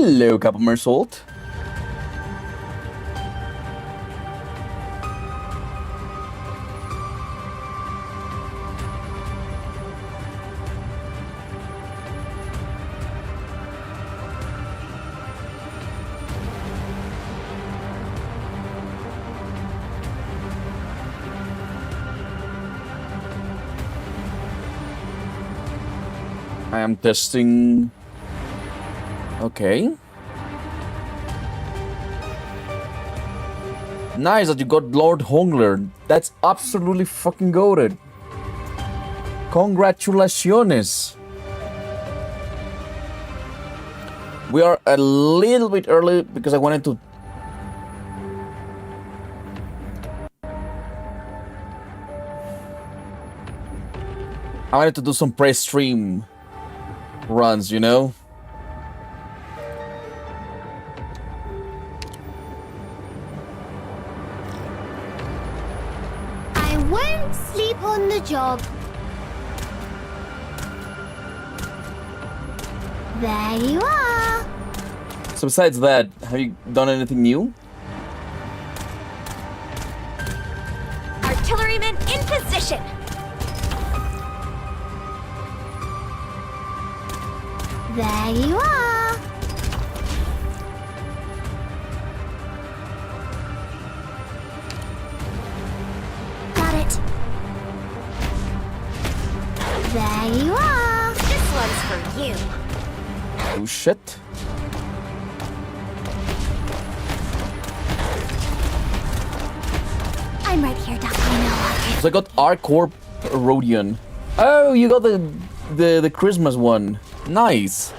Hello, Kroos Alt. I am testing. Okay. Nice that you got Lord Hongler. That's absolutely fucking goated. Congratulations. We are a little bit early because I wanted to. I wanted to do some pre-stream runs, you know? I won't sleep on the job. There you are. So besides that, have you done anything new? Artilleryman in position. There you are. Got it. There you are. This one's for you. Oh shit. I'm right here, Doc. I know. So I got R-Corp Rodion. Oh, you got the Christmas one. Nice.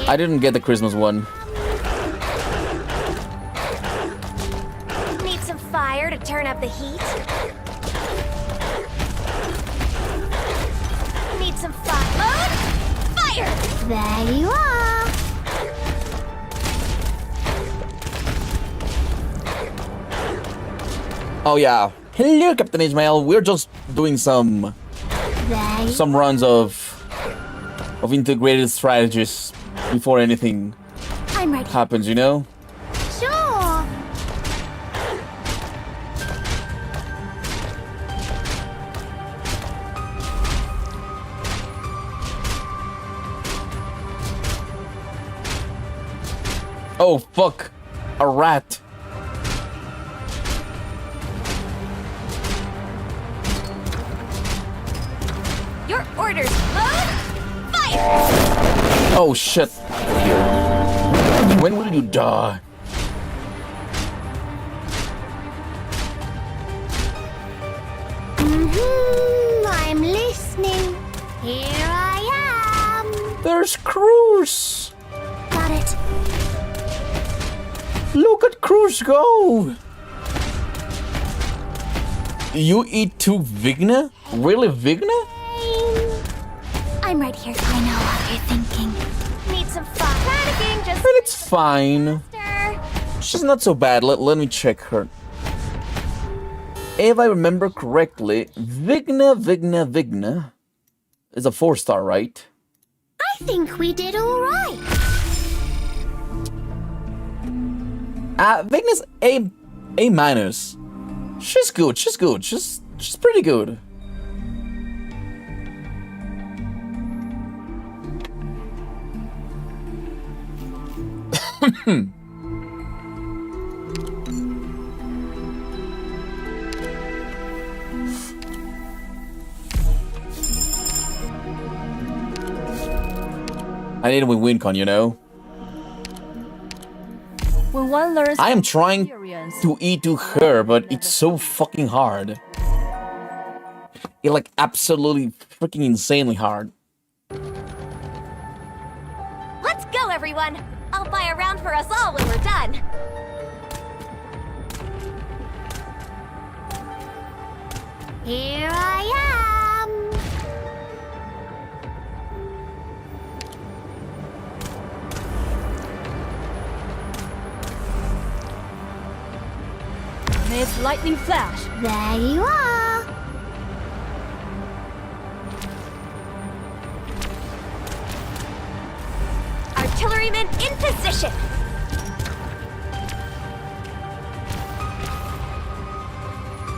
I didn't get the Christmas one. Need some fire to turn up the heat. Need some fire. Fire! There you are. Oh yeah. Hello, Captain Ismail. We're just doing some runs of integrated strategies before anything I'm right. happens, you know? Sure. Oh fuck. A rat. Your orders. Load. Fire. Oh shit. When will you die? I'm listening. Here I am. There's Kroos. Got it. Look at Kroos go. You eat two Vigna? Really, Vigna? I'm right here. I know what you're thinking. Need some fun. Panicking, just. Well, it's fine. She's not so bad. Let me check her. If I remember correctly, Vigna is a 4-star, right? I think we did all right. Vigna's A minus. She's good. She's good. She's pretty good. I need a win con, you know? When one learns I am trying experience, to eat to her, but it's so fucking hard. It's like absolutely freaking insanely hard. Let's go, everyone. I'll buy a round for us all when we're done. Here I am. may its lightning flash. There you are. Deployment in position.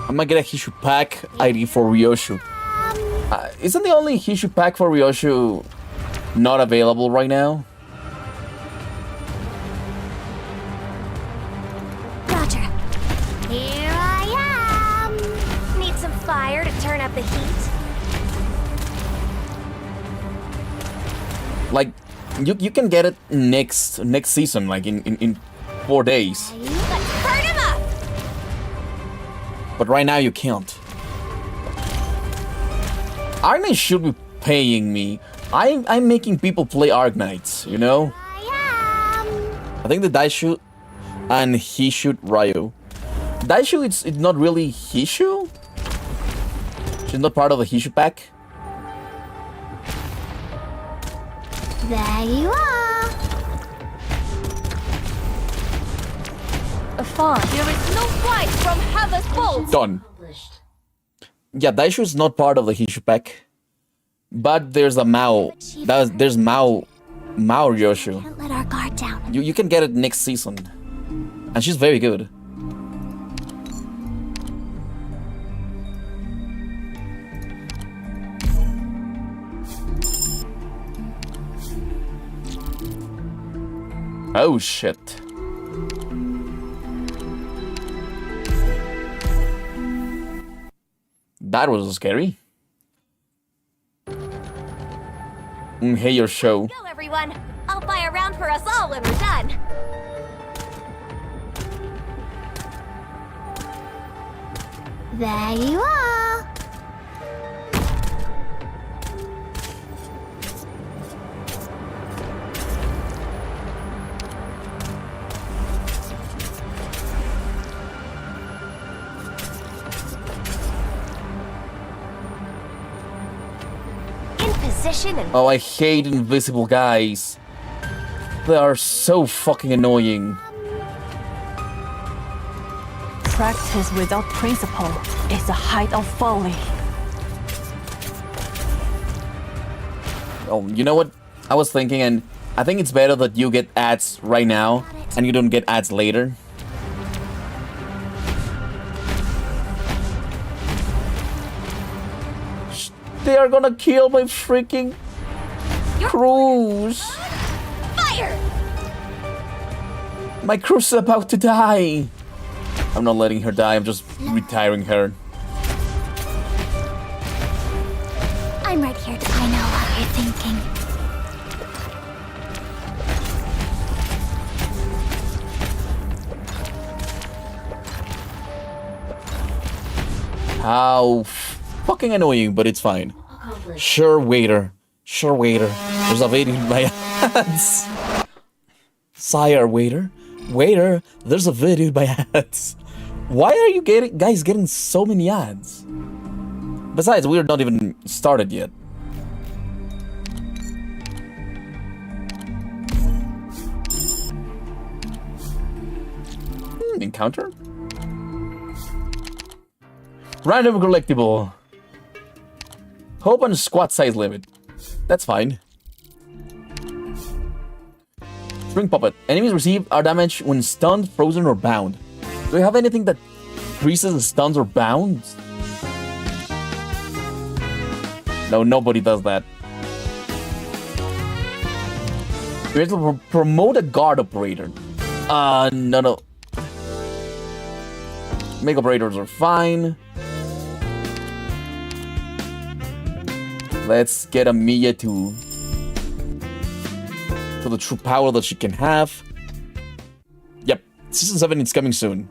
I'm gonna get a Hishu pack ID for Ryoshu. Isn't the only Hishu pack for Ryoshu not available right now? Roger. Here I am. Need some fire to turn up the heat. Like, you can get it next season, like in 4 days. Let's burn him up. But right now you can't. Arknights should be paying me. I'm making people play Arknights, you know? I think the Daishu and Hishu Ryu. Daishu, it's not really Hishu? She's not part of the Hishu pack? There you are. A fawn. There is no flight from Heaven's bolt. Done. Yeah, Daishu is not part of the Hishu pack. But there's a Mao. There's Mao Ryoshu. Can't let our guard down. You can get it next season. And she's very good. Oh shit. That was scary. Hey, your show. Go, everyone. I'll buy a round for us all when we're done. There you are. Position and Oh, I hate invisible guys. They are so fucking annoying. Practice without principle is the height of folly. Oh, you know what? I was thinking, and I think it's better that you get ads right now and you don't get ads later. They are gonna kill my freaking Kroos. fire! My Kroos is about to die. I'm not letting her die, I'm just retiring her. I'm right here to know what you're thinking. How fucking annoying, but it's fine. Sure, waiter. Sure, waiter. There's a video in my ads. Sire, waiter. Waiter, there's a video in my ads. Why are you guys getting so many ads? Besides, we're not even started yet. Encounter? Random collectible. Hope and squat size limit. That's fine. Spring puppet. Enemies receive our damage when stunned, frozen, or bound. Do we have anything that freezes and stuns or bounds? No, nobody does that. You're able to promote a guard operator. No. Make operators are fine. Let's get Amiya to the true power that she can have. Yep, Season 7 is coming soon.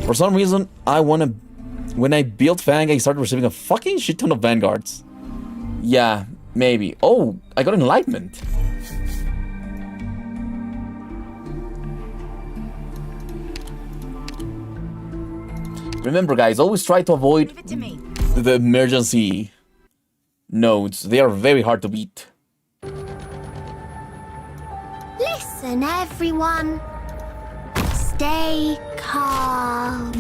For some reason, when I built Fang, I started receiving a fucking shit ton of Vanguards. Yeah, maybe. Oh, I got Enlightenment. Remember, guys, always try to avoid the emergency nodes. They are very hard to beat. Listen, everyone. Stay calm.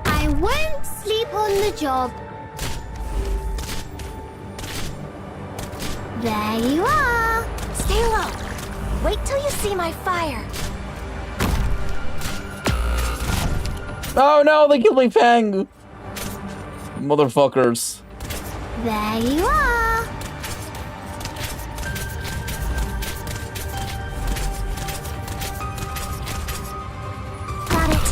I won't sleep on the job. There you are. Stay low. Wait till you see my fire. Oh no, they killed my Fang! Motherfuckers. There you are. Got it.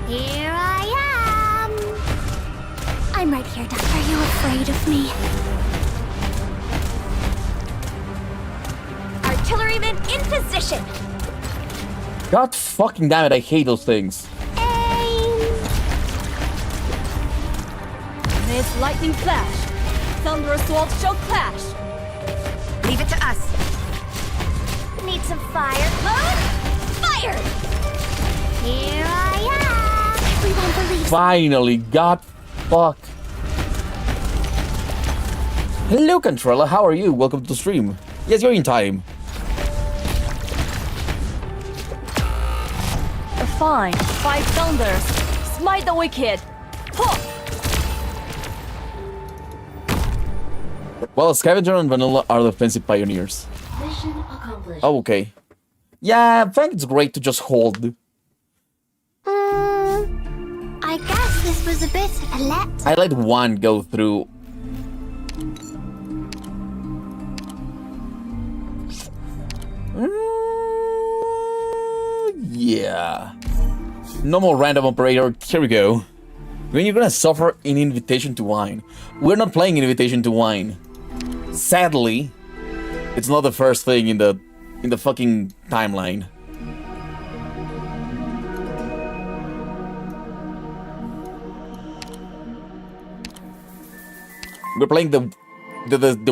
Here I am. I'm right here, Doc. Are you afraid of me? Artilleryman in position. God fucking damn it, I hate those things. Aim. Miss lightning flash. Thunderous sword shall clash. Leave it to us. Need some fire. Load. Fire. Here I am. Everyone believes. Finally, God fuck. Hello, Controller, how are you? Welcome to the stream. Yes, you're in time. Fine. 5 thunders. Smite the wicked. Ho! Well, Scavenger and Vanilla are the offensive pioneers. Mission accomplished. Oh, okay. Yeah, I think it's great to just hold. I guess this was a bit electric. I let one go through. Yeah. No more random operator. Here we go. When you're gonna suffer in Invitation to Wine. We're not playing Invitation to Wine. Sadly, it's not the first thing in the fucking timeline. We're playing the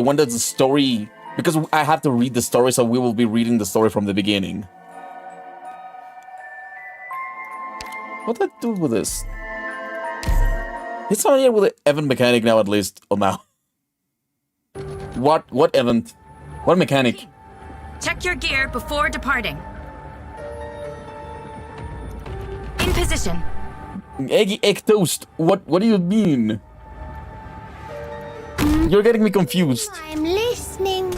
one that's the story, because I have to read the story, so we will be reading the story from the beginning. What do I do with this? It's not here with the event mechanic now, at least. Oh, now. What event? What mechanic? Check your gear before departing. In position. Egg toast. What do you mean? You're getting me confused. I'm listening.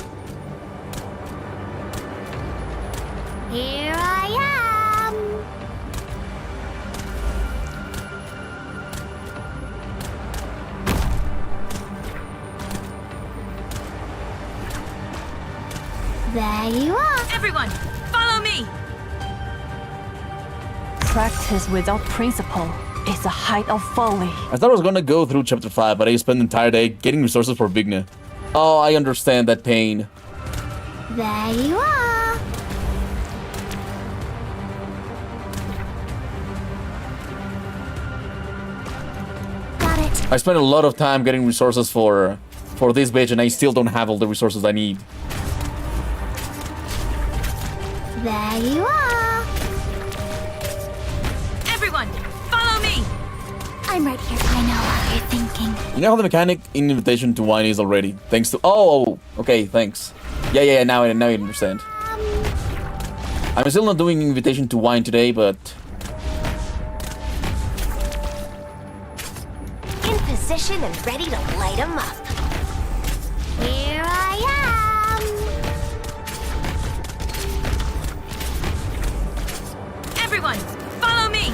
Here I am. There you are. Everyone, follow me! Practice without principle is the height of folly. I thought I was gonna go through chapter 5, but I spent the entire day getting resources for Vigna. Oh, I understand that pain. There you are. Got it. I spent a lot of time getting resources for this bitch, and I still don't have all the resources I need. There you are. Everyone, follow me! I'm right here. I know what you're thinking. You know how the mechanic in Invitation to Wine is already, thanks to... Oh, okay, thanks. Yeah, now I understand. I'm still not doing Invitation to Wine today, but... In position and ready to light 'em up. Here I am. Everyone, follow me!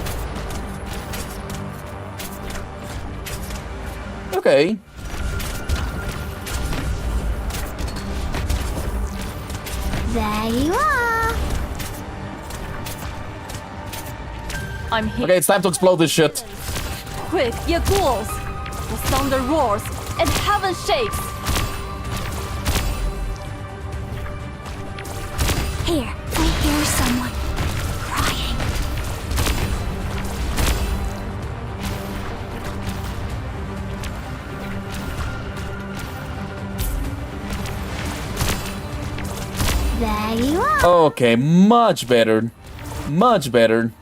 Okay. There you are. I'm here. Okay, it's time to explode this shit. Quick, ye ghouls! The thunder roars and heaven shakes. Here, I hear someone crying. There you are. Okay, much better. Much better.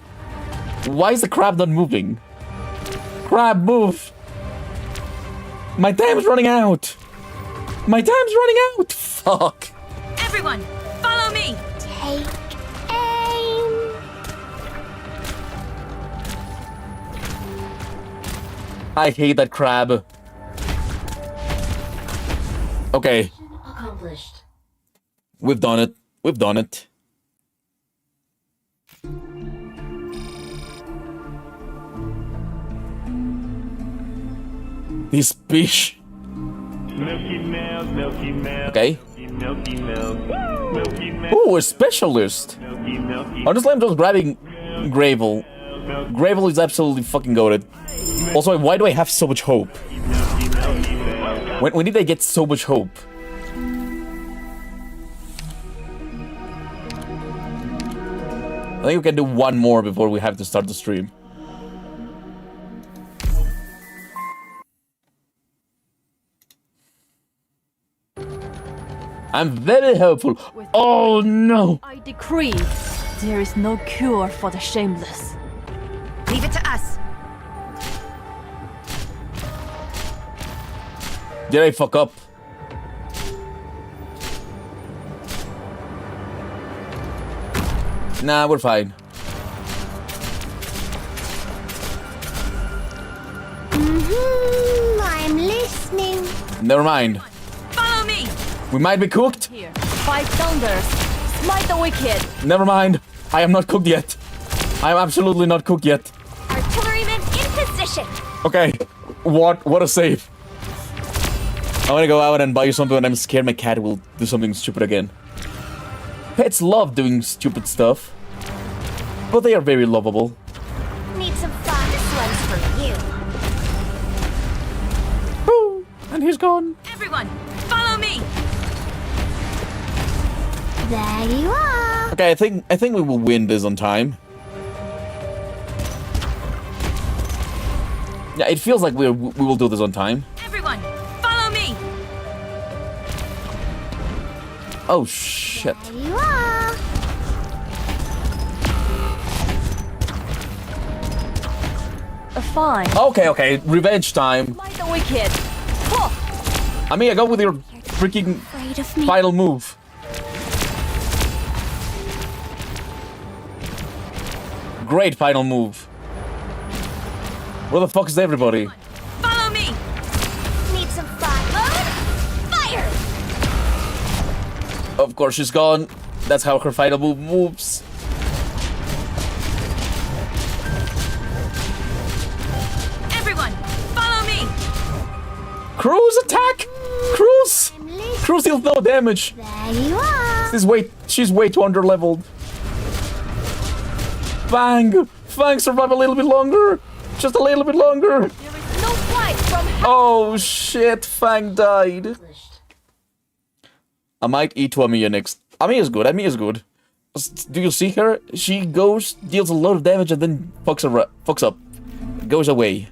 Why is the crab not moving? Crab, move! My time's running out! My time's running out! Fuck! Everyone, follow me! Take aim. I hate that crab. Okay. Accomplished. We've done it. We've done it. This fish. Milky milk, milky milk. Okay. Milky milk. Milky milk. Ooh, a specialist. Milky milky. Honestly, I'm just grabbing Gravel. Gravel is absolutely fucking goated. Also, why do I have so much hope? When did I get so much hope? I think we can do one more before we have to start the stream. I'm very hopeful. Oh no! I decree there is no cure for the shameless. Leave it to us. Did I fuck up? Nah, we're fine. I'm listening. Never mind. Follow me. We might be cooked. Here, 5 thunders. Smite the wicked. Never mind. I am not cooked yet. I am absolutely not cooked yet. Artilleryman in position. Okay. What a save. I want to go out and buy you something, and I'm scared my cat will do something stupid again. Pets love doing stupid stuff, but they are very lovable. Need some fun. This one's for you. Woo! And he's gone. Everyone, follow me. There you are. Okay, I think we will win this on time. Yeah, it feels like we will do this on time. Everyone, follow me. Oh shit. There you are. Fine. Okay. Revenge time. Smite the wicked. Huh. Amiya, go with your freaking Afraid of me. final move. Great final move. Where the fuck is everybody? Follow me. Need some fun. Load. Fire. Of course she's gone. That's how her final move moves. Everyone, follow me. Kroos attack! Kroos! I'm listening. Kroos deals no damage. There you are. She's way too underleveled. Fang! Fang, survive a little bit longer! Just a little bit longer! There is no flight from hell. Oh shit, Fang died. I might eat to Amiya next. Amiya's good, Amiya's good. Do you see her? She goes, deals a lot of damage, and then fucks up. Goes away.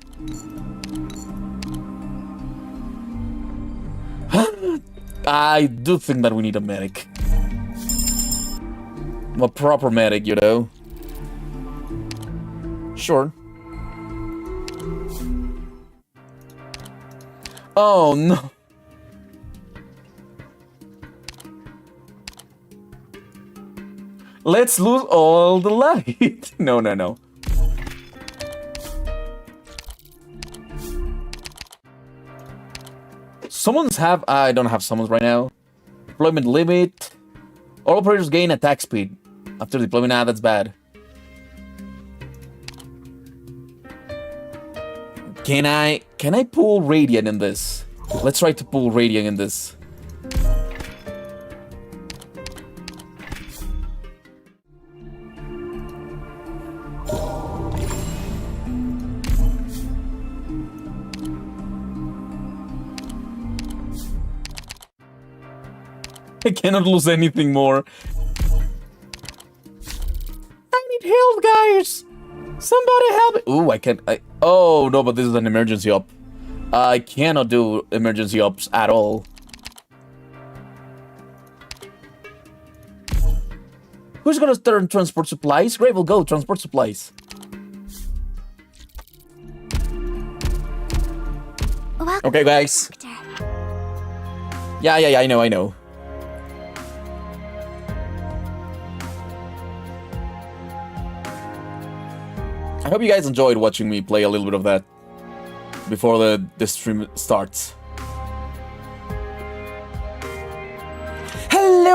I do think that we need a medic. A proper medic, you know. Sure. Oh no. Let's lose all the light. No. Summons have... I don't have summons right now. Deployment limit. All operators gain attack speed. After deployment, that's bad. Can I pull Radiant in this? Let's try to pull Radiant in this. I cannot lose anything more. I need help, guys! Somebody help me! Ooh, I can't... Oh, no, but this is an emergency op. I cannot do emergency ops at all. Who's gonna turn transport supplies? Grave will go, transport supplies. Welcome, Okay, guys. Doctor. Yeah, I know. I hope you guys enjoyed watching me play a little bit of that before the stream starts.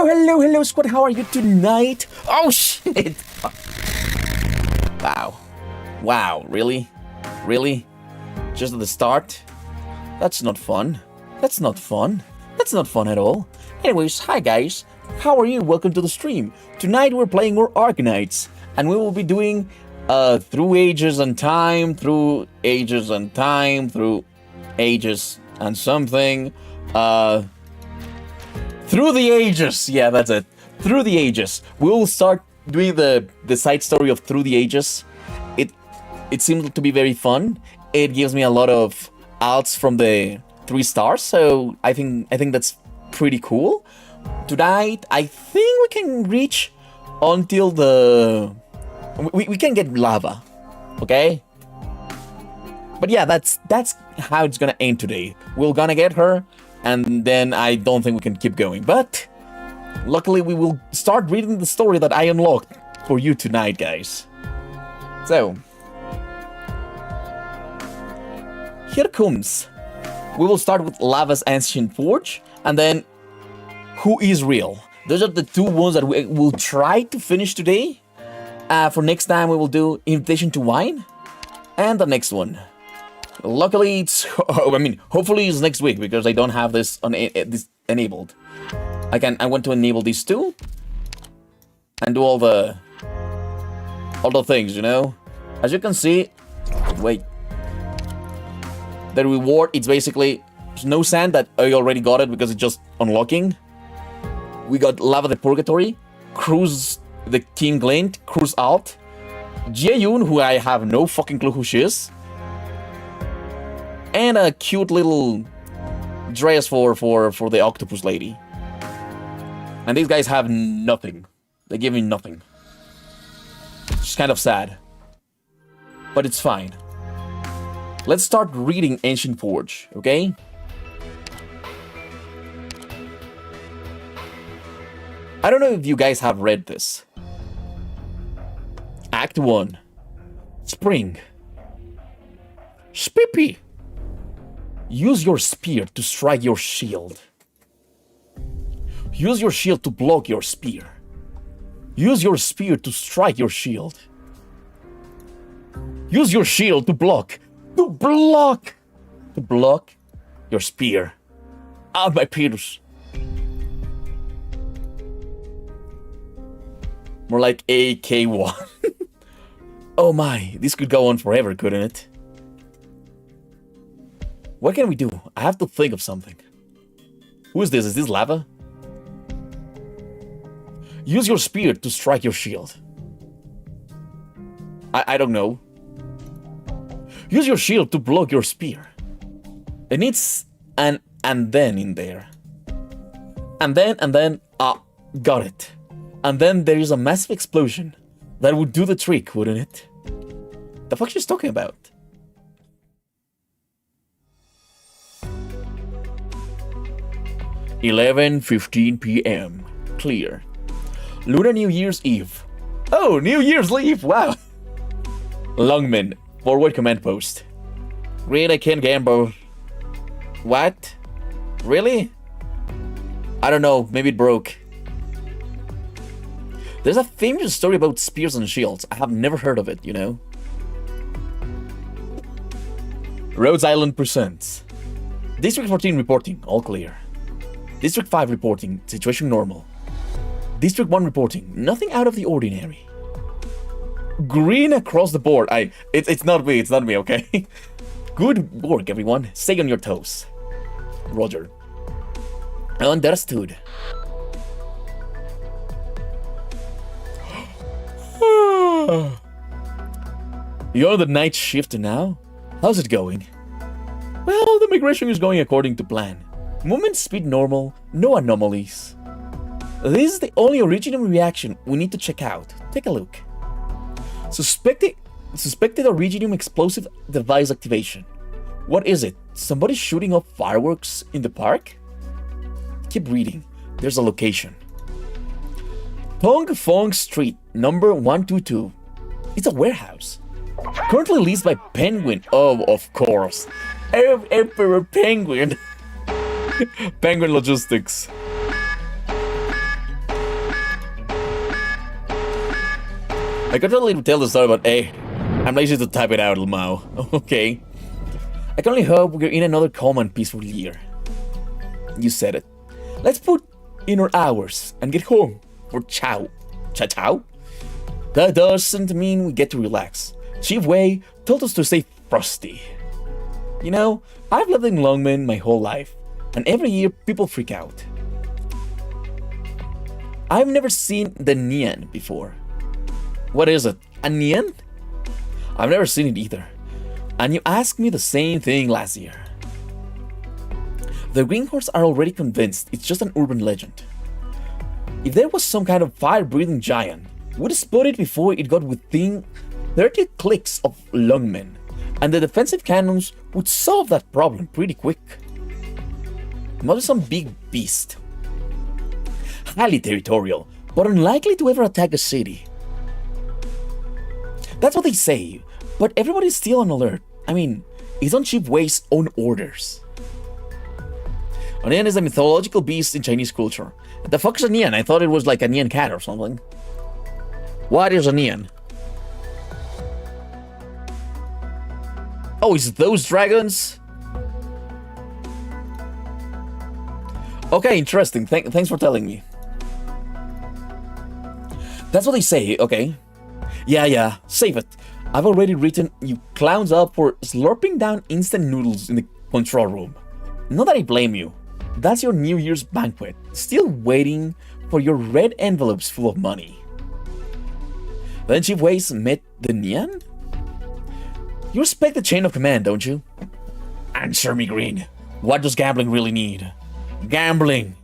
Hello, squad. How are you tonight? Oh, shit. Wow, really? Really? Just at the start? That's not fun. That's not fun at all. Anyways, hi guys. How are you? Welcome to the stream. Tonight we're playing more Arknights, and we will be doing through ages and time, through ages and time, through ages and something. Through the ages. Yeah, that's it. Through the ages. We will start doing the side story of Through the Ages. It seems to be very fun. It gives me a lot of alts from the 3 stars, so I think that's pretty cool. Tonight, I think we can reach until the... We can get lava, okay? But yeah, that's how it's gonna end today. We're gonna get her, and then I don't think we can keep going. But luckily, we will start reading the story that I unlocked for you tonight, guys. So, here comes. We will start with Lava's Ancient Forge, and then Who is Real. Those are the 2 ones that we will try to finish today. For next time, we will do Invitation to Wine, and the next one. Luckily, it's... hopefully it's next week, because I don't have this enabled. I want to enable these 2, and do all the things, you know? As you can see... Wait. The reward, it's basically Snow Sand that I already got it because it's just unlocking. We got Lava the Purgatory, Kroos the King Glint, Kroos Alt, Jaeyoon, who I have no fucking clue who she is, and a cute little dress for the octopus lady. And these guys have nothing. They give me nothing. It's kind of sad. But it's fine. Let's start reading Ancient Forge, okay? I don't know if you guys have read this. Act 1. Spring. Spippy. Use your spear to strike your shield. Use your shield to block your spear. Use your spear to strike your shield. Use your shield to block. To block your spear. Out my Peter's. More like AK-1. Oh my, this could go on forever, couldn't it? What can we do? I have to think of something. Who is this? Is this Lava? Use your spear to strike your shield. I don't know. Use your shield to block your spear. It needs an and then in there. And then, got it. And then there is a massive explosion. That would do the trick, wouldn't it? The fuck she's talking about? (11:15 p.m. Clear. Lunar New Year's Eve. Oh, New Year's Eve! Wow! Longman. Forward command post. Green, I can't gamble. What? Really? I don't know, maybe it broke. There's a famous story about spears and shields. I have never heard of it, you know? Rhodes Island presents. District 14 reporting, all clear. District 5 reporting, situation normal. District 1 reporting, nothing out of the ordinary. Green across the board. It's not me, okay? Good work, everyone. Stay on your toes. Roger. Understood. You're on the night shift now? How's it going? Well, the migration is going according to plan. Movement speed normal, no anomalies. This is the only original reaction we need to check out. Take a look. Suspected Originium explosive device activation. What is it? Somebody shooting off fireworks in the park? Keep reading. There's a location. Tong Fong Street, number 122. It's a warehouse. Currently leased by Penguin. Oh, of course. Emperor Penguin. Penguin Logistics. I could totally tell the story, but hey, I'm lazy to type it out, Lamau. Okay. I can only hope we're in another calm and peaceful year. You said it. Let's put in our hours and get home for chow. Chow? That doesn't mean we get to relax. Chief Wei told us to stay frosty. You know, I've lived in Longmen my whole life, and every year people freak out. I've never seen the neon before. What is it? A neon? I've never seen it either. And you asked me the same thing last year. The Greenhorns are already convinced it's just an urban legend. If there was some kind of fire-breathing giant, we'd spot it before it got within 30 clicks of Longmen, and the defensive cannons would solve that problem pretty quick. Not some big beast. Highly territorial, but unlikely to ever attack a city. That's what they say, but everybody's still on alert. I mean, it's on Chief Wei's own orders. A neon is a mythological beast in Chinese culture. The fuck is a neon? I thought it was like a neon cat or something. What is a neon? Oh, it's those dragons? Okay, interesting. Thanks for telling me. That's what they say, okay. Yeah, save it. I've already written you clowns up for slurping down instant noodles in the control room. Not that I blame you. That's your New Year's banquet. Still waiting for your red envelopes full of money. Then Chief Wei's met the neon? You respect the chain of command, don't you? Answer me, Green. What does gambling really need? Gambling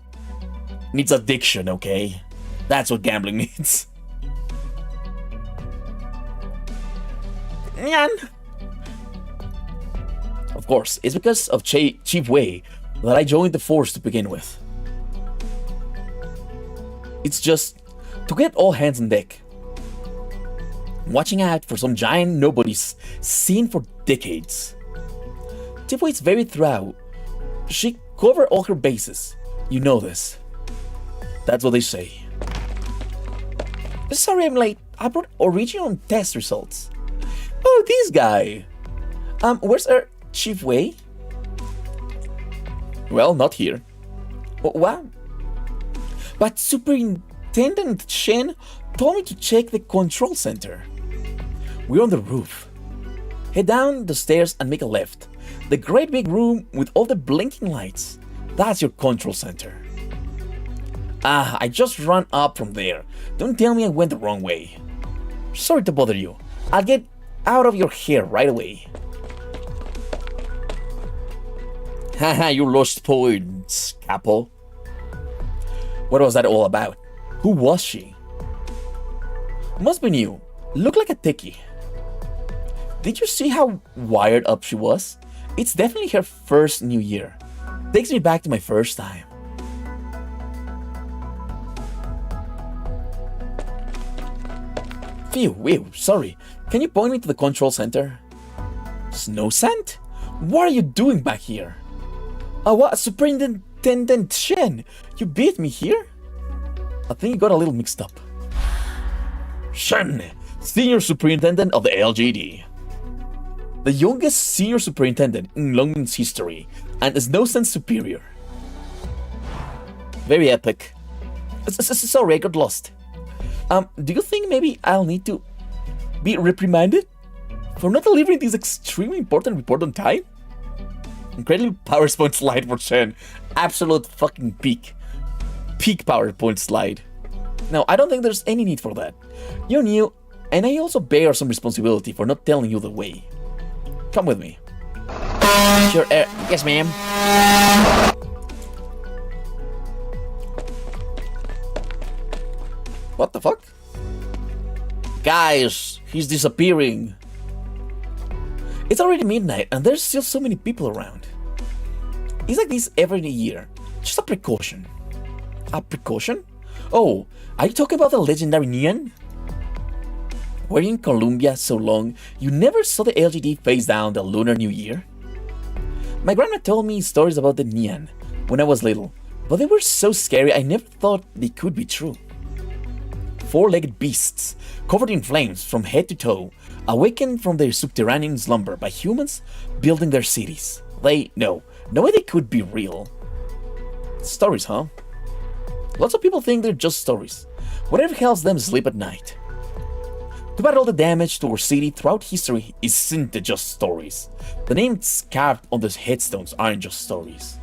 needs addiction, okay? That's what gambling needs. Neon. Of course, it's because of Chief Wei that I joined the force to begin with. It's just to get all hands on deck. Watching out for some giant nobodies seen for decades. Chief Wei's very thorough. She covered all her bases. You know this. That's what they say. Sorry I'm late. I brought original test results. Oh, this guy. Where's our Chief Wei? Well, not here. What? But Superintendent Shen told me to check the control center. We're on the roof. Head down the stairs and make a left. The great big room with all the blinking lights. That's your control center. I just ran up from there. Don't tell me I went the wrong way. Sorry to bother you. I'll get out of your hair right away. Haha, you lost points, Capo. What was that all about? Who was she? Must be new. Looked like a techie. Did you see how wired up she was? It's definitely her first New Year. Takes me back to my first time. Phew, sorry. Can you point me to the control center? Snow Scent? What are you doing back here? What? Superintendent Shen, you beat me here? I think you got a little mixed up. Shen, Senior Superintendent of the LGD. The youngest Senior Superintendent in Longmen's history, and is no sense superior. Very epic. Sorry, I got lost. Do you think maybe I'll need to be reprimanded for not delivering this extremely important report on time? Incredible PowerPoint slide for Shen. Absolute fucking peak PowerPoint slide. No, I don't think there's any need for that. You're new, and I also bear some responsibility for not telling you the way. Come with me. Sure, yes ma'am. What the fuck? Guys, he's disappearing. It's already midnight and there's still so many people around. It's like this every year. Just a precaution. A precaution? Oh, are you talking about the legendary neon? Were you in Colombia so long you never saw the LGD face down the Lunar New Year? My grandma told me stories about the neon when I was little, but they were so scary I never thought they could be true. four-legged beasts, covered in flames from head to toe, awakened from their subterranean slumber by humans building their cities. No way they could be real. Stories, huh? Lots of people think they're just stories. Whatever helps them sleep at night. Too bad all the damage to our city throughout history isn't just stories. The names carved on those headstones aren't just stories.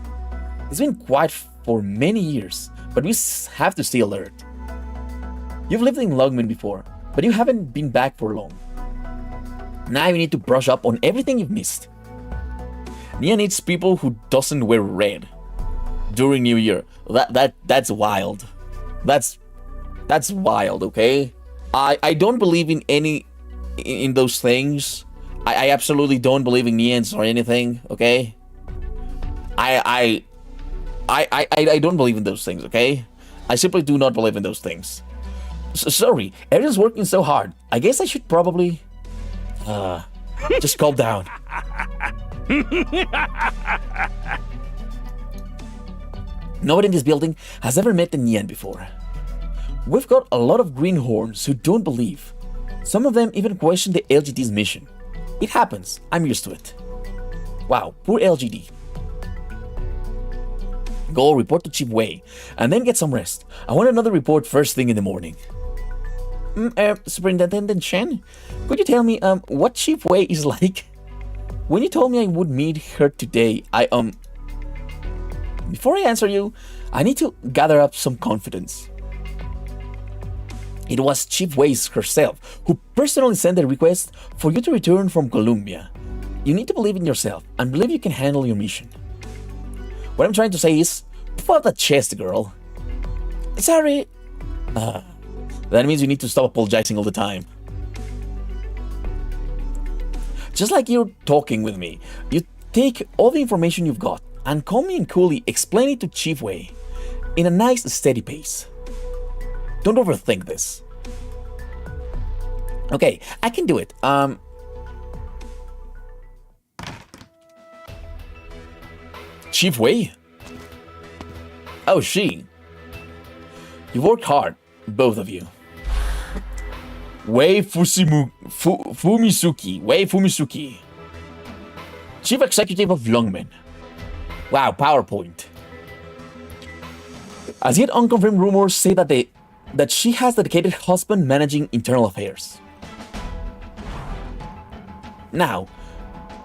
It's been quiet for many years, but we have to stay alert. You've lived in Longman before, but you haven't been back for long. Now you need to brush up on everything you've missed. Nia needs people who doesn't wear red during New Year. That's wild. That's wild, okay? I don't believe in those things. I absolutely don't believe in Nians or anything, okay? I don't believe in those things, okay? I simply do not believe in those things. Sorry, everyone's working so hard. I guess I should probably just calm down. Nobody in this building has ever met a Nian before. We've got a lot of greenhorns who don't believe. Some of them even question the LGD's mission. It happens. I'm used to it. Wow, poor LGD. Go report to Chief Wei, and then get some rest. I want another report first thing in the morning. Superintendent Shen, could you tell me what Chief Wei is like? When you told me I would meet her today, Before I answer you, I need to gather up some confidence. It was Chief Wei herself who personally sent the request for you to return from Columbia. You need to believe in yourself and believe you can handle your mission. What I'm trying to say is, puff out that chest, girl. Sorry. That means you need to stop apologizing all the time. Just like you're talking with me, you take all the information you've got and calmly and coolly explain it to Chief Wei in a nice, steady pace. Don't overthink this. Okay, I can do it. Chief Wei? Oh, she. You worked hard, both of you. Wei Fumisuki. Chief Executive of Longmen. Wow, PowerPoint. As yet unconfirmed rumors say that she has dedicated husband managing internal affairs. Now,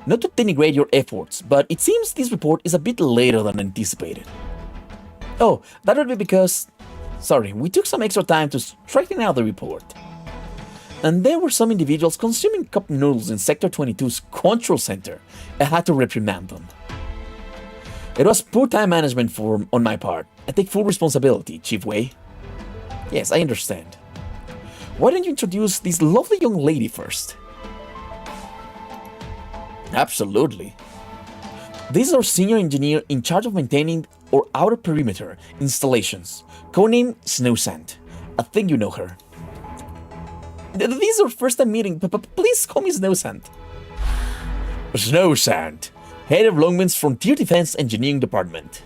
not to denigrate your efforts, but it seems this report is a bit later than anticipated. Oh, that would be because... Sorry, we took some extra time to straighten out the report. And there were some individuals consuming cup noodles in Sector 22's control center. I had to reprimand them. It was poor time management on my part. I take full responsibility, Chief Wei. Yes, I understand. Why don't you introduce this lovely young lady first? Absolutely. This is our senior engineer in charge of maintaining our outer perimeter installations, codename Snowsand. I think you know her. This is our first time meeting, please call me Snowsand. Snowsand, head of Longman's Frontier Defense Engineering Department.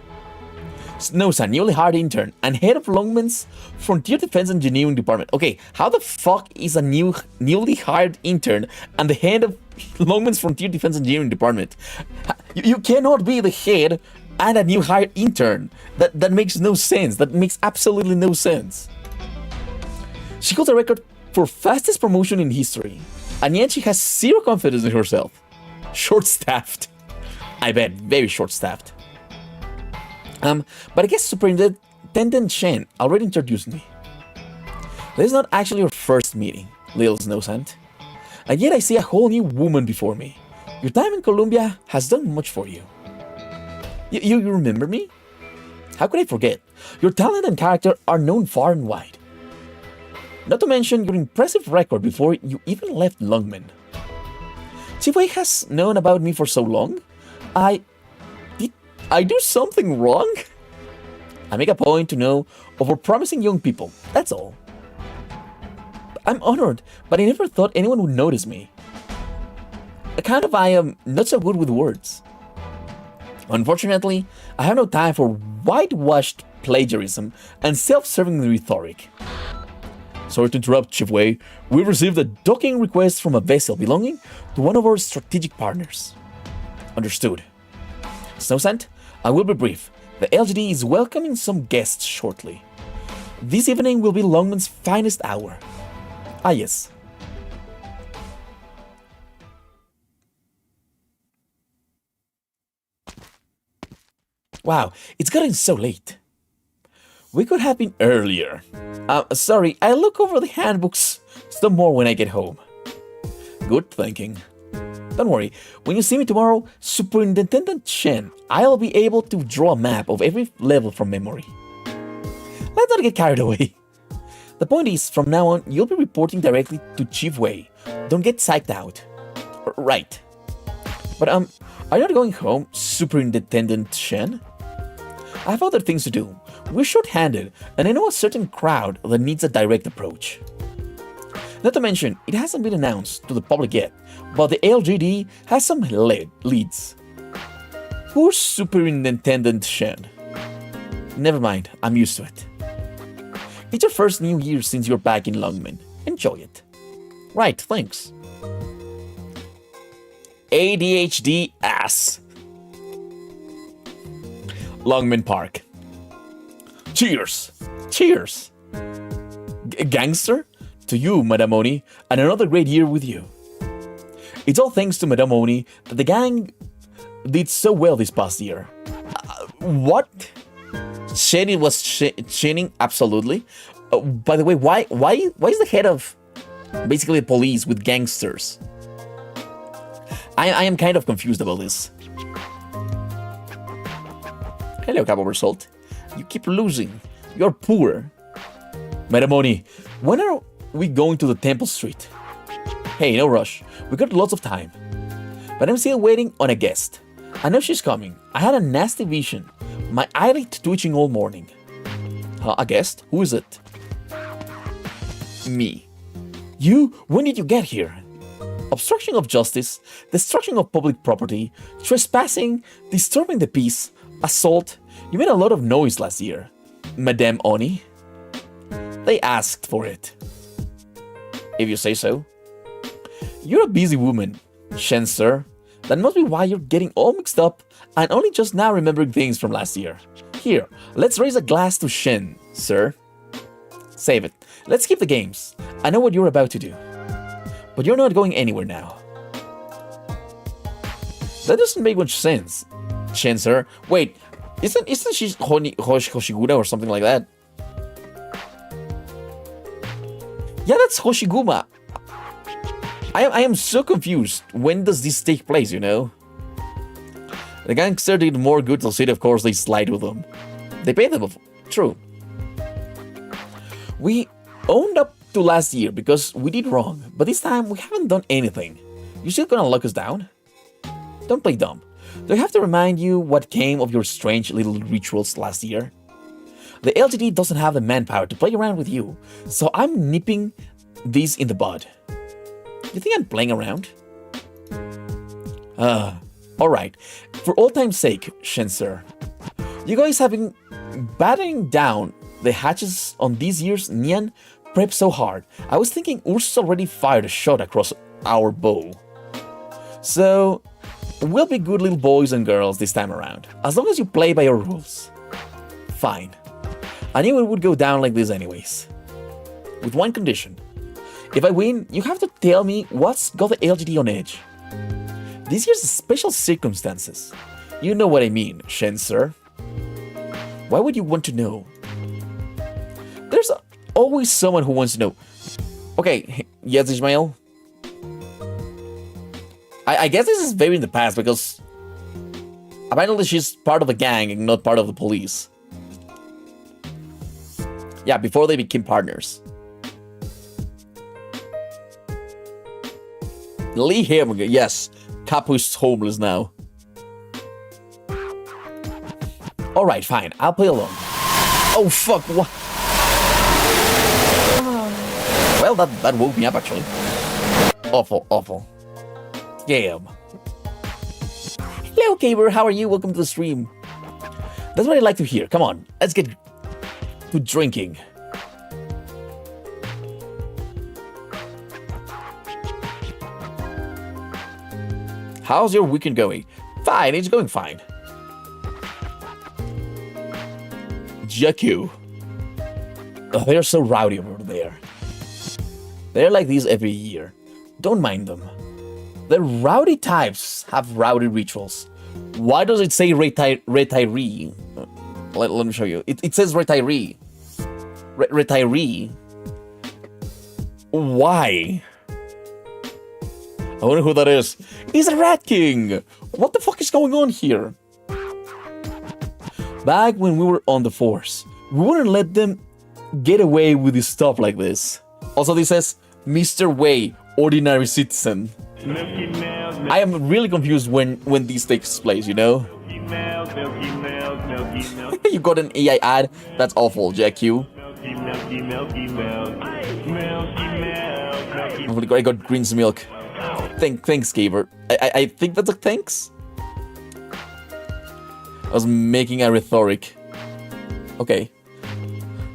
Snowsand, newly hired intern, and head of Longman's Frontier Defense Engineering Department. Okay, how the fuck is a newly hired intern and the head of Longman's Frontier Defense Engineering Department? You cannot be the head and a new hired intern. That makes no sense. That makes absolutely no sense. She holds a record for fastest promotion in history, and yet she has zero confidence in herself. Short-staffed. I bet, very short-staffed. But I guess Superintendent Shen already introduced me. This is not actually your first meeting, little Snowsand. And yet I see a whole new woman before me. Your time in Columbia has done much for you. You remember me? How could I forget? Your talent and character are known far and wide. Not to mention your impressive record before you even left Longman. Chief Wei has known about me for so long. Did I do something wrong? I make a point to know of our promising young people, that's all. I'm honored, but I never thought anyone would notice me. I am not so good with words. Unfortunately, I have no time for whitewashed plagiarism and self-serving rhetoric. Sorry to interrupt, Chief Wei. We received a docking request from a vessel belonging to one of our strategic partners. Understood. Snowsand, I will be brief. The LGD is welcoming some guests shortly. This evening will be Longman's finest hour. Ah, yes. Wow, it's gotten so late. We could have been earlier. Sorry, I'll look over the handbooks some more when I get home. Good thinking. Don't worry, when you see me tomorrow, Superintendent Shen, I'll be able to draw a map of every level from memory. Let's not get carried away. The point is, from now on, you'll be reporting directly to Chief Wei. Don't get psyched out. Right. But, are you not going home, Superintendent Shen? I have other things to do. We're short-handed, and I know a certain crowd that needs a direct approach. Not to mention, it hasn't been announced to the public yet, but the LGD has some leads. Poor Superintendent Shen. Never mind, I'm used to it. It's your first new year since you're back in Longman. Enjoy it. Right, thanks. ADHD ass. Longman Park. Cheers! Cheers! Gangster? To you, Madame Oni, and another great year with you. It's all thanks to Madame Oni that the gang did so well this past year. What? Shenny was chinning? Absolutely. By the way, why is the head of basically the police with gangsters? I am kind of confused about this. Hello, Cabo Salt. You keep losing. You're poor. Madame Oni, when are we going to the Temple Street? Hey, no rush. We got lots of time. But I'm still waiting on a guest. I know she's coming. I had a nasty vision. My eyelid twitching all morning. A guest? Who is it? Me. You? When did you get here? Obstruction of justice, destruction of public property, trespassing, disturbing the peace, assault. You made a lot of noise last year. Madame Oni. They asked for it. If you say so. You're a busy woman, Shen, sir. That must be why you're getting all mixed up and only just now remembering things from last year. Here, let's raise a glass to Shen, sir. Save it. Let's skip the games. I know what you're about to do. But you're not going anywhere now. That doesn't make much sense, Shen, sir. Wait, isn't she Hoshigura or something like that? Yeah, that's Hoshiguma. I am so confused. When does this take place, you know? The gangster did more good to the city, of course they slide with them. They paid them, true. We owned up to last year because we did wrong, but this time we haven't done anything. You still gonna lock us down? Don't play dumb. Do I have to remind you what came of your strange little rituals last year? The LGD doesn't have the manpower to play around with you, so I'm nipping these in the bud. You think I'm playing around? Alright. For all time's sake, Shen, sir. You guys have been batting down the hatches on this year's Nian prep so hard. I was thinking Urs already fired a shot across our bow. So, we'll be good little boys and girls this time around, as long as you play by your rules. Fine. I knew it would go down like this anyways. With one condition. If I win, you have to tell me what's got the LGD on edge. This year's special circumstances. You know what I mean, Shen, sir. Why would you want to know? There's always someone who wants to know. Okay, yes, Ishmael? I guess this is very in the past because apparently she's part of the gang and not part of the police. Yeah, before they became partners. Lee Hammer, yes. Capu's homeless now. Alright, fine. I'll play along. Oh, fuck. What? Well, that woke me up, actually. Awful, awful. Damn. Hello, Caber. How are you? Welcome to the stream. That's what I like to hear. Come on. Let's get to drinking. How's your weekend going? Fine, it's going fine. Jakku. Oh, they're so rowdy over there. They're like these every year. Don't mind them. The rowdy types have rowdy rituals. Why does it say retiree? Let me show you. It says retiree. Retiree. Why? I wonder who that is. He's a Rat King! What the fuck is going on here? Back when we were on the force, we wouldn't let them get away with this stuff like this. Also, this says, Mr. Way, ordinary citizen. Milky Mouse, I am really confused when this takes place, you know? Milky Mouse, Milky Mouse, Milky Mouse, You got an AI ad? That's awful, Jakku. Milky, Milky, Milky Mouse, Milky Mouse, Milky. I got Green's milk. Thanks, Gaber. I think that's a thanks? I was making a rhetoric. Okay.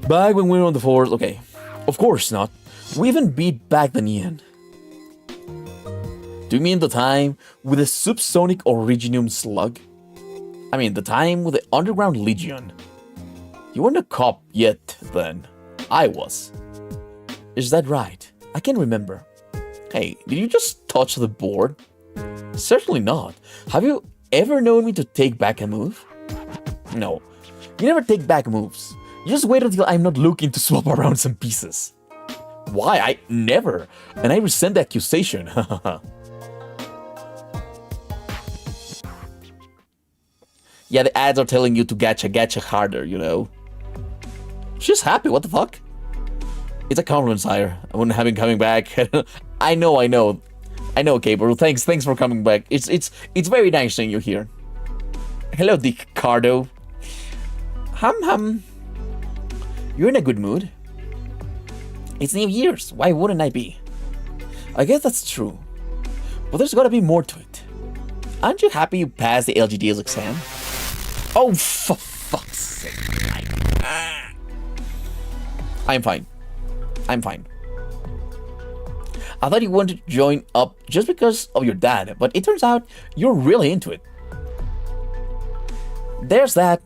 Back when we were on the force, okay. Of course not. We even beat back the Neon. Do you mean the time with the subsonic Originium slug? I mean, the time with the Underground Legion. You weren't a cop yet, then. I was. Is that right? I can't remember. Hey, did you just touch the board? Certainly not. Have you ever known me to take back a move? No. You never take back moves. You just wait until I'm not looking to swap around some pieces. Why? I never. And I resent the accusation. Yeah, the ads are telling you to gacha harder, you know. She's happy, what the fuck? It's a compliment, sire. I wouldn't have him coming back. I know. I know, Gabriel. Thanks for coming back. It's very nice seeing you here. Hello, Dick Cardo. Hum. You're in a good mood. It's New Year's. Why wouldn't I be? I guess that's true. But there's gotta be more to it. Aren't you happy you passed the LGD's exam? Oh, for fuck's sake. I'm fine. I thought you wanted to join up just because of your dad, but it turns out you're really into it. There's that.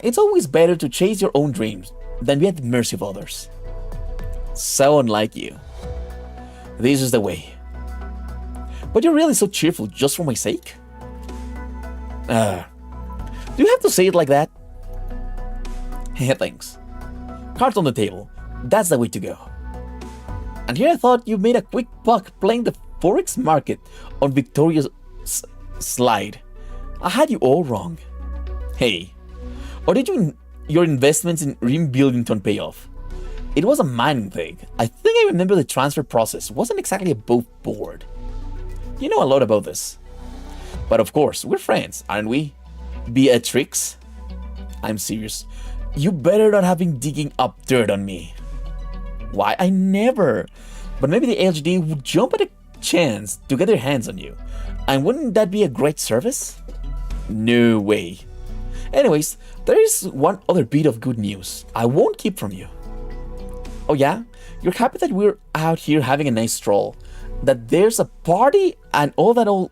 It's always better to chase your own dreams than be at the mercy of others. So unlike you. This is the way. But you're really so cheerful just for my sake? Do you have to say it like that? Thanks. Cards on the table. That's the way to go. And here I thought you made a quick buck playing the Forex market on Victoria's slide. I had you all wrong. Hey, or did your investments in Rebuildington pay off? It was a mining thing. I think I remember the transfer process wasn't exactly above board. You know a lot about this. But of course, we're friends, aren't we? Beatrix? I'm serious. You better not have been digging up dirt on me. Why? I never. But maybe the LGD would jump at a chance to get their hands on you. And wouldn't that be a great service? No way. Anyways, there is one other bit of good news I won't keep from you. Oh yeah? You're happy that we're out here having a nice stroll, that there's a party and all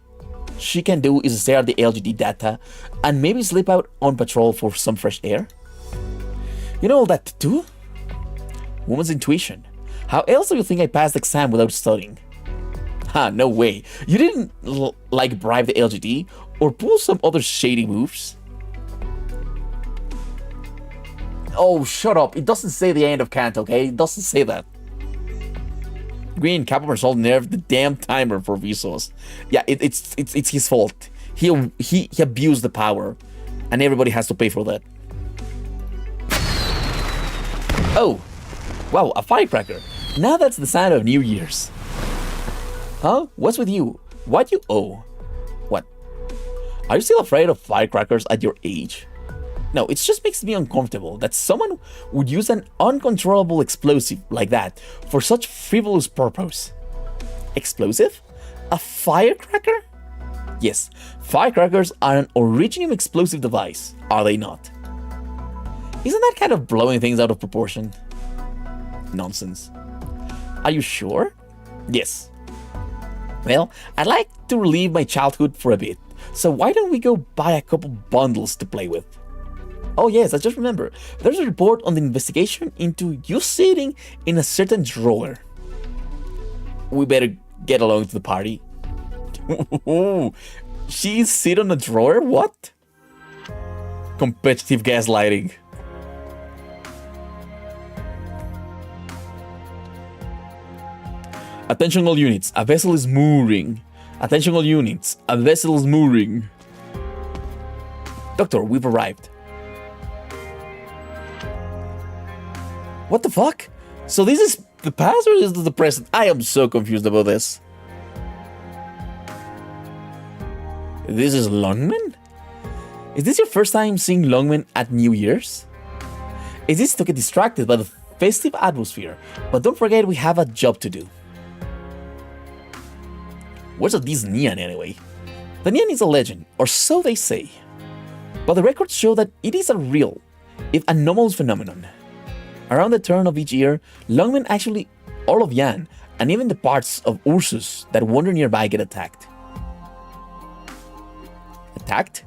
she can do is stare at the LGD data and maybe slip out on patrol for some fresh air? You know all that too? Woman's intuition. How else do you think I passed the exam without studying? No way. You didn't like bribe the LGD or pull some other shady moves? Oh, shut up. It doesn't say the end of Kant, okay? It doesn't say that. Green, Captain Salt nerfed the damn timer for Vsauce. Yeah, it's his fault. He abused the power, and everybody has to pay for that. Oh, wow, a firecracker. Now that's the sound of New Year's. Huh? What's with you? What you owe? What? Are you still afraid of firecrackers at your age? No, it just makes me uncomfortable that someone would use an uncontrollable explosive like that for such frivolous purpose. Explosive? A firecracker? Yes, firecrackers are an Originium explosive device, are they not? Isn't that kind of blowing things out of proportion? Nonsense. Are you sure? Yes. Well, I'd like to relive my childhood for a bit, so why don't we go buy a couple bundles to play with? Oh yes, I just remember. There's a report on the investigation into you sitting in a certain drawer. We better get along to the party. She sit on a drawer? What? Competitive gaslighting. Attention all units, a vessel is mooring. Attention all units, a vessel is mooring. Doctor, we've arrived. What the fuck? So this is the past or is this the present? I am so confused about this. This is Longman? Is this your first time seeing Longman at New Year's? It's easy to get distracted by the festive atmosphere, but don't forget we have a job to do. Where's this Neon anyway? The Neon is a legend, or so they say. But the records show that it is a real, if anomalous phenomenon. Around the turn of each year, Longmen actually, all of Yan, and even the parts of Ursus that wander nearby get attacked. Attacked?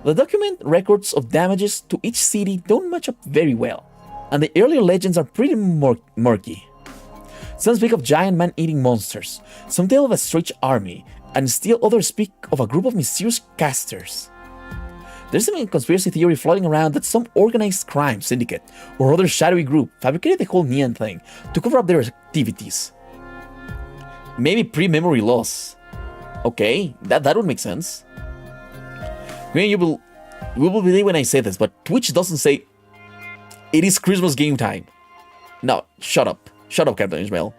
The document records of damages to each city don't match up very well, and the earlier legends are pretty murky. Some speak of giant man-eating monsters, some tell of a strange army, and still others speak of a group of mysterious casters. There's even a conspiracy theory floating around that some organized crime syndicate or other shadowy group fabricated the whole Neon thing to cover up their activities. Maybe pre-memory loss. Okay, that would make sense. You will believe when I say this, but Twitch doesn't say it is Christmas game time. No, shut up. Shut up, Captain Ishmael.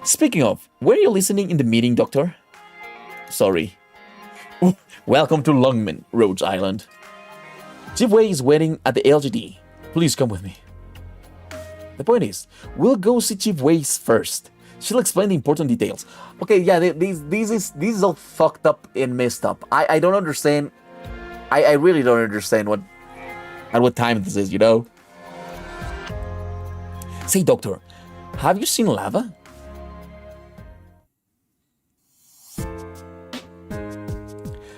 Speaking of, were you listening in the meeting, Doctor? Sorry. Welcome to Longman, Rhodes Island. Chief Wei is waiting at the LGD. Please come with me. The point is, we'll go see Chief Wei first. She'll explain the important details. Okay, yeah, this is all fucked up and messed up. I don't understand. I really don't understand what time this is, you know? Say, Doctor, have you seen lava?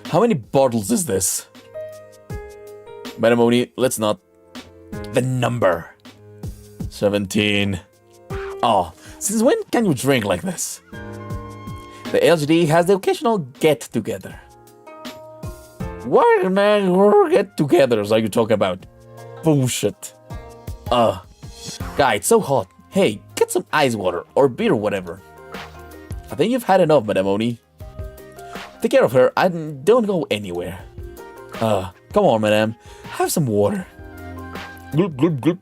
How many bottles is this? Madam Oni, let's not. The number. 17. Oh, since when can you drink like this? The LGD has the occasional get-together. What get-togethers are you talking about? Bullshit. Guy, it's so hot. Hey, get some ice water or beer or whatever. I think you've had enough, Madam Oni. Take care of her and don't go anywhere. Come on, madam. Have some water. Gloop, gloop, gloop.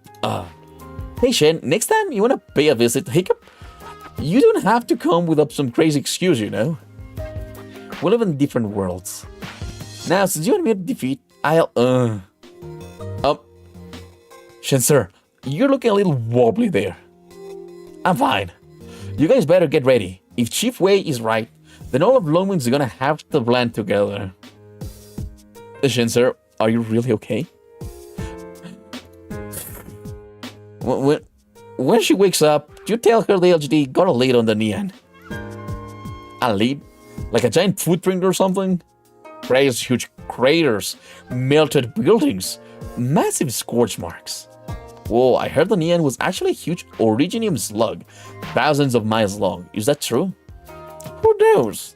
Hey, Shen, next time you wanna pay a visit, Hiccup, you don't have to come with some crazy excuse, you know? We live in different worlds. Now, since you want me to defeat, I'll, Shen, sir, you're looking a little wobbly there. I'm fine. You guys better get ready. If Chief Wei is right, then all of Longman's gonna have to blend together. Shen, sir, are you really okay? When she wakes up, you tell her the LGD got a lead on the Neon. A lead? Like a giant footprint or something? Craters, huge craters, melted buildings, massive scorch marks. Whoa, I heard the Neon was actually a huge originium slug, thousands of miles long. Is that true? Who knows?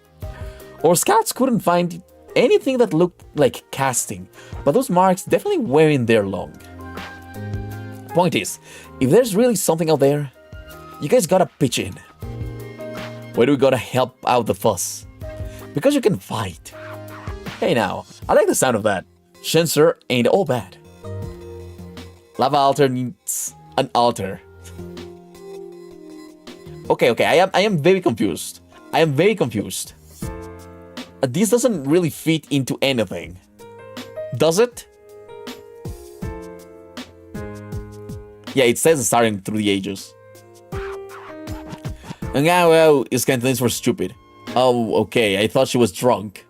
Our scouts couldn't find anything that looked like casting, but those marks definitely weren't there long. Point is, if there's really something out there, you guys gotta pitch in. Why do we gotta help out the fuss? Because you can fight. Hey now, I like the sound of that. Shenser ain't all bad. Lava altar needs an altar. Okay, I am very confused. I am very confused. This doesn't really fit into anything. Does it? Yeah, it says starting through the ages. And now, well, his cantonese were stupid. Oh, okay, I thought she was drunk.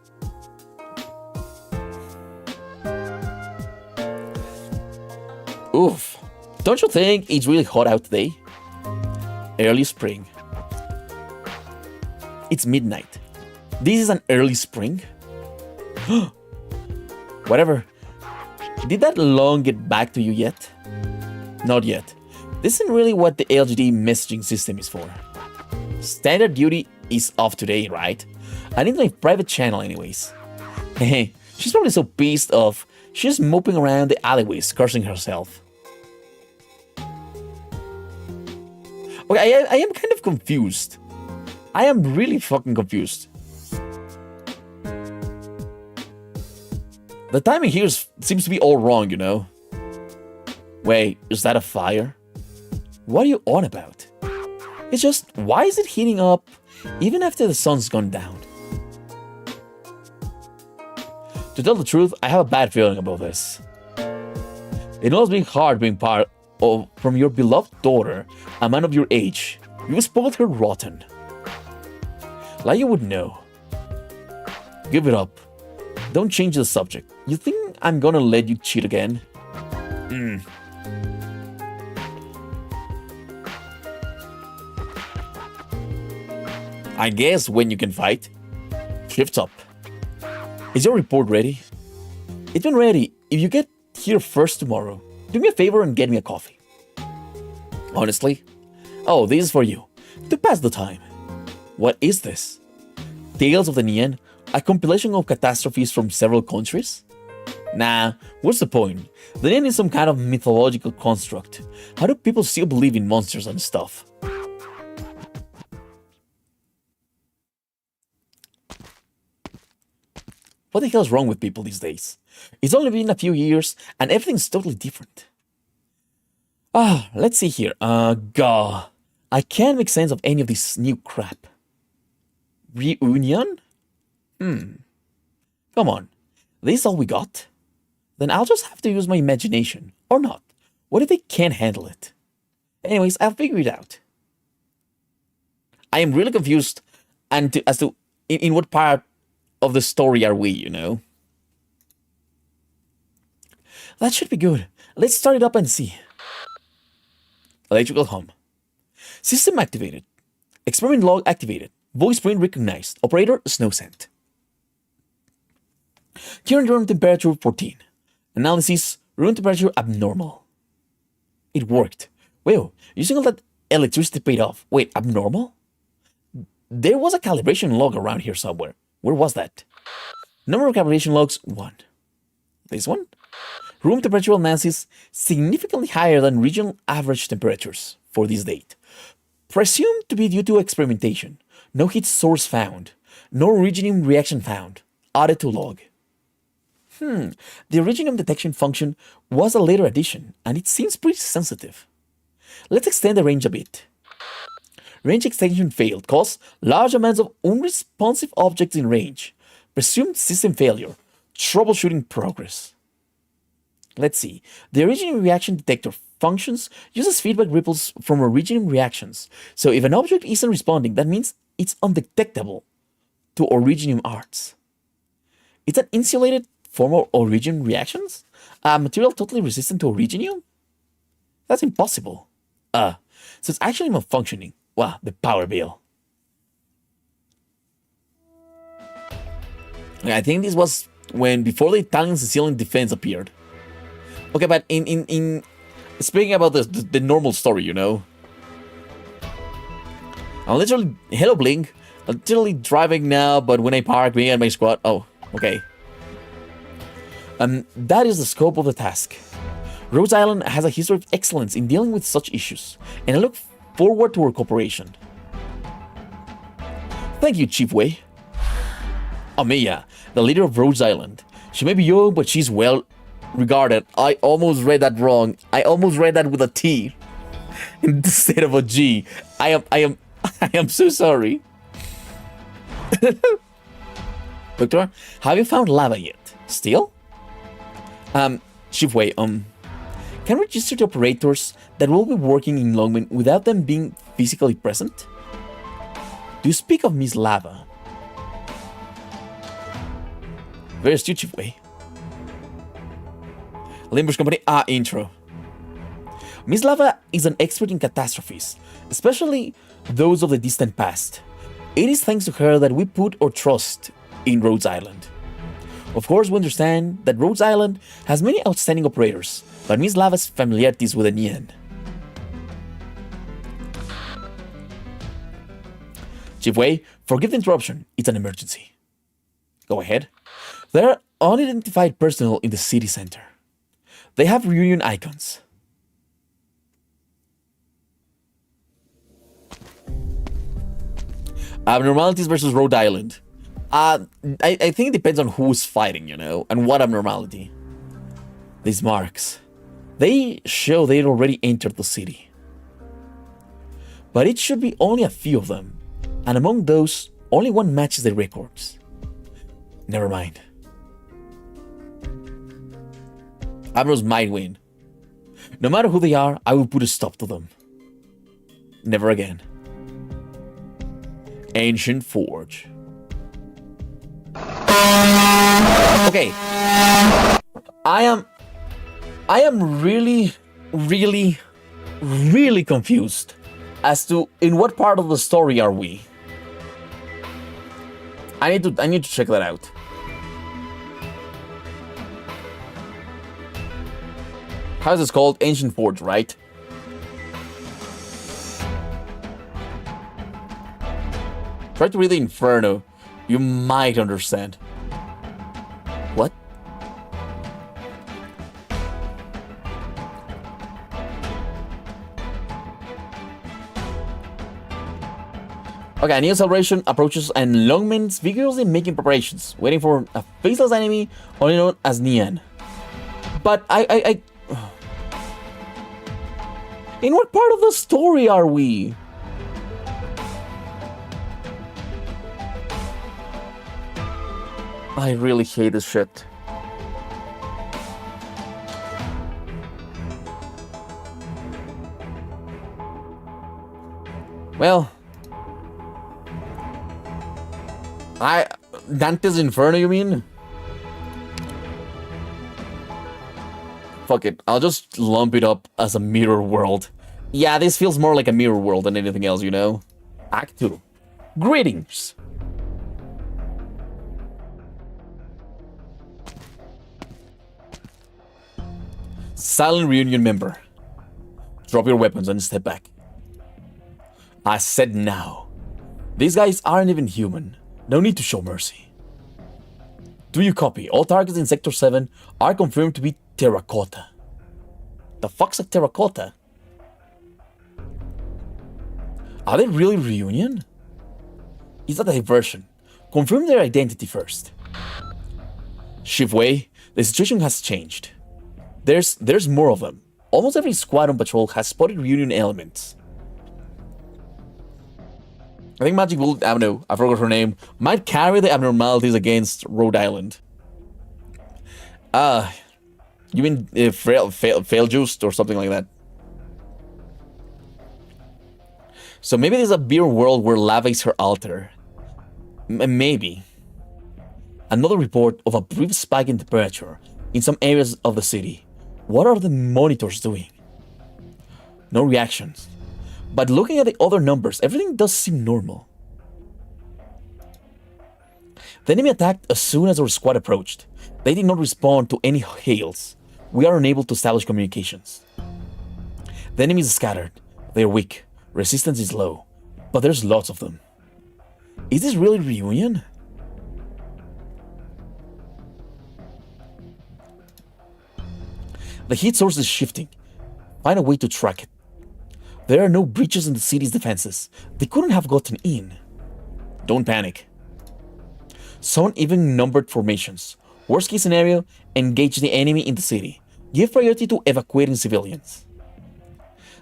Oof. Don't you think it's really hot out today? Early spring. It's midnight. This is an early spring? Whatever. Did that long get back to you yet? Not yet. This isn't really what the LGD messaging system is for. Standard duty is off today, right? I need my private channel anyways. Hey, she's probably so pissed off, she's moping around the alleyways, cursing herself. Okay, I am kind of confused. I am really fucking confused. The timing here seems to be all wrong, you know? Wait, is that a fire? What are you on about? It's just, why is it heating up even after the sun's gone down? To tell the truth, I have a bad feeling about this. It must be hard being part of from your beloved daughter, a man of your age. You spoiled her rotten. Like you would know. Give it up. Don't change the subject. You think I'm gonna let you cheat again? I guess when you can fight. Shift's up. Is your report ready? It's been ready. If you get here first tomorrow, do me a favor and get me a coffee. Honestly? Oh, this is for you. To pass the time. What is this? Tales of the Nian? A compilation of catastrophes from several countries? Nah, what's the point? The Nian is some kind of mythological construct. How do people still believe in monsters and stuff? What the hell is wrong with people these days? It's only been a few years and everything's totally different. Let's see here. Gah. I can't make sense of any of this new crap. Reunion? Come on. This is all we got? Then I'll just have to use my imagination. Or not. What if they can't handle it? Anyways, I'll figure it out. I am really confused as to in what part of the story are we, you know? That should be good. Let's start it up and see. Electrical hum. System activated. Experiment log activated. Voice print recognized. Operator snow scent. Current room temperature 14. Analysis room temperature abnormal. It worked. Well, using all that electricity paid off. Wait, abnormal? There was a calibration log around here somewhere. Where was that? Number of calibration logs 1. This one? Room temperature analysis significantly higher than regional average temperatures for this date. Presumed to be due to experimentation. No heat source found. No originium reaction found. Added to log. The originium detection function was a later addition, and it seems pretty sensitive. Let's extend the range a bit. Range extension failed, caused large amounts of unresponsive objects in range. Presumed system failure. Troubleshooting progress. Let's see. The originium reaction detector functions uses feedback ripples from originium reactions. So if an object isn't responding, that means it's undetectable to originium arts. It's an insulated form of originium reactions? A material totally resistant to originium? That's impossible. So it's actually malfunctioning. Wow, the power bill. I think this was before the Italian Sicilian defense appeared. Okay, but in speaking about the normal story, you know. I'm literally, hello Blink. I'm literally driving now, but when I park, me and my squad, oh, okay. That is the scope of the task. Rhode Island has a history of excellence in dealing with such issues, and I look forward to our cooperation. Thank you, Chief Wei. Amiya, the leader of Rhode Island. She may be young, but she's well regarded. I almost read that wrong. I almost read that with a T instead of a G. I am so sorry. Doctor, have you found lava yet? Still? Chief Wei, can register the operators that will be working in Longmen without them being physically present? Do you speak of Miss Lava? Very astute, Chief Wei. Limbush Company, intro. Miss Lava is an expert in catastrophes, especially those of the distant past. It is thanks to her that we put our trust in Rhodes Island. Of course, we understand that Rhodes Island has many outstanding operators, but Miss Lava's familiarities with Amiya. Chief Wei, forgive the interruption. It's an emergency. Go ahead. There are unidentified personnel in the city center. They have reunion icons. Abnormalities versus Rhode Island. I think it depends on who's fighting, you know, and what abnormality. These marks. They show they'd already entered the city. But it should be only a few of them. And among those, only one matches the records. Never mind. Admirals might win. No matter who they are, I will put a stop to them. Never again. Ancient Forge. Okay. I am really confused as to in what part of the story are we. I need to check that out. How's this called? Ancient Forge, right? Try to read the Inferno. You might understand. What? Okay, a new celebration approaches and Longman's vigorously making preparations, waiting for a faceless enemy only known as Nian. But I in what part of the story are we? I really hate this shit. Well, Dante's Inferno, you mean? Fuck it, I'll just lump it up as a mirror world. Yeah, this feels more like a mirror world than anything else, you know? Act 2. Greetings! Silent Reunion member. Drop your weapons and step back. I said now. These guys aren't even human. No need to show mercy. Do you copy? All targets in Sector 7 are confirmed to be terracotta. The fuck's a terracotta? Are they really reunion? Is that a diversion? Confirm their identity first. Shivway, the situation has changed. There's more of them. Almost every squad on patrol has spotted reunion elements. I think Magic Bullet Avenue, I forgot her name, might carry the abnormalities against Rhode Island. You mean fail juiced or something like that? So maybe there's a beer world where lava is her altar. Maybe. Another report of a brief spike in temperature in some areas of the city. What are the monitors doing? No reactions. But looking at the other numbers, everything does seem normal. The enemy attacked as soon as our squad approached. They did not respond to any hails. We are unable to establish communications. The enemy is scattered. They are weak. Resistance is low. But there's lots of them. Is this really reunion? The heat source is shifting. Find a way to track it. There are no breaches in the city's defenses. They couldn't have gotten in. Don't panic. Some even numbered formations. Worst case scenario, engage the enemy in the city. Give priority to evacuating civilians.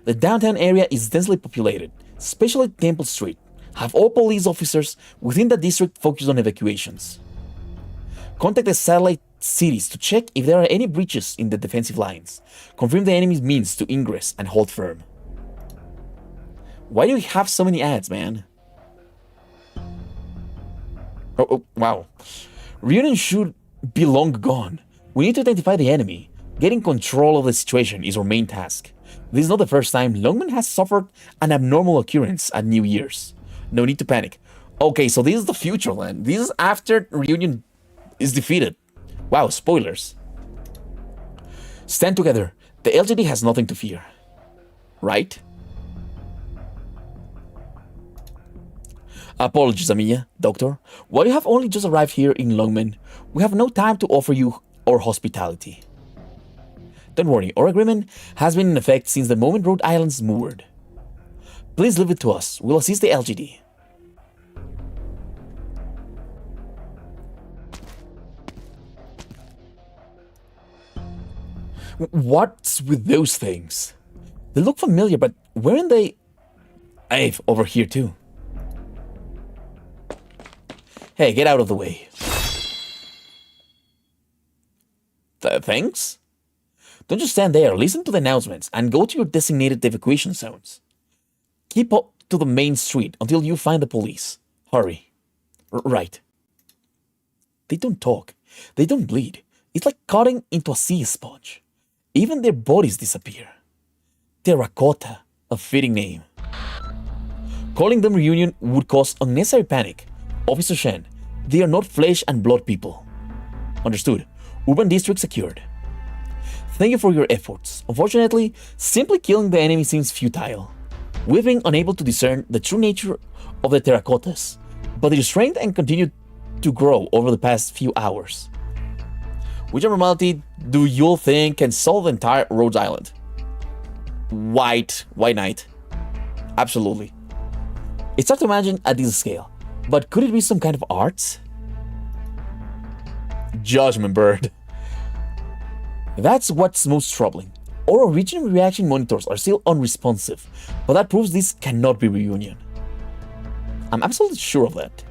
The downtown area is densely populated, especially Temple Street. Have all police officers within the district focused on evacuations. Contact the satellite cities to check if there are any breaches in the defensive lines. Confirm the enemy's means to ingress and hold firm. Why do we have so many ads, man? Oh, wow. Reunion should be long gone. We need to identify the enemy. Getting control of the situation is our main task. This is not the first time Longman has suffered an abnormal occurrence at New Year's. No need to panic. Okay, so this is the future land. This is after Reunion is defeated. Wow, spoilers. Stand together. The LGD has nothing to fear. Right? Apologies, Amiya, Doctor. While you have only just arrived here in Longmen, we have no time to offer you our hospitality. Don't worry, our agreement has been in effect since the moment Rhode Island's moored. Please leave it to us. We'll assist the LGD. What's with those things? They look familiar, but weren't they... Ave, over here too. Hey, get out of the way. Thanks? Don't just stand there, listen to the announcements, and go to your designated evacuation zones. Keep up to the main street until you find the police. Hurry. Right. They don't talk. They don't bleed. It's like cutting into a sea sponge. Even their bodies disappear. Terracotta, a fitting name. Calling them Reunion would cause unnecessary panic. Officer Shen, they are not flesh and blood people. Understood. Urban district secured. Thank you for your efforts. Unfortunately, simply killing the enemy seems futile. We've been unable to discern the true nature of the terracottas, but their strength and continue to grow over the past few hours. Which abnormality do you think can solve the entire Rhode Island? White Knight. Absolutely. It's hard to imagine at this scale, but could it be some kind of art? Judgment Bird. That's what's most troubling. Our original reaction monitors are still unresponsive, but that proves this cannot be Reunion. I'm absolutely sure of that.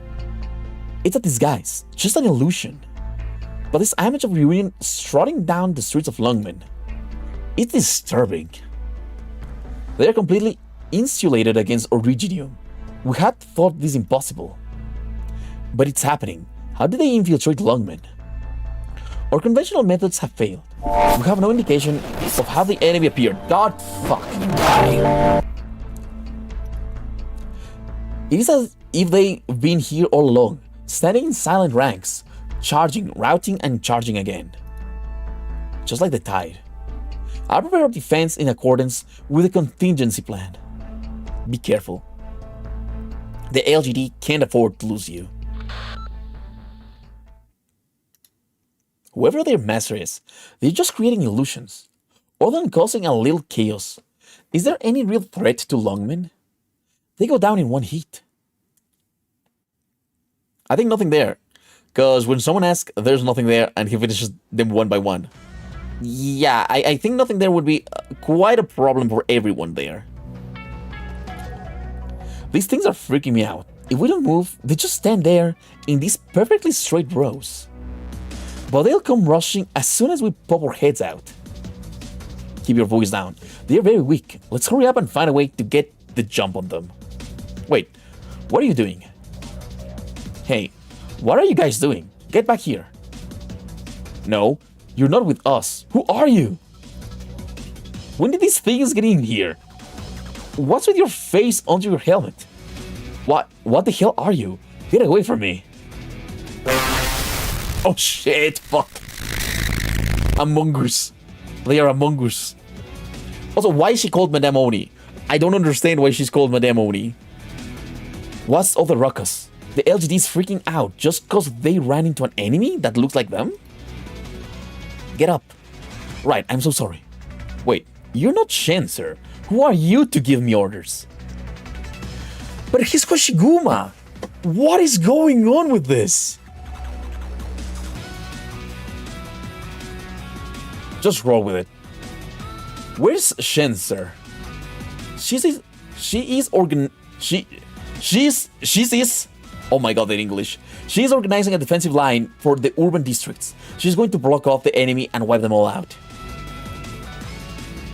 It's a disguise, just an illusion. But this image of Reunion strutting down the streets of Longmen, it's disturbing. They are completely insulated against Originium. We had thought this impossible. But it's happening. How did they infiltrate Longmen? Our conventional methods have failed. We have no indication of how the enemy appeared. God fucking die. It is as if they've been here all along, standing in silent ranks, charging, routing, and charging again. Just like the tide. I'll prepare our defense in accordance with the contingency plan. Be careful. The LGD can't afford to lose you. Whoever their master is, they're just creating illusions. Other than causing a little chaos, is there any real threat to Longmen? They go down in one heat. I think nothing there. Because when someone asks, there's nothing there, and he finishes them one by one. Yeah, I think nothing there would be quite a problem for everyone there. These things are freaking me out. If we don't move, they just stand there in these perfectly straight rows. But they'll come rushing as soon as we pop our heads out. Keep your voice down. They're very weak. Let's hurry up and find a way to get the jump on them. Wait, what are you doing? Hey, what are you guys doing? Get back here. No, you're not with us. Who are you? When did these things get in here? What's with your face under your helmet? What the hell are you? Get away from me. Oh shit, fuck. Among Us. They are Among Us. Also, why is she called Madame Oni? I don't understand why she's called Madame Oni. What's all the ruckus? The LGD is freaking out just cause they ran into an enemy that looks like them? Get up. Right, I'm so sorry. Wait, you're not Shen, sir. Who are you to give me orders? But he's Koshiguma. What is going on with this? Just roll with it. Where's Shen, sir? She's oh my god, that English. She is organizing a defensive line for the urban districts. She's going to block off the enemy and wipe them all out.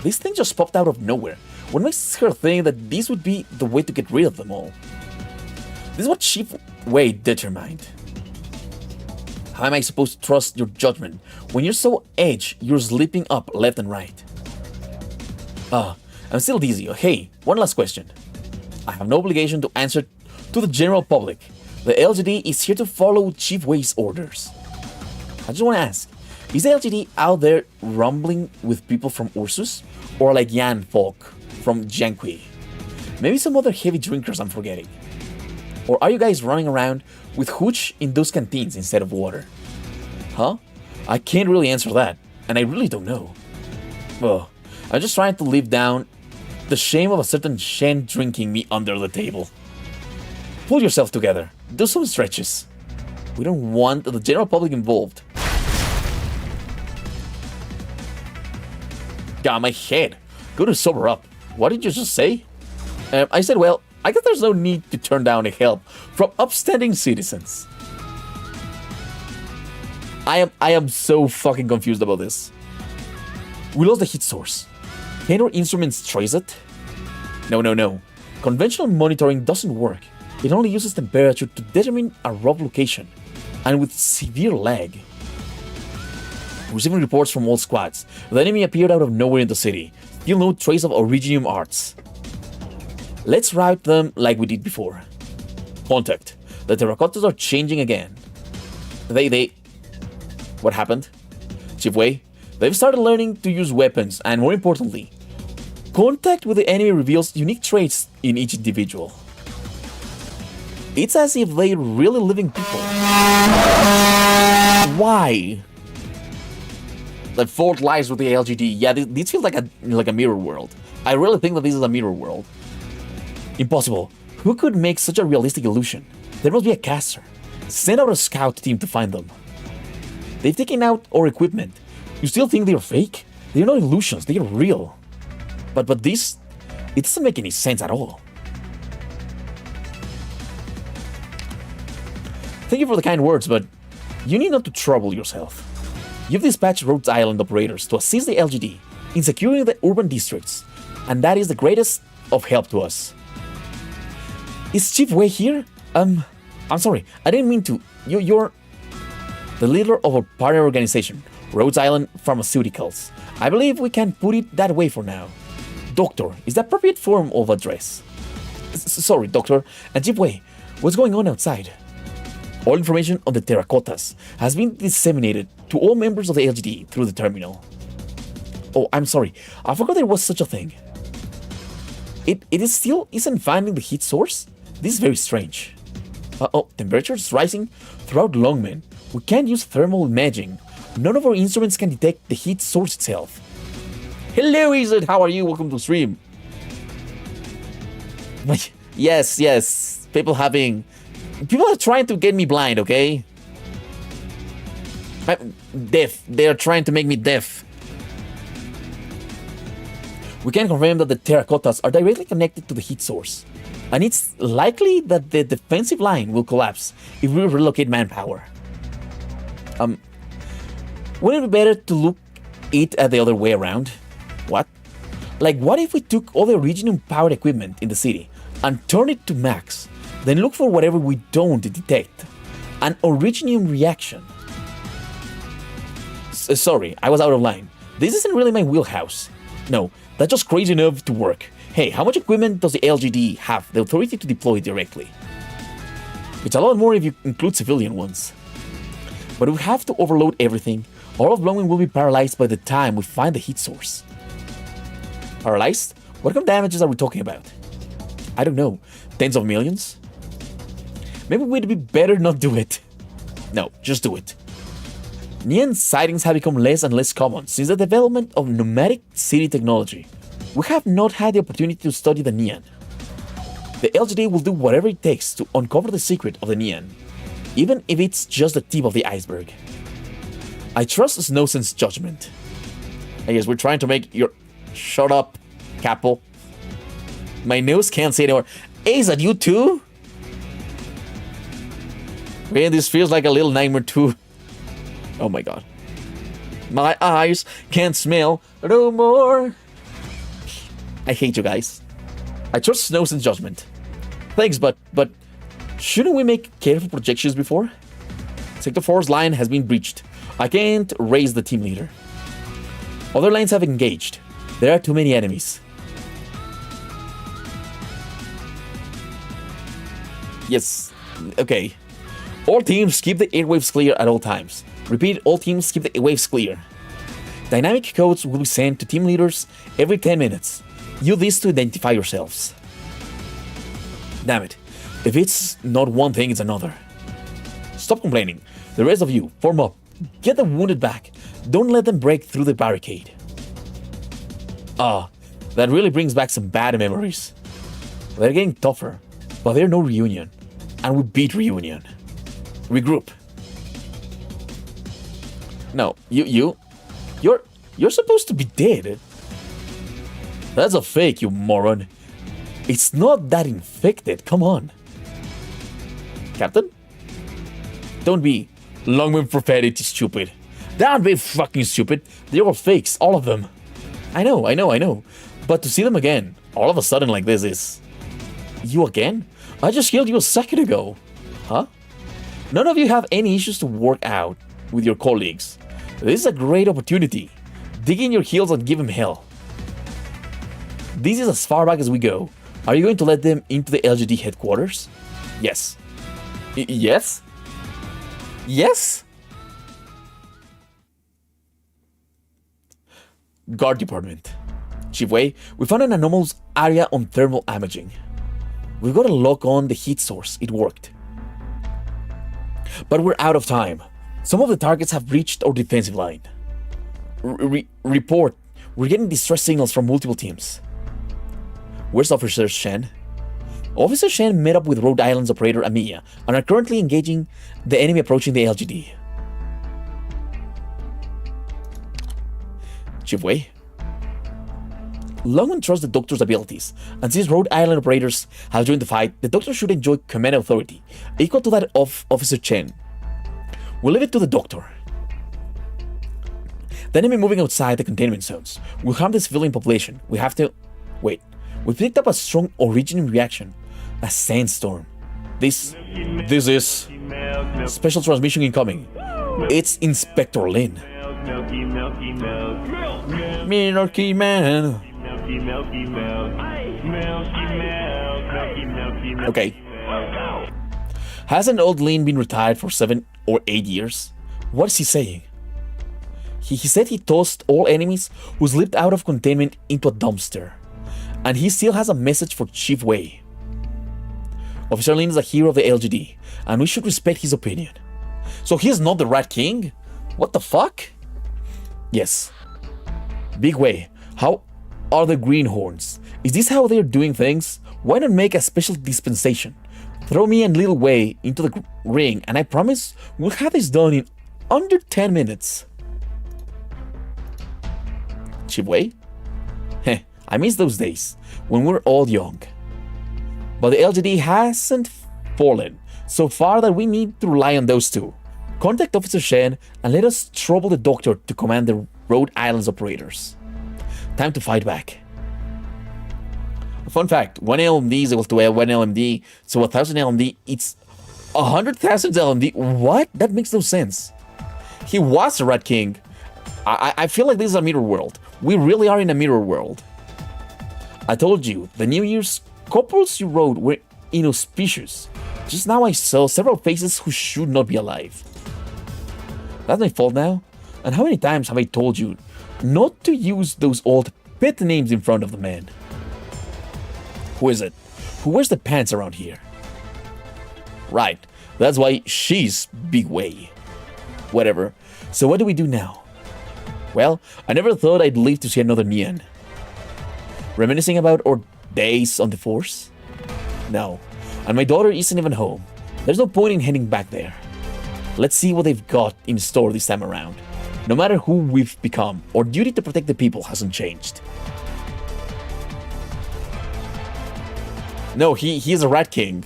This thing just popped out of nowhere. What makes her think that this would be the way to get rid of them all? This is what Chief Wei determined. How am I supposed to trust your judgment when you're so edgy, you're slipping up left and right? I'm still dizzy. Hey, one last question. I have no obligation to answer to the general public, The LGD is here to follow Chief Wei's orders. I just want to ask, is the LGD out there rumbling with people from Ursus? Or like Yan folk from Jiangqi? Maybe some other heavy drinkers I'm forgetting. Or are you guys running around with hooch in those canteens instead of water? Huh? I can't really answer that, and I really don't know. Well, I'm just trying to live down the shame of a certain Shen drinking me under the table. Pull yourself together. Do some stretches. We don't want the general public involved. God, my head. Go to sober up. What did you just say? I said, well, I guess there's no need to turn down help from upstanding citizens. I am so fucking confused about this. We lost the heat source. Can our instruments trace it? No. Conventional monitoring doesn't work. It only uses temperature to determine a rough location, and with severe lag. Receiving reports from all squads. The enemy appeared out of nowhere in the city. Still no trace of Originium arts. Let's route them like we did before. Contact. The terracottas are changing again. What happened? Chief Wei? They've started learning to use weapons, and more importantly, contact with the enemy reveals unique traits in each individual. It's as if they're really living people. Why? The fault lies with the LGD. Yeah, this feels like a mirror world. I really think that this is a mirror world. Impossible. Who could make such a realistic illusion? There must be a caster. Send out a scout team to find them. They've taken out our equipment. You still think they're fake? They're not illusions, they're real. But this, it doesn't make any sense at all. Thank you for the kind words, but you need not to trouble yourself. You've dispatched Rhodes Island operators to assist the LGD in securing the urban districts, and that is the greatest of help to us. Is Chief Wei here? I'm sorry, I didn't mean to. You're the leader of our partner organization, Rhodes Island Pharmaceuticals. I believe we can put it that way for now. Doctor is the appropriate form of address. Sorry, Doctor. And Chief Wei, what's going on outside? All information on the terracottas has been disseminated to all members of the LGD through the terminal. Oh, I'm sorry. I forgot there was such a thing. It isn't finding the heat source? This is very strange. Temperatures rising throughout Longmen. We can't use thermal imaging. None of our instruments can detect the heat source itself. Hello, Izard. How are you? Welcome to stream. Yes. People are trying to get me blind, okay? I'm deaf. They are trying to make me deaf. We can confirm that the terracottas are directly connected to the heat source. And it's likely that the defensive line will collapse if we relocate manpower. Wouldn't it be better to look it at the other way around? What? Like, what if we took all the Originium powered equipment in the city and turned it to max, then look for whatever we don't detect? An Originium reaction. Sorry, I was out of line. This isn't really my wheelhouse. No, that's just crazy enough to work. Hey, how much equipment does the LGD have the authority to deploy directly? It's a lot more if you include civilian ones. But we have to overload everything. All of Longmen will be paralyzed by the time we find the heat source. Paralyzed? What kind of damages are we talking about? I don't know. Tens of millions? Maybe we'd be better not do it. No, just do it. Neon sightings have become less and less common since the development of nomadic city technology. We have not had the opportunity to study the Neon. The LGD will do whatever it takes to uncover the secret of the Neon, even if it's just the tip of the iceberg. I trust Snowsen's judgment. I guess we're trying to make your... Shut up, Capo. My nose can't say anymore. Hey, is that you too? Man, this feels like a little nightmare too. Oh my god. My eyes can't smell no more. I hate you guys. I trust Snowsen's judgment. Thanks, but shouldn't we make careful projections before? Sector 4's line has been breached. I can't raise the team leader. Other lines have engaged. There are too many enemies. Yes, Okay. All teams keep the airwaves clear at all times. Repeat, all teams keep the airwaves clear. Dynamic codes will be sent to team leaders every 10 minutes. Use this to identify yourselves. Damn it. If it's not one thing, it's another. Stop complaining. The rest of you, form up. Get the wounded back. Don't let them break through the barricade. Ah, that really brings back some bad memories. They're getting tougher, but there's no reunion. And we beat reunion. Regroup. No, you're supposed to be dead. That's a fake, you moron. It's not that infected, come on. Captain? Don't be long-winded profanity stupid. Don't be fucking stupid. They're all fakes, all of them. I know. But to see them again, all of a sudden like this is... You again? I just killed you a second ago. Huh? None of you have any issues to work out with your colleagues. This is a great opportunity. Dig in your heels and give them hell. This is as far back as we go. Are you going to let them into the LGD headquarters? Yes. Yes? Yes? Guard department. Chief Wei, we found an anomalous area on thermal imaging. We've got to lock on the heat source. It worked. But we're out of time. Some of the targets have breached our defensive line. Report. We're getting distress signals from multiple teams. Where's Officer Shen? Officer Shen met up with Rhode Island's operator Amiya and are currently engaging the enemy approaching the LGD. Chief Wei? Longman trusts the Doctor's abilities, and since Rhode Island operators have joined the fight, the Doctor should enjoy command authority, equal to that of Officer Chen. We'll leave it to the Doctor. The enemy moving outside the containment zones will harm the civilian population. We have to... Wait. We picked up a strong originating reaction. A sandstorm. This is... Special transmission incoming. It's Inspector Lin. Milky Man. Okay. Hasn't old Lin been retired for 7 or 8 years? What is he saying? He said he tossed all enemies who slipped out of containment into a dumpster. And he still has a message for Chief Wei. Officer Lin is a hero of the LGD, and we should respect his opinion. So he's not the Rat King? What the fuck? Yes. Big Wei, how are the greenhorns? Is this how they're doing things? Why not make a special dispensation? Throw me and Little Wei into the ring, and I promise we'll have this done in under 10 minutes. Chief Wei? Heh, I miss those days, when we were all young. But the LGD hasn't fallen so far that we need to rely on those two. Contact Officer Shen and let us trouble the Doctor to command the Rhode Island's operators. Time to fight back. Fun fact, 1 LMD is equal to 1 LMD, so 1000 LMD, it's 100,000 LMD. What? That makes no sense. He was a Rat King. I feel like this is a mirror world. We really are in a mirror world. I told you, the New Year's couples you wrote were inauspicious. Just now I saw several faces who should not be alive. That's my fault now? And how many times have I told you not to use those old pet names in front of the man? Who is it? Who wears the pants around here? Right, that's why she's Big Wei. Whatever. So what do we do now? Well, I never thought I'd live to see another Nian. Reminiscing about our days on the Force? No. And my daughter isn't even home. There's no point in heading back there. Let's see what they've got in store this time around. No matter who we've become, our duty to protect the people hasn't changed. No, he's a Rat King.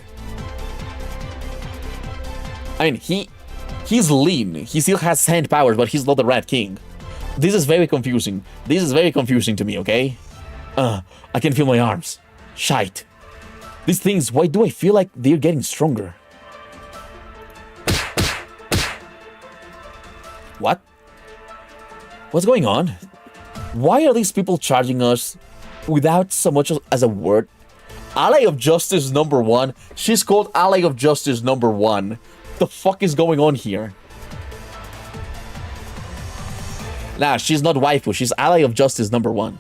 I mean, he's lean. He still has hand powers, but he's not the Rat King. This is very confusing. This is very confusing to me, okay? I can feel my arms. Shite. These things, why do I feel like they're getting stronger? What? What's going on? Why are these people charging us without so much as a word? Ally of Justice number 1. She's called Ally of Justice number 1. The fuck is going on here? Nah, she's not waifu. She's Ally of Justice number 1.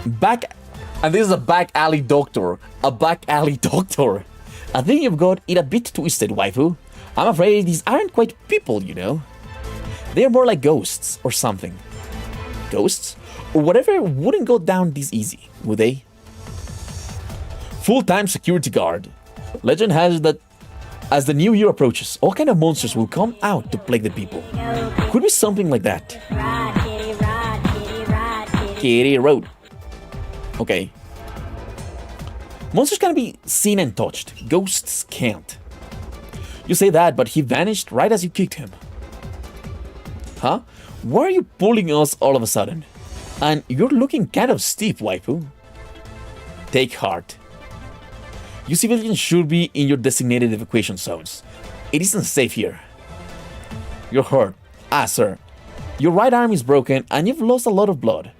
Back... And this is a back alley doctor. A back alley doctor. I think you've got it a bit twisted, waifu. I'm afraid these aren't quite people, you know. They're more like ghosts or something. Ghosts? Or whatever wouldn't go down this easy, would they? Full-time security guard. Legend has it that as the new year approaches, all kind of monsters will come out to plague the people. Could be something like that. Kitty Road. Okay. Monsters can be seen and touched. Ghosts can't. You say that, but he vanished right as you kicked him. Huh? Why are you pulling us all of a sudden? And you're looking kind of stiff, waifu. Take heart. You civilians should be in your designated evacuation zones. It isn't safe here. You're hurt. Ah, sir. Your right arm is broken and you've lost a lot of blood.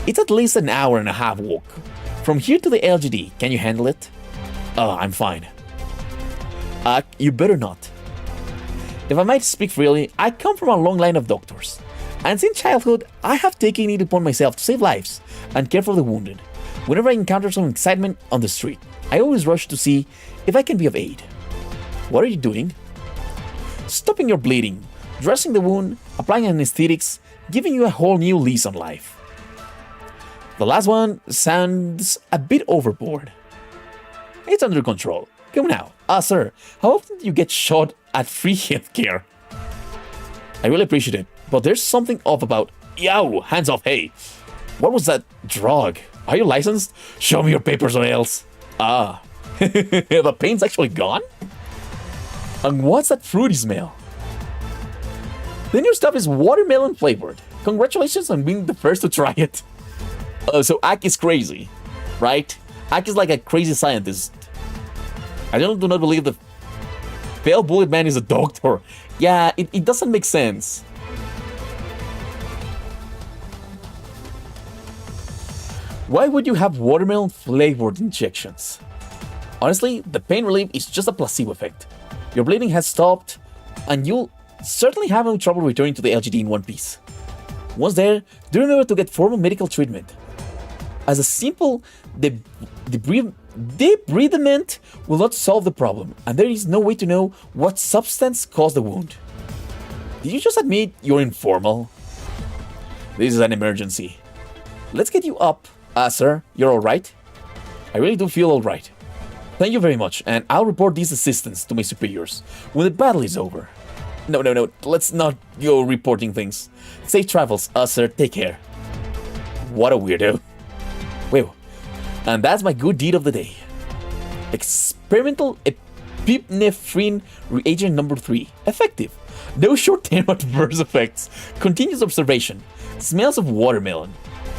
It's at least an hour and a half walk. From here to the LGD, can you handle it? Oh, I'm fine. You better not. If I might speak freely, I come from a long line of doctors. And since childhood, I have taken it upon myself to save lives and care for the wounded. Whenever I encounter some excitement on the street, I always rush to see if I can be of aid. What are you doing? Stopping your bleeding, dressing the wound, applying anesthetics, giving you a whole new lease on life. The last one sounds a bit overboard. It's under control. Come now. Sir, how often do you get shot at free healthcare? I really appreciate it, but there's something off about... Yow, hands off, hey. What was that drug? Are you licensed? Show me your papers or else. Ah, the pain's actually gone? And what's that fruity smell? The new stuff is watermelon flavored. Congratulations on being the first to try it. So Ak is crazy, right? Ak is like a crazy scientist. I do not believe the Pale Bullet Man is a doctor. Yeah, it doesn't make sense. Why would you have watermelon flavored injections? Honestly, the pain relief is just a placebo effect. Your bleeding has stopped, and you'll certainly have no trouble returning to the LGD in one piece. Once there, do remember to get formal medical treatment. As a simple debridement will not solve the problem, and there is no way to know what substance caused the wound. Did you just admit you're informal? This is an emergency. Let's get you up. Sir, you're alright? I really do feel alright. Thank you very much, and I'll report these assistants to my superiors when the battle is over. No, let's not go reporting things. Safe travels, sir, take care. What a weirdo. Well, and that's my good deed of the day. Experimental epinephrine reagent number 3. Effective. No short-term adverse effects. Continuous observation. Smells of watermelon.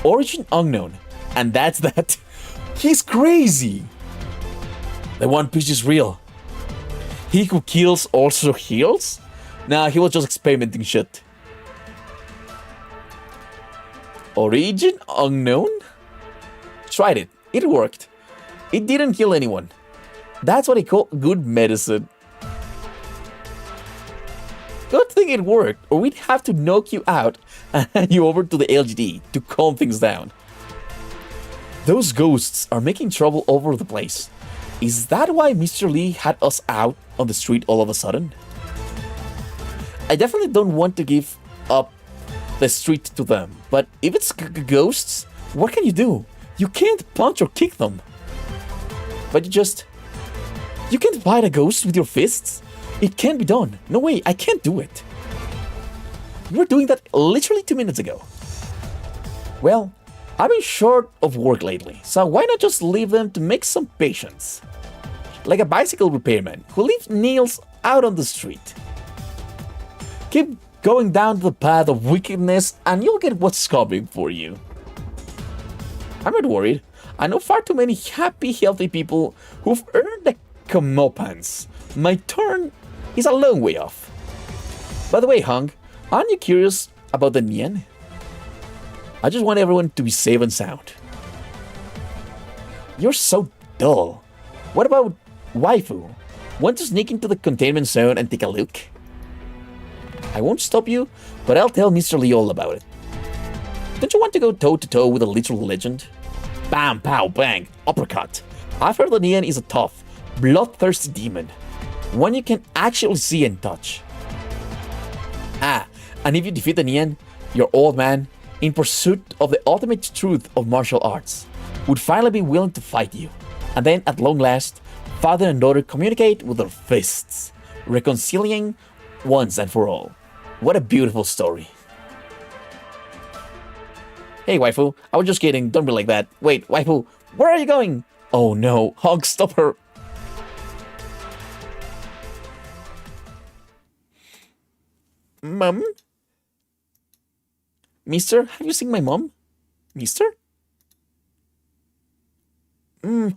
Origin unknown. And that's that. He's crazy. The One Piece is real. He who kills also heals? Nah, he was just experimenting shit. Origin unknown? Tried it. It worked. It didn't kill anyone. That's what I call good medicine. Good thing it worked, or we'd have to knock you out and hand you over to the LGD to calm things down. Those ghosts are making trouble all over the place. Is that why Mr. Lee had us out on the street all of a sudden? I definitely don't want to give up the street to them, but if it's ghosts, what can you do? You can't punch or kick them. But you can't fight a ghost with your fists? It can't be done. No way, I can't do it. You were doing that literally 2 minutes ago. Well, I've been short of work lately, so why not just leave them to make some patients? Like a bicycle repairman who leaves nails out on the street. Keep going down the path of wickedness and you'll get what's coming for you. I'm not worried. I know far too many happy, healthy people who've earned the comeuppance. My turn is a long way off. By the way, Hung, aren't you curious about the Nien? I just want everyone to be safe and sound. You're so dull. What about waifu? Want to sneak into the containment zone and take a look? I won't stop you, but I'll tell Mr. Lee all about it. Don't you want to go toe-to-toe with a literal legend? Bam, pow, bang, uppercut. I've heard that Nian is a tough, bloodthirsty demon. One you can actually see and touch. Ah, and if you defeat the Nian, your old man, in pursuit of the ultimate truth of martial arts, would finally be willing to fight you. And then, at long last, father and daughter communicate with their fists, reconciling once and for all. What a beautiful story. Hey, waifu, I was just kidding, don't be like that. Wait, waifu, where are you going? Oh no, Hog, stop her. Mom? Mister, have you seen my mom? Mister?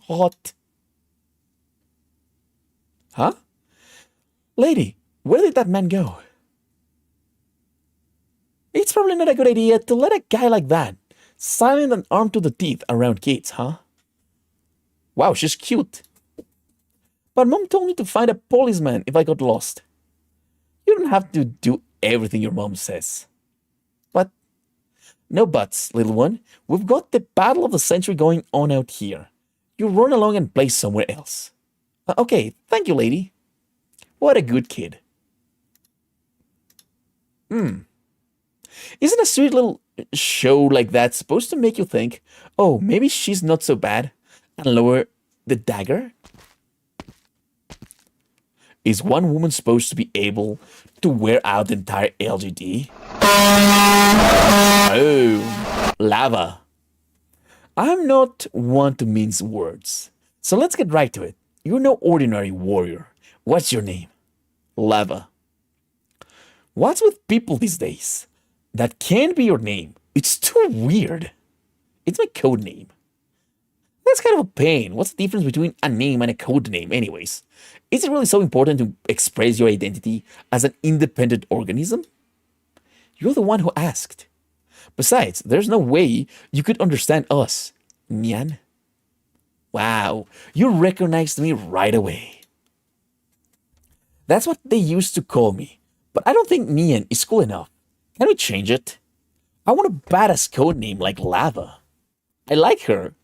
Hot. Huh? Lady, where did that man go? It's probably not a good idea to let a guy like that silent and armed to the teeth around kids, huh? Wow, she's cute. But mom told me to find a policeman if I got lost. You don't have to do everything your mom says. But, no buts, little one. We've got the battle of the century going on out here. You run along and play somewhere else. Okay, thank you, lady. What a good kid. Isn't a sweet little show like that supposed to make you think, oh, maybe she's not so bad, and lower the dagger? Is one woman supposed to be able to wear out the entire LGD? Oh, lava. I'm not one to mince words, so let's get right to it. You're no ordinary warrior. What's your name? Lava. What's with people these days? That can't be your name. It's too weird. It's my code name. That's kind of a pain. What's the difference between a name and a code name anyways? Is it really so important to express your identity as an independent organism? You're the one who asked. Besides, there's no way you could understand us, Nian. Wow, you recognized me right away. That's what they used to call me, but I don't think Nian is cool enough. Can we change it? I want a badass code name like Lava. I like her.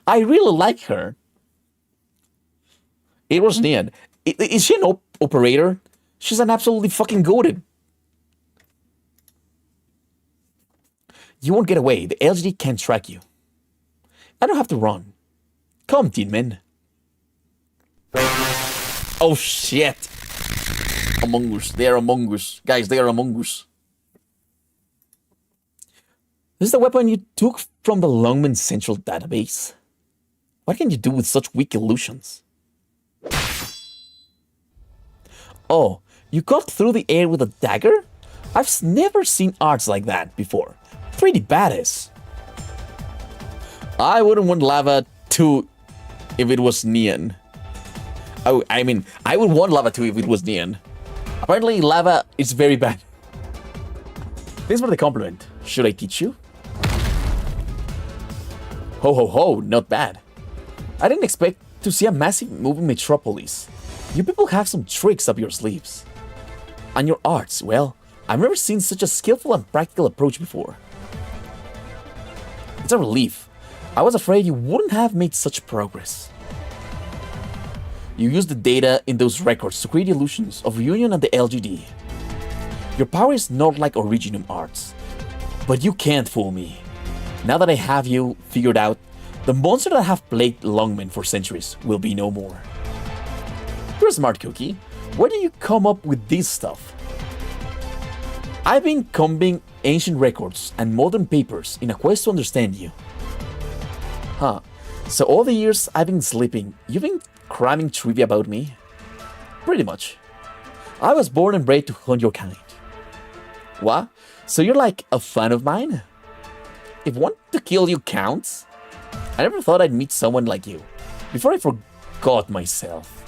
I really like her. It was Nian. Is she an operator? She's an absolutely fucking goated. You won't get away. The LGD can't track you. I don't have to run. Come, Tin Men. Oh shit. Among Us. They are Among Us. Guys, they are Among Us. This is the weapon you took from the Longman Central database. What can you do with such weak illusions? Oh, you cut through the air with a dagger? I've never seen arts like that before. Pretty badass. I wouldn't want Lava 2 if it was Nian. Oh, I mean, I would want Lava 2 if it was Nian. Apparently, Lava is very bad. Thanks for the compliment. Should I teach you? Ho ho ho, not bad. I didn't expect to see a massive moving metropolis. You people have some tricks up your sleeves. And your arts, well, I've never seen such a skillful and practical approach before. It's a relief. I was afraid you wouldn't have made such progress. You use the data in those records to create illusions of reunion and the LGD. Your power is not like Originum Arts, but you can't fool me. Now that I have you figured out, the monster that have plagued Longmen for centuries will be no more. You're a smart cookie. Where do you come up with this stuff? I've been combing ancient records and modern papers in a quest to understand you. Huh. So all the years I've been sleeping, you've been cramming trivia about me? Pretty much. I was born and bred to hunt your kind. What? So you're like a fan of mine? If want to kill you counts? I never thought I'd meet someone like you. Before I forgot myself.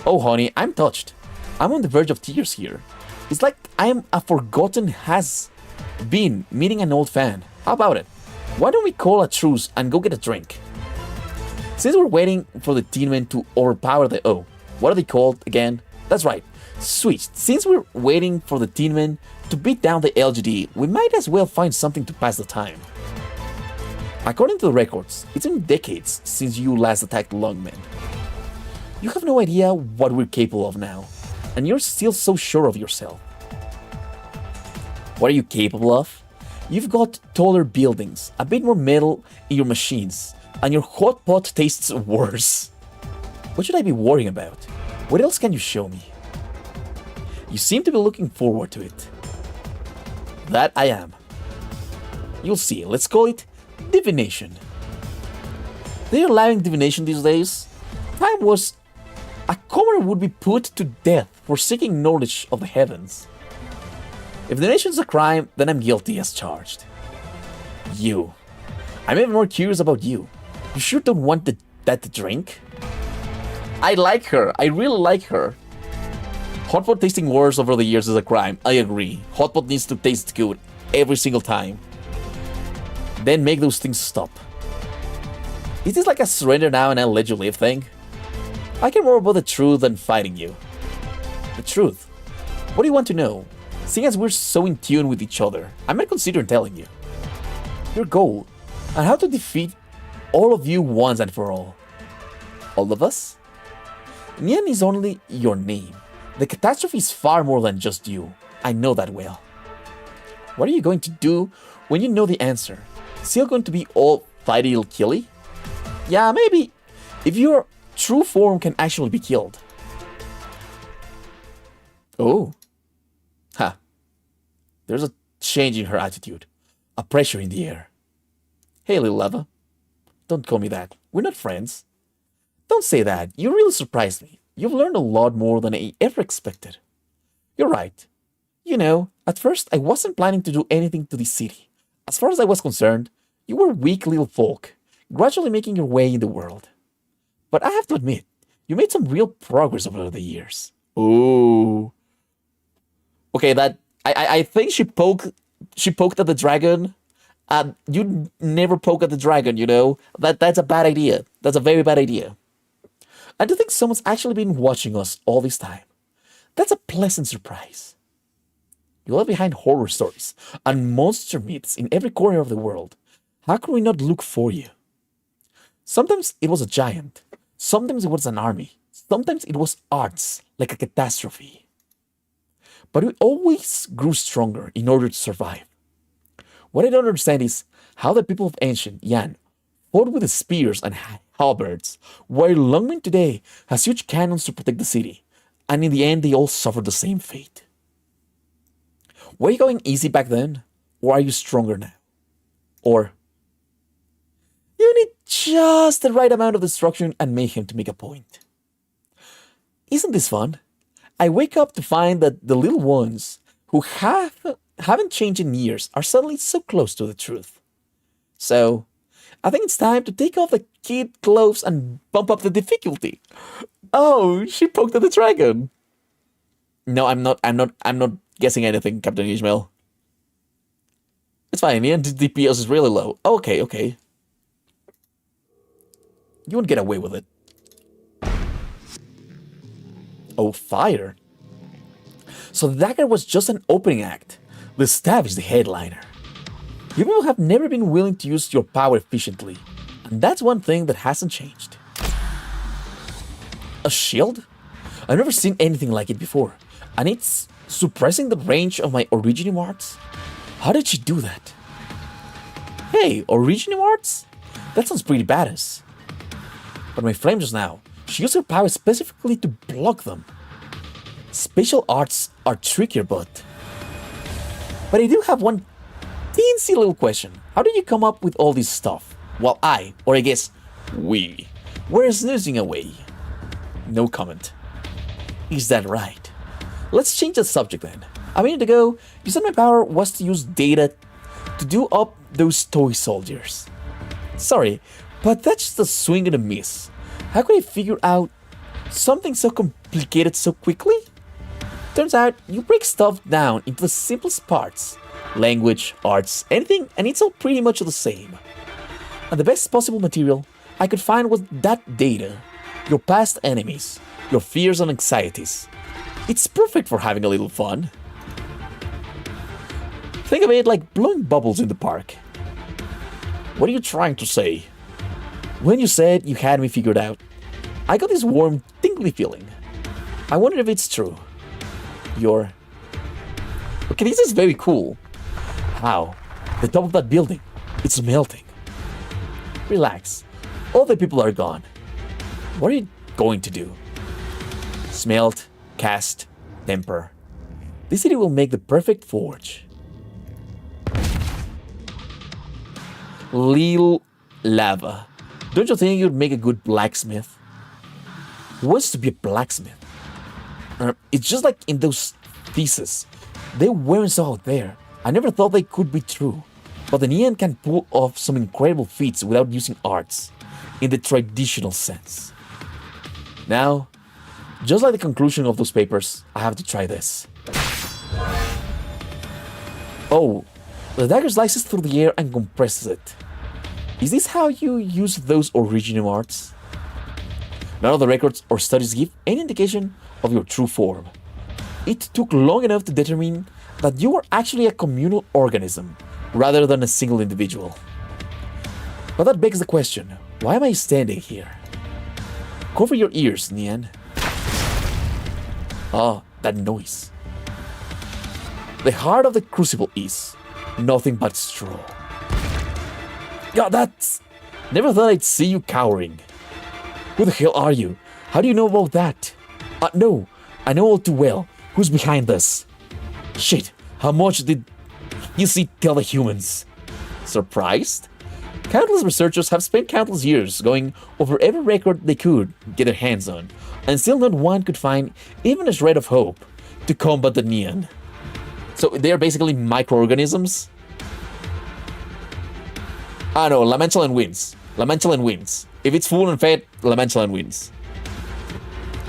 Oh honey, I'm touched. I'm on the verge of tears here. It's like I am a forgotten has-been meeting an old fan. How about it? Why don't we call a truce and go get a drink? Since we're waiting for the Tin Men to overpower the... Oh, what are they called again? That's right, Switched. Since we're waiting for the Tin Men to beat down the LGD, we might as well find something to pass the time. According to the records, it's been decades since you last attacked Lungmen. You have no idea what we're capable of now, and you're still so sure of yourself. What are you capable of? You've got taller buildings, a bit more metal in your machines, and your hot pot tastes worse. What should I be worrying about? What else can you show me? You seem to be looking forward to it. That I am. You'll see, let's call it divination. They're allowing divination these days. Time was a commoner would be put to death for seeking knowledge of the heavens. If divination's a crime, then I'm guilty as charged. You. I'm even more curious about you. You sure don't want that to drink? I like her. I really like her. Hot pot tasting worse over the years is a crime. I agree. Hot pot needs to taste good every single time. Then make those things stop. Is this like a surrender now and I'll let you live thing? I care more about the truth than fighting you. The truth? What do you want to know? Seeing as we're so in tune with each other, I might consider telling you. Your goal, and how to defeat all of you once and for all. All of us? Nian is only your name. The catastrophe is far more than just you. I know that well. What are you going to do when you know the answer? Still going to be all fighty killy? Yeah, maybe. If your true form can actually be killed. Oh. Ha. There's a change in her attitude. A pressure in the air. Hey, little Lava. Don't call me that. We're not friends. Don't say that. You really surprised me. You've learned a lot more than I ever expected. You're right. You know, at first I wasn't planning to do anything to this city. As far as I was concerned, you were weak little folk, gradually making your way in the world. But I have to admit, you made some real progress over the years. Ooh. Okay, that I think she poked at the dragon. You never poke at the dragon, you know? That's a bad idea. That's a very bad idea. And to think someone's actually been watching us all this time. That's a pleasant surprise. You left behind horror stories and monster myths in every corner of the world. How could we not look for you? Sometimes it was a giant. Sometimes it was an army. Sometimes it was arts, like a catastrophe. But we always grew stronger in order to survive. What I don't understand is how the people of ancient Yan fought with the spears and halberds, while Lungmen today has huge cannons to protect the city, and in the end they all suffered the same fate. Were you going easy back then, or are you stronger now? Or you need just the right amount of destruction and mayhem to make a point. Isn't this fun? I wake up to find that the little ones who haven't changed in years are suddenly so close to the truth. So, I think it's time to take off the kid gloves and bump up the difficulty. Oh, she poked at the dragon. No, I'm not guessing anything, Captain Ishmael. It's fine, the DPS is really low. Okay. You won't get away with it. Oh, fire. So the dagger was just an opening act. The staff is the headliner. You people have never been willing to use your power efficiently, and that's one thing that hasn't changed. A shield? I've never seen anything like it before, and it's suppressing the range of my Originium arts? How did she do that? Hey, Originium arts? That sounds pretty badass. But my flame just now, she used her power specifically to block them. Special arts are trickier, but I do have one teensy little question. How did you come up with all this stuff? While I, or I guess we, were snoozing away. No comment. Is that right? Let's change the subject then. A minute ago, you said my power was to use data to do up those toy soldiers. Sorry, but that's just a swing and a miss. How could I figure out something so complicated so quickly? Turns out, you break stuff down into the simplest parts. Language, arts, anything, and it's all pretty much the same. And the best possible material I could find was that data, your past enemies, your fears and anxieties. It's perfect for having a little fun. Think of it like blowing bubbles in the park. What are you trying to say? When you said you had me figured out, I got this warm, tingly feeling. I wonder if it's true. You're... Okay, this is very cool. How? The top of that building. It's melting. Relax. All the people are gone. What are you going to do? Smelt, cast, temper. This city will make the perfect forge. Lil Lava. Don't you think you'd make a good blacksmith? Who wants to be a blacksmith? It's just like in those theses. They weren't so out there. I never thought they could be true. But the Neon can pull off some incredible feats without using arts, in the traditional sense. Now, just like the conclusion of those papers, I have to try this. Oh, the dagger slices through the air and compresses it. Is this how you use those original arts? None of the records or studies give any indication of your true form. It took long enough to determine that you were actually a communal organism, rather than a single individual. But that begs the question, why am I standing here? Cover your ears, Nian. Ah, that noise. The heart of the crucible is nothing but straw. God, that's... Never thought I'd see you cowering. Who the hell are you? How do you know about that? No, I know all too well. Who's behind this? Shit, how much did you see tell the humans? Surprised? Countless researchers have spent countless years going over every record they could get their hands on, and still not one could find even a shred of hope to combat the Neon. So they are basically microorganisms? No, Lamentulin wins. Lamentulin wins. If it's full and fed, Lamentulin wins.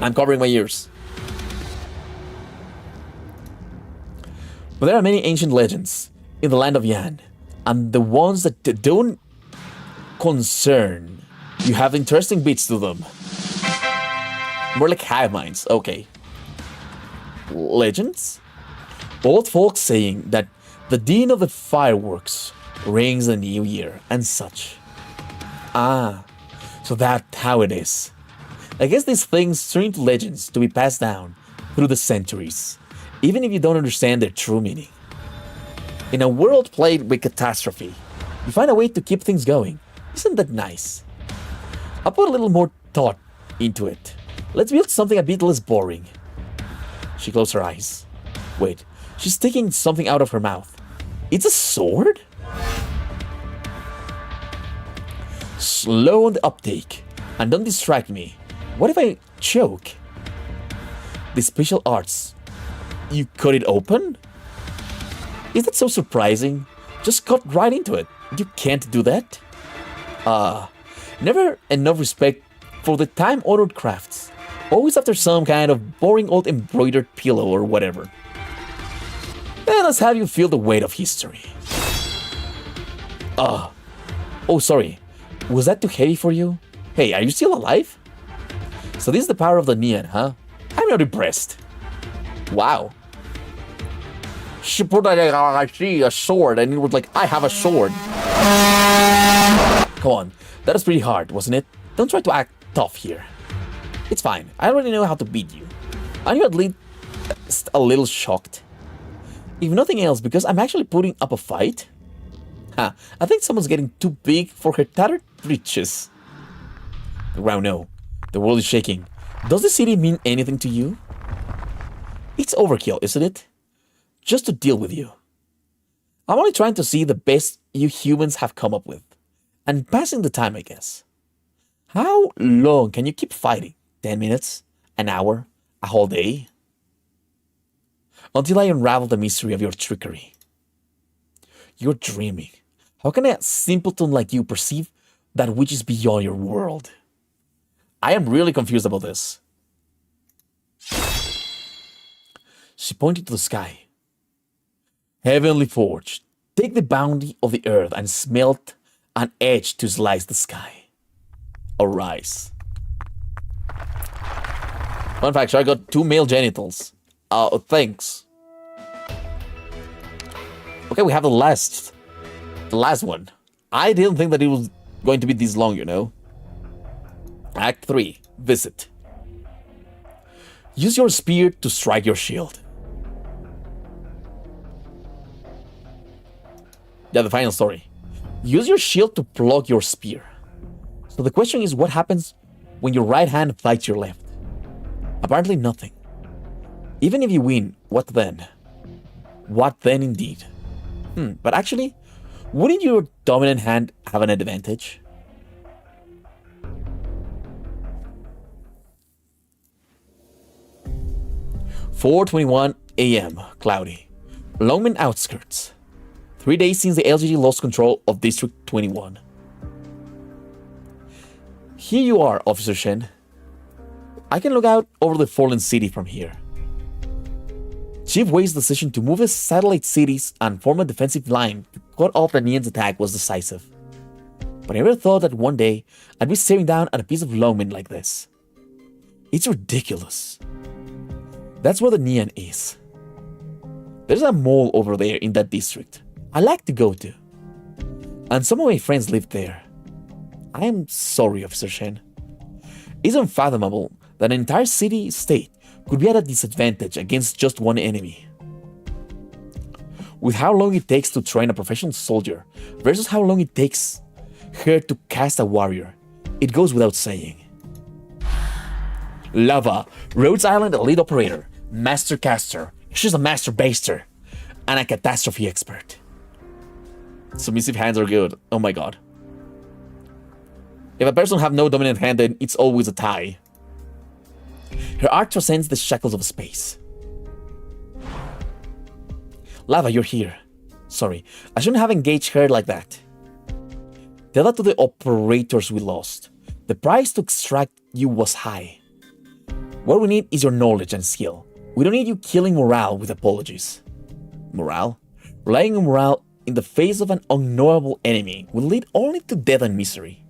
I'm covering my ears. But there are many ancient legends in the land of Yan, and the ones that don't concern you have interesting bits to them. More like hive minds, okay. Legends? Old folks saying that the din of the fireworks rings the new year and such. Ah, so that's how it is. I guess these things turn into legends to be passed down through the centuries, even if you don't understand their true meaning. In a world plagued with catastrophe, you find a way to keep things going. Isn't that nice? I'll put a little more thought into it. Let's build something a bit less boring. She closed her eyes. Wait, she's taking something out of her mouth. It's a sword? Slow on the uptake, and don't distract me. What if I choke? The special arts. You cut it open? Is that so surprising? Just cut right into it. You can't do that? Never enough respect for the time-honored crafts. Always after some kind of boring old embroidered pillow or whatever. And let's have you feel the weight of history. Oh, sorry. Was that too heavy for you? Hey, are you still alive? So this is the power of the Neon, huh? I'm not impressed. Wow. She put a sword and it was like, I have a sword. Come on, that was pretty hard, wasn't it? Don't try to act tough here. It's fine, I already know how to beat you. Aren't you at least a little shocked? If nothing else, because I'm actually putting up a fight? I think someone's getting too big for her tattered breeches. Wow, no. The world is shaking. Does the city mean anything to you? It's overkill, isn't it? Just to deal with you. I'm only trying to see the best you humans have come up with. And passing the time, I guess. How long can you keep fighting? 10 minutes? An hour? A whole day? Until I unravel the mystery of your trickery. You're dreaming. How can a simpleton like you perceive that which is beyond your world? I am really confused about this. She pointed to the sky. Heavenly forge, take the bounty of the earth and smelt an edge to slice the sky. arise. Fun fact, I got 2 male genitals. Thanks. Okay, we have the last one. I didn't think that it was going to be this long, you know. Act 3, Visit. Use your spear to strike your shield. Yeah, the final story. Use your shield to block your spear. So the question is, what happens when your right hand fights your left? Apparently nothing. Even if you win, what then? What then indeed? But actually, wouldn't your dominant hand have an advantage? "4:21 a.m. Cloudy. Longman outskirts. 3 days since the LGD lost control of District 21. Here you are, Officer Shen. I can look out over the fallen city from here. Chief Wei's decision to move his satellite cities and form a defensive line to cut off the Nian's attack was decisive. But I never thought that one day I'd be staring down at a piece of Longman like this. It's ridiculous. That's where the Nian is. There's a mall over there in that district I like to go to. And some of my friends live there. I am sorry, Officer Shen. It's unfathomable that an entire city-state could be at a disadvantage against just one enemy. With how long it takes to train a professional soldier versus how long it takes her to cast a warrior, it goes without saying. Lava, Rhodes Island elite operator, master caster, she's a master baster, and a catastrophe expert. Submissive hands are good. Oh my god. If a person have no dominant hand, then it's always a tie. Her art transcends the shackles of space. Lava, you're here. Sorry, I shouldn't have engaged her like that. Tell that to the operators we lost. The price to extract you was high. What we need is your knowledge and skill. We don't need you killing morale with apologies. Morale? Relying on morale in the face of an unknowable enemy will lead only to death and misery.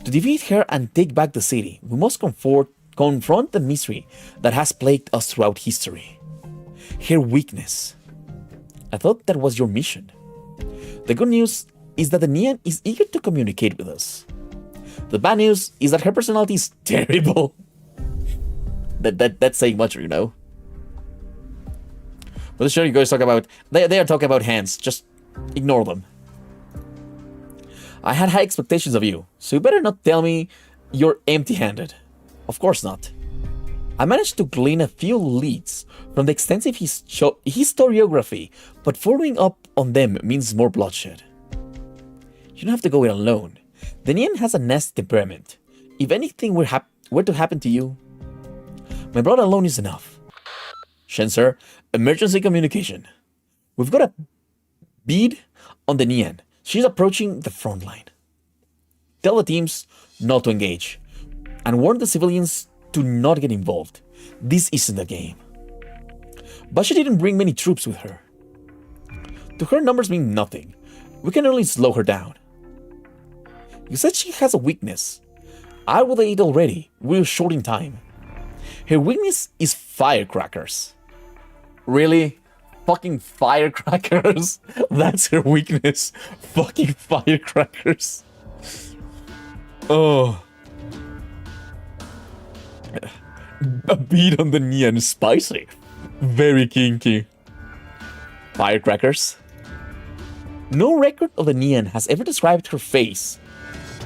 To defeat her and take back the city, we must confront the misery that has plagued us throughout history. Her weakness. I thought that was your mission. The good news is that the Nian is eager to communicate with us. The bad news is that her personality is terrible. That's saying much, you know. But sure, you guys talk about they are talking about hands. Just ignore them. I had high expectations of you, so you better not tell me you're empty-handed. Of course not. I managed to glean a few leads from the extensive historiography, but following up on them means more bloodshed. You don't have to go it alone. The Nian has a nasty temperament. If anything were to happen to you, my blood alone is enough. Shen, sir, emergency communication. We've got a bead on the Nian. She's approaching the front line. Tell the teams not to engage, and warn the civilians to not get involved. This isn't a game. But she didn't bring many troops with her. To her, numbers mean nothing. We can only slow her down. You said she has a weakness. I would eat already. We're short in time. Her weakness is firecrackers. Really? Fucking firecrackers? That's her weakness. Fucking firecrackers. Oh. A beat on the Nian is spicy. Very kinky. Firecrackers? No record of the Nian has ever described her face,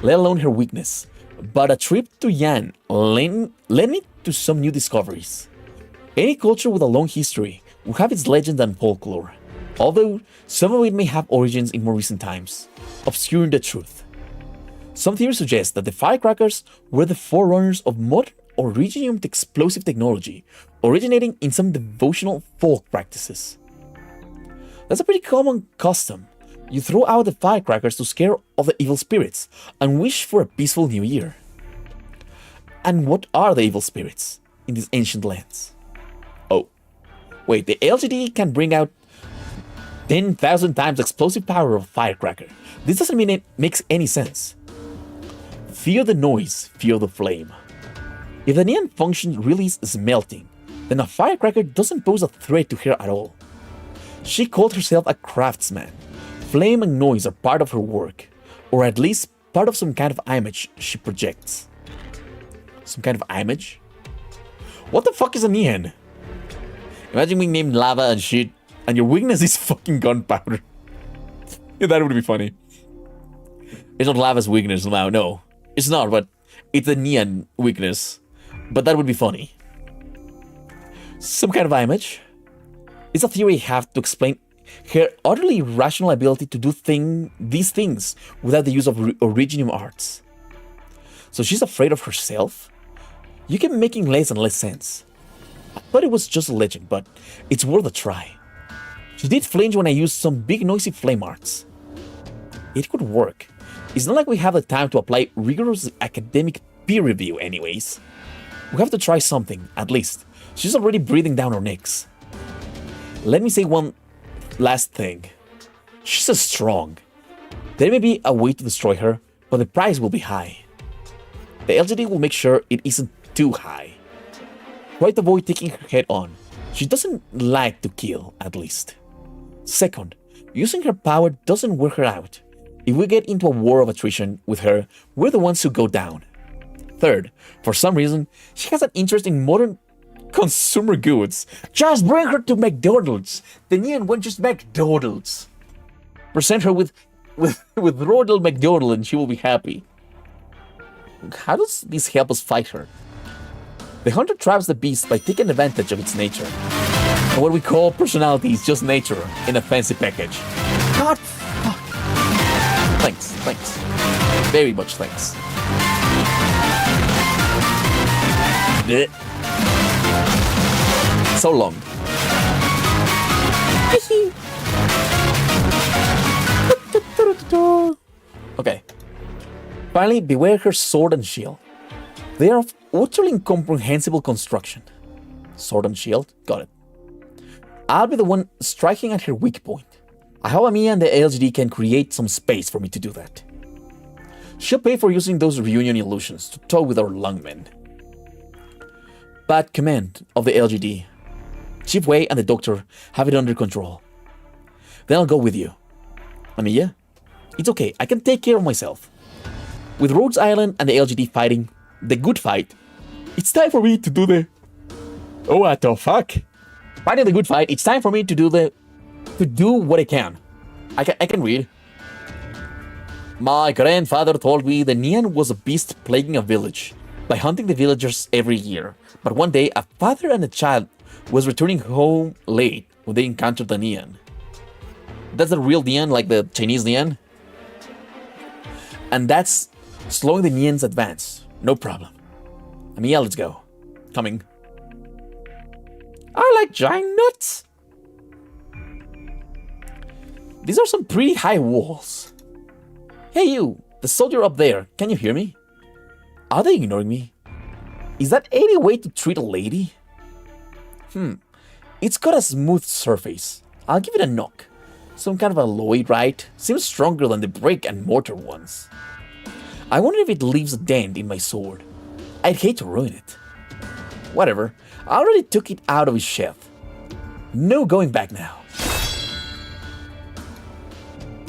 let alone her weakness, but a trip to Yan led me to some new discoveries. Any culture with a long history will have its legend and folklore, although some of it may have origins in more recent times, obscuring the truth. Some theories suggest that the firecrackers were the forerunners of modern originium explosive technology, originating in some devotional folk practices. That's a pretty common custom. You throw out the firecrackers to scare off the evil spirits and wish for a peaceful new year. And what are the evil spirits in these ancient lands? Oh, wait, the LGD can bring out 10,000 times explosive power of firecracker. This doesn't mean it makes any sense. Fear the noise, fear the flame. If the neon function really is melting, then a firecracker doesn't pose a threat to her at all. She called herself a craftsman. Flame and noise are part of her work, or at least part of some kind of image she projects. Some kind of image? What the fuck is a neon? Imagine being named lava and shit, and your weakness is fucking gunpowder. Yeah, that would be funny. It's not lava's weakness now, no. It's not, but it's a neon weakness. But that would be funny. Some kind of image? It's a theory I have to explain her utterly irrational ability to do these things without the use of original arts. So she's afraid of herself? You keep making less and less sense. I thought it was just a legend, but it's worth a try. She did flinch when I used some big noisy flame arts. It could work. It's not like we have the time to apply rigorous academic peer review anyways. We have to try something, at least. She's already breathing down our necks. Let me say one last thing. She's so strong. There may be a way to destroy her, but the price will be high. The LGD will make sure it isn't too high. Try to avoid taking her head on. She doesn't like to kill, at least. Second, using her power doesn't wear her out. If we get into a war of attrition with her, we're the ones who go down. Third, for some reason, she has an interest in modern consumer goods. Just bring her to McDonald's. The neon won't just McDonald's. Present her with Ronald McDonald and she will be happy. How does this help us fight her? The hunter traps the beast by taking advantage of its nature. And what we call personality is just nature in a fancy package. God fuck. Thanks. Very much thanks. Blech. So long. Okay. Finally, beware her sword and shield. They are of utterly incomprehensible construction. Sword and shield? Got it. I'll be the one striking at her weak point. I hope Amiya and the LGD can create some space for me to do that. She'll pay for using those reunion illusions to toy with our lungmen. Bad command of the LGD. Chief Wei and the Doctor have it under control. Then I'll go with you. Amiya? It's okay, I can take care of myself. With Rhodes Island and the LGD fighting, the good fight, it's time for me to do the... Oh, what the fuck? Fighting the good fight, it's time for me to do what I can. I can read. My grandfather told me the neon was a beast plaguing a village by hunting the villagers every year. But one day, a father and a child was returning home late when they encountered the neon. That's the real neon, like the Chinese neon. And that's slowing the neon's advance. No problem. Amiya, let's go. Coming. I like giant nuts. These are some pretty high walls. Hey you, the soldier up there, can you hear me? Are they ignoring me? Is that any way to treat a lady? It's got a smooth surface. I'll give it a knock. Some kind of alloy, right? Seems stronger than the brick and mortar ones. I wonder if it leaves a dent in my sword. I'd hate to ruin it. Whatever, I already took it out of his sheath. No going back now.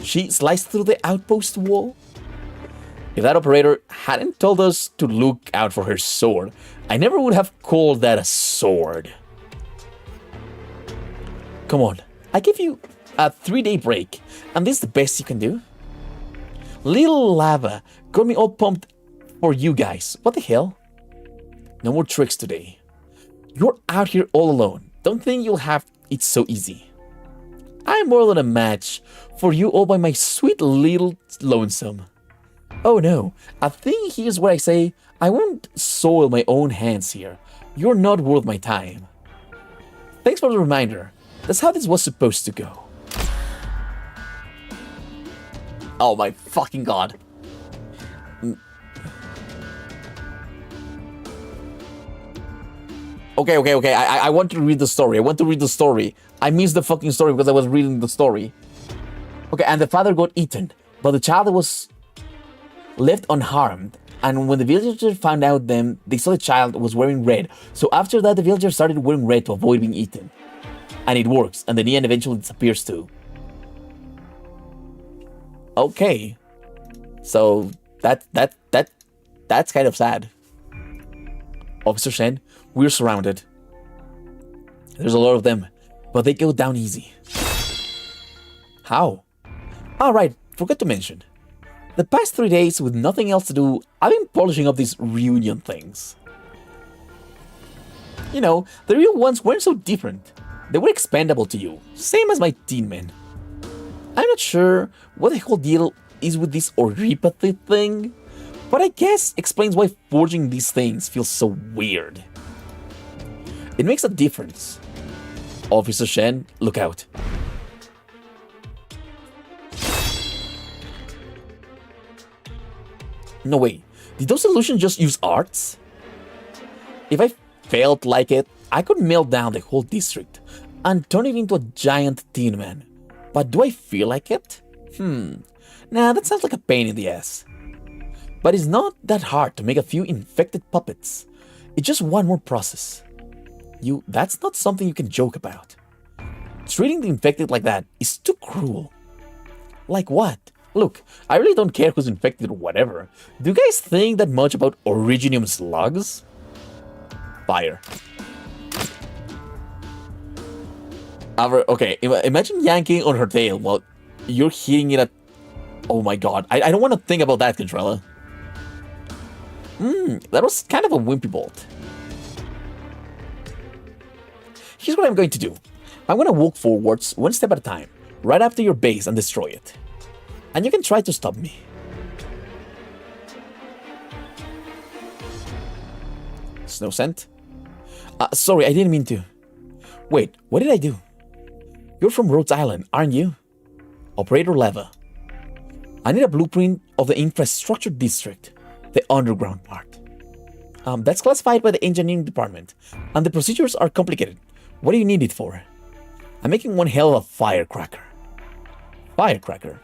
She sliced through the outpost wall. If that operator hadn't told us to look out for her sword, I never would have called that a sword. Come on, I give you a 3-day break, and this is the best you can do? Little lava got me all pumped for you guys. What the hell? No more tricks today. You're out here all alone. Don't think you'll have it so easy. I'm more than a match for you all by my sweet little lonesome. Oh no, I think here's where I say I won't soil my own hands here. You're not worth my time. Thanks for the reminder. That's how this was supposed to go. Oh my fucking god. Okay. I want to read the story. I missed the fucking story because I was reading the story. Okay, and the father got eaten, but the child was left unharmed And when the villagers found out them, they saw the child was wearing red. So after that, the villagers started wearing red to avoid being eaten. And it works, and the Neon eventually disappears too. Okay. So that's kind of sad. Officer Shen, we're surrounded. There's a lot of them, but they go down easy. How? Alright, forgot to mention. The past 3 days, with nothing else to do, I've been polishing up these reunion things. You know, the real ones weren't so different. They were expendable to you, same as my Tin Men. I'm not sure what the whole deal is with this oripathy thing, but I guess explains why forging these things feels so weird. It makes a difference. Officer Shen, look out. No way, did those illusions just use arts? If I felt like it, I could melt down the whole district and turn it into a giant Tin Man. But do I feel like it? Nah, that sounds like a pain in the ass. But it's not that hard to make a few infected puppets. It's just one more process. That's not something you can joke about. Treating the infected like that is too cruel. Like what? Look, I really don't care who's infected or whatever. Do you guys think that much about Originium slugs? Fire. Okay, imagine yanking on her tail while you're hitting it at... Oh my god, I don't want to think about that, Controller. That was kind of a wimpy bolt. Here's what I'm going to do. I'm going to walk forwards one step at a time, right after your base, and destroy it. And you can try to stop me. Snow scent? Sorry, I didn't mean to. Wait, what did I do? You're from Rhodes Island, aren't you? Operator Leva. I need a blueprint of the infrastructure district, the underground part. That's classified by the engineering department, and the procedures are complicated. What do you need it for? I'm making one hell of a firecracker. Firecracker?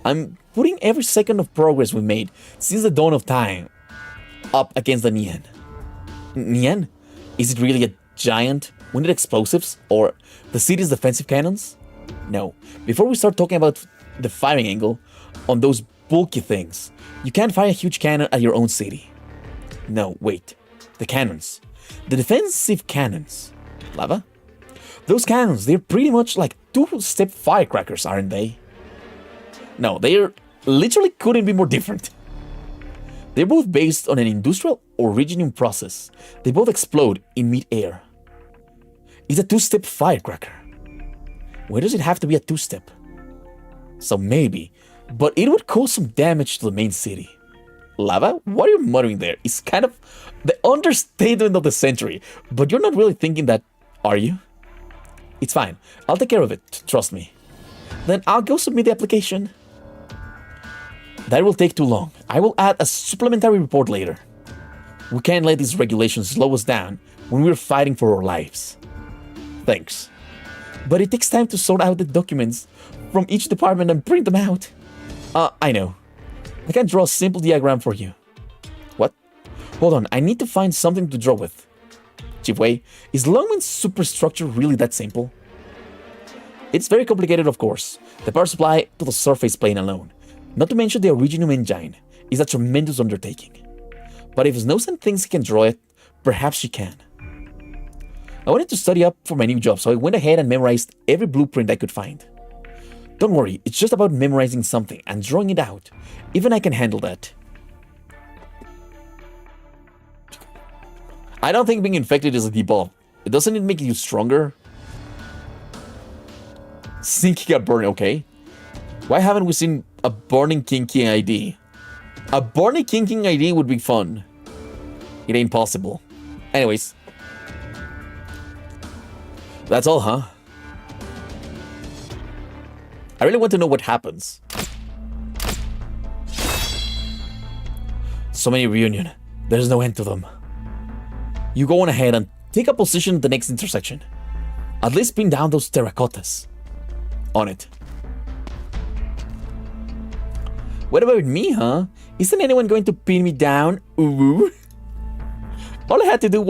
I'm putting every second of progress we made since the dawn of time up against the Neon. Neon? Is it really a giant? We need explosives? Or the city's defensive cannons? No. Before we start talking about the firing angle on those bulky things, you can't fire a huge cannon at your own city. No, wait. The cannons. The defensive cannons. Lava? Those cannons, they're pretty much like two-step firecrackers, aren't they? No, they're literally couldn't be more different. They're both based on an industrial originium process. They both explode in mid-air. It's a two-step firecracker. Why does it have to be a two-step? So maybe, but it would cause some damage to the main city. Lava? What are you muttering there? It's kind of the understatement of the century, but you're not really thinking that, are you? It's fine. I'll take care of it. Trust me. Then I'll go submit the application. That will take too long. I will add a supplementary report later. We can't let these regulations slow us down when we're fighting for our lives. Thanks. But it takes time to sort out the documents from each department and print them out. I know. I can draw a simple diagram for you. What? Hold on, I need to find something to draw with. Chief Wei, is Longman's superstructure really that simple? It's very complicated, of course. The power supply to the surface plane alone, not to mention the Originium engine, is a tremendous undertaking. But if Snowsen thinks he can draw it, perhaps she can. I wanted to study up for my new job, so I went ahead and memorized every blueprint I could find. Don't worry, it's just about memorizing something and drawing it out. Even I can handle that. I don't think being infected is a debuff. Doesn't it make you stronger? Sinking a burning, okay. Why haven't we seen a burning kinking ID? A burning kinking ID would be fun. It ain't possible. Anyways. That's all, huh? I really want to know what happens. So many reunion. There's no end to them. You go on ahead and take a position at the next intersection. At least pin down those terracottas. On it. What about me, huh? Isn't anyone going to pin me down? Ooh. All I had to do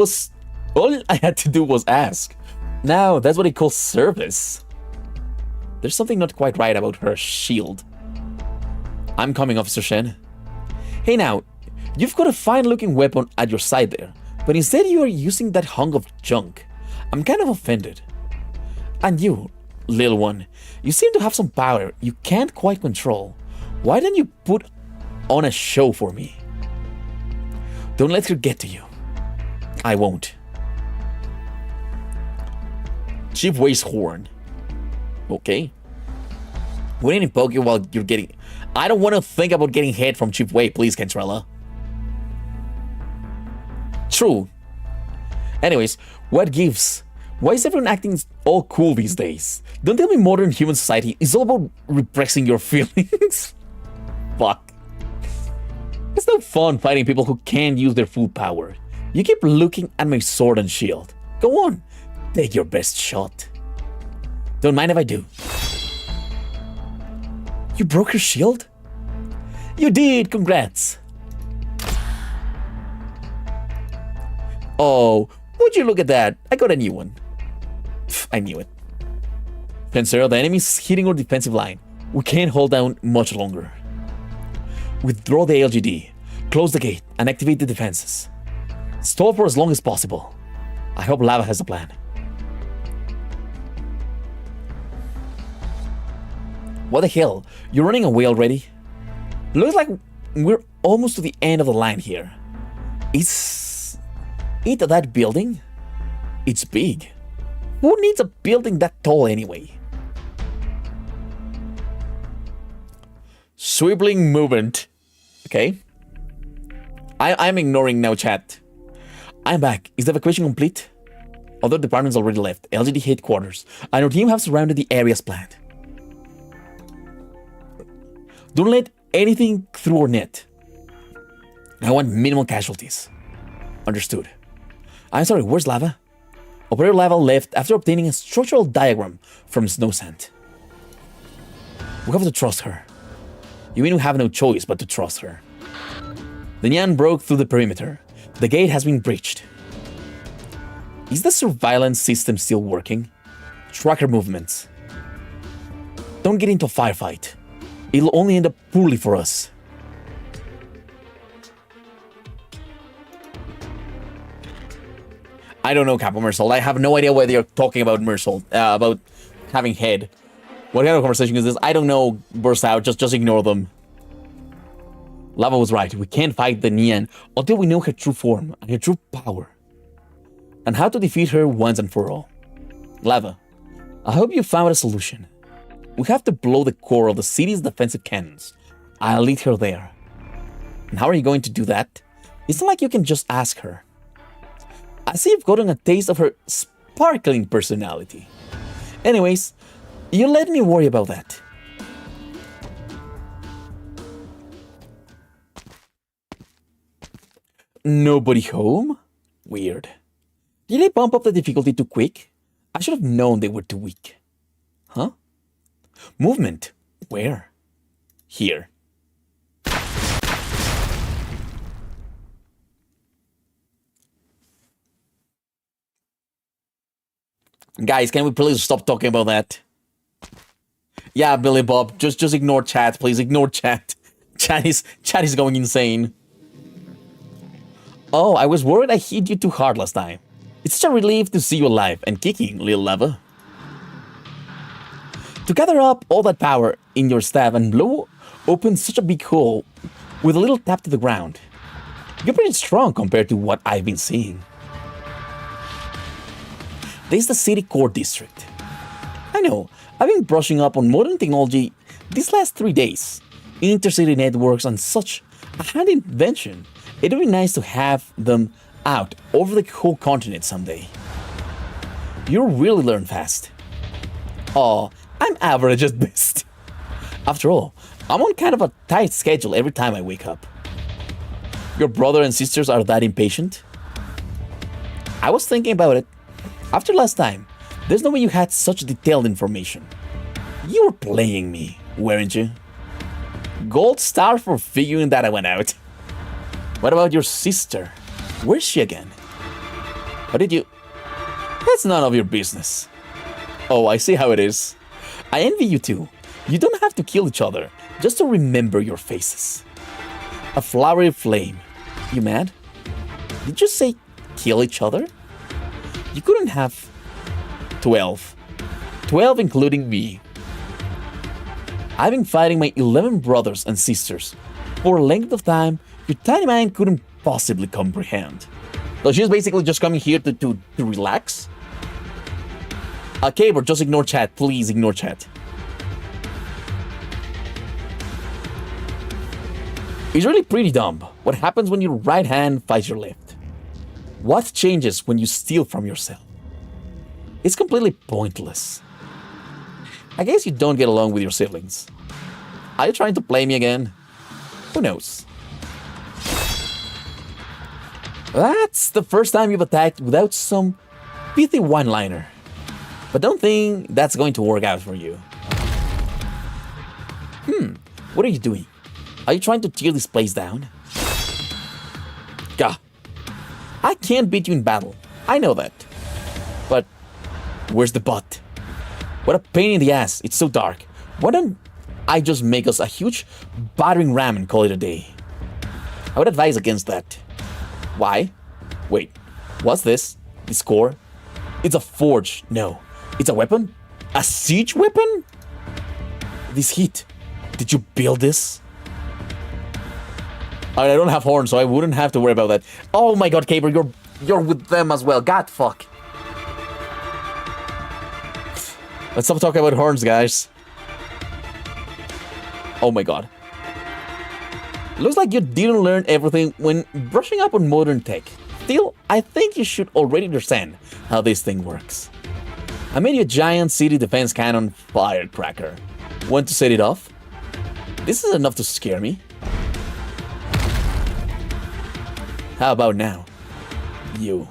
was ask. Now, that's what he calls service. There's something not quite right about her shield. I'm coming, Officer Shen. Hey now, you've got a fine-looking weapon at your side there, but instead you are using that hunk of junk. I'm kind of offended. And you, little one, you seem to have some power you can't quite control. Why don't you put on a show for me? Don't let her get to you. I won't. Chief Wei's horn. Okay. We need to poke you while you're getting... I don't want to think about getting hit from Chief Wei, please, Kentrella. True. Anyways, what gives? Why is everyone acting all cool these days? Don't tell me modern human society is all about repressing your feelings. Fuck. It's no fun fighting people who can't use their full power. You keep looking at my sword and shield. Go on, take your best shot. Don't mind if I do. You broke her shield? You did, congrats. Oh, would you look at that? I got a new one. Pff, I knew it. Fencer, the enemy's hitting our defensive line. We can't hold down much longer. Withdraw the LGD, close the gate, and activate the defenses. Stall for as long as possible. I hope Lava has a plan. What the hell? You're running away already? Looks like we're almost to the end of the line here. Is it that building? It's big. Who needs a building that tall anyway? Swiveling movement. Okay. I'm ignoring now, chat. I'm back. Is the evacuation complete? Other departments already left. LGD headquarters. And our team have surrounded the areas planned. Don't let anything through our net. I want minimal casualties. Understood. I'm sorry, where's Lava? Operator Lava left after obtaining a structural diagram from Snow Sand. We have to trust her. You mean we have no choice but to trust her. The Nyan broke through the perimeter. The gate has been breached. Is the surveillance system still working? Track her movements. Don't get into a firefight. It'll only end up poorly for us. I don't know, Capo Mersault. I have no idea whether you're talking about Mersault, about having head. What kind of conversation is this? I don't know, burst out. Just ignore them. Lava was right. We can't fight the Nian until we know her true form and her true power. And how to defeat her once and for all. Lava, I hope you found a solution. We have to blow the core of the city's defensive cannons. I'll lead her there. And how are you going to do that? It's not like you can just ask her. I see you've gotten a taste of her sparkling personality. Anyways, you let me worry about that. Nobody home? Weird. Did they bump up the difficulty too quick? I should have known they were too weak. Huh? Movement. Where? Here. Guys, can we please stop talking about that? Yeah, Billy Bob, just ignore chat, please. Ignore chat. Chat is going insane. Oh, I was worried I hit you too hard last time. It's such a relief to see you alive and kicking, little Lava. To gather up all that power in your staff and blow open such a big hole with a little tap to the ground. You're pretty strong compared to what I've been seeing. This is the city core district. I know, I've been brushing up on modern technology these last 3 days. Intercity networks and such a handy invention. It'd be nice to have them out over the whole continent someday. You really learn fast. Oh, I'm average at best. After all, I'm on kind of a tight schedule every time I wake up. Your brother and sisters are that impatient? I was thinking about it. After last time, there's no way you had such detailed information. You were playing me, weren't you? Gold star for figuring that one out. What about your sister? Where's she again? How did you... That's none of your business. Oh, I see how it is. I envy you too. You don't have to kill each other, just to remember your faces. A flowery flame. You mad? Did you say kill each other? You couldn't have 12. 12 including me. I've been fighting my 11 brothers and sisters for a length of time your tiny mind couldn't possibly comprehend. So she's basically just coming here to relax? Okay, but just ignore chat. Please ignore chat. It's really pretty dumb. What happens when your right hand fights your left? What changes when you steal from yourself? It's completely pointless. I guess you don't get along with your siblings. Are you trying to play me again? Who knows? That's the first time you've attacked without some pithy one-liner. But don't think that's going to work out for you. What are you doing? Are you trying to tear this place down? Gah. I can't beat you in battle. I know that. But where's the butt? What a pain in the ass. It's so dark. Why don't I just make us a huge battering ram and call it a day? I would advise against that. Why? Wait, what's this? This core? It's a forge. No. It's a weapon? A siege weapon? This heat. Did you build this? I don't have horns, so I wouldn't have to worry about that. Oh my god, Caber, you're with them as well. God fuck. Let's stop talking about horns, guys. Oh my god. Looks like you didn't learn everything when brushing up on modern tech. Still, I think you should already understand how this thing works. I made you a giant city defense cannon firecracker. Want to set it off? This is enough to scare me. How about now? You're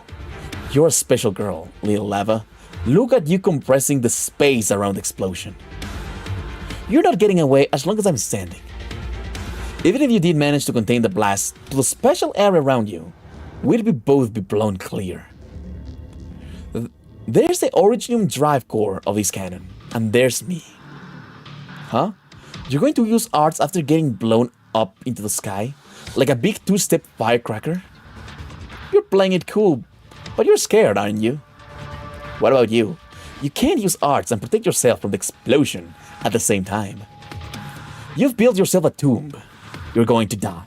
a special girl, little lava. Look at you compressing the space around the explosion. You're not getting away as long as I'm standing. Even if you did manage to contain the blast to the special area around you, we'd both be blown clear. There's the Originium drive core of this cannon, and there's me. Huh? You're going to use arts after getting blown up into the sky? Like a big two-step firecracker? You're playing it cool, but you're scared, aren't you? What about you? You can't use arts and protect yourself from the explosion at the same time. You've built yourself a tomb. You're going to die.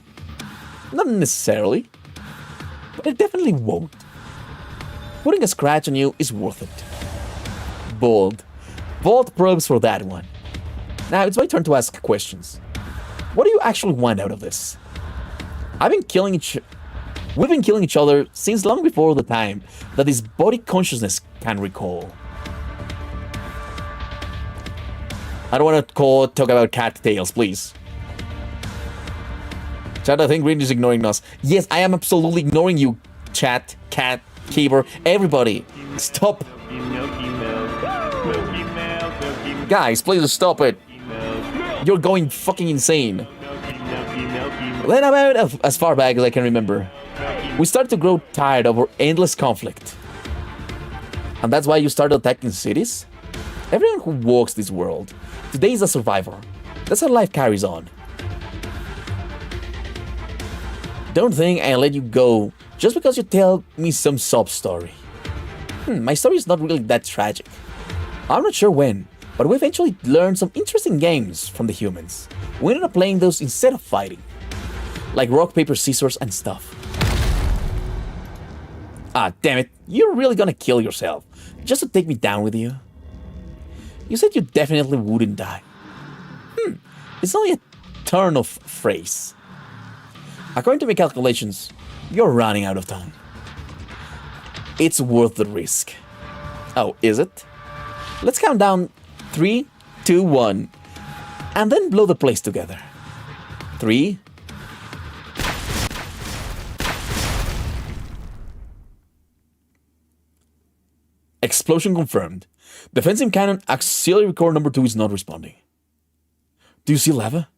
Not necessarily, but it definitely won't. Putting a scratch on you is worth it. Bold. Bold probes for that one. Now it's my turn to ask questions. What do you actually want out of this? We've been killing each other since long before the time that this body consciousness can recall. I don't want to talk about cat tails, please. Chat, I think Green is ignoring us. Yes, I am absolutely ignoring you, chat, cat, Keeper, everybody. Stop. Guys, please stop it. You're going fucking insane. Then about as far back as I can remember, we started to grow tired of our endless conflict. And that's why you started attacking cities? Everyone who walks this world today is a survivor. That's how life carries on. Don't think I'll let you go just because you tell me some sob story. My story is not really that tragic. I'm not sure when, but we eventually learned some interesting games from the humans. We ended up playing those instead of fighting. Like rock, paper, scissors and stuff. Ah, damn it. You're really gonna kill yourself just to take me down with you? You said you definitely wouldn't die. It's only a turn of phrase. According to my calculations, you're running out of time. It's worth the risk. Oh, is it? Let's count down 3, 2, 1, and then blow the place together. 3. Explosion confirmed. Defensive cannon auxiliary core number 2 is not responding. Do you see lava?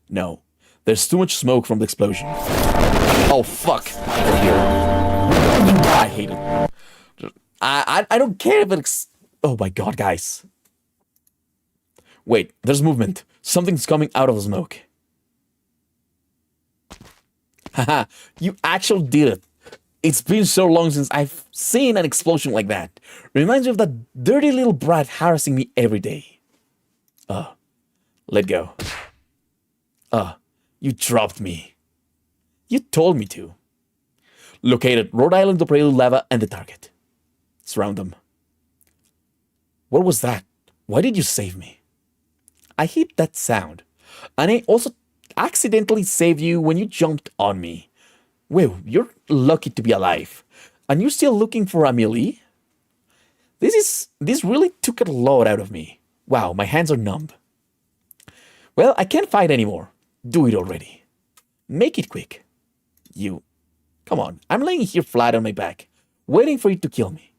No. There's too much smoke from the explosion. Oh, fuck. They're here. I hate it. I don't care if it's... Oh my god, guys. Wait, there's movement. Something's coming out of the smoke. Haha, you actually did it. It's been so long since I've seen an explosion like that. Reminds me of that dirty little brat harassing me every day. Let go. You dropped me. You told me to. Located Rhode Island, the Prelude Lava, and the target. Surround them. What was that? Why did you save me? I hate that sound. And I also accidentally saved you when you jumped on me. Well, you're lucky to be alive. And you're still looking for Amiya? This really took a lot out of me. Wow, my hands are numb. Well, I can't fight anymore. Do it already. Make it quick. You. Come on, I'm laying here flat on my back, waiting for you to kill me.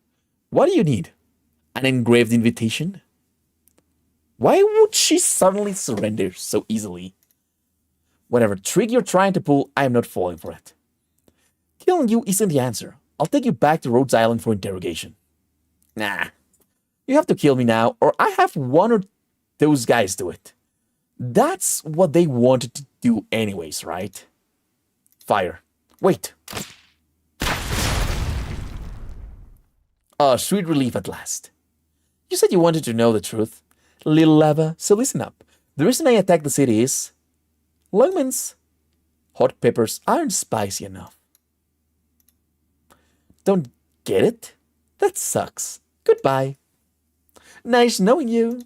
What do you need? An engraved invitation? Why would she suddenly surrender so easily? Whatever trick you're trying to pull, I am not falling for it. Killing you isn't the answer. I'll take you back to Rhodes Island for interrogation. Nah. You have to kill me now, or I have one of those guys do it. That's what they wanted to do anyways, right? Fire. Wait. Sweet relief at last. You said you wanted to know the truth, little lava, so listen up. The reason I attacked the city is... Lungman's hot peppers aren't spicy enough. Don't get it? That sucks. Goodbye. Nice knowing you.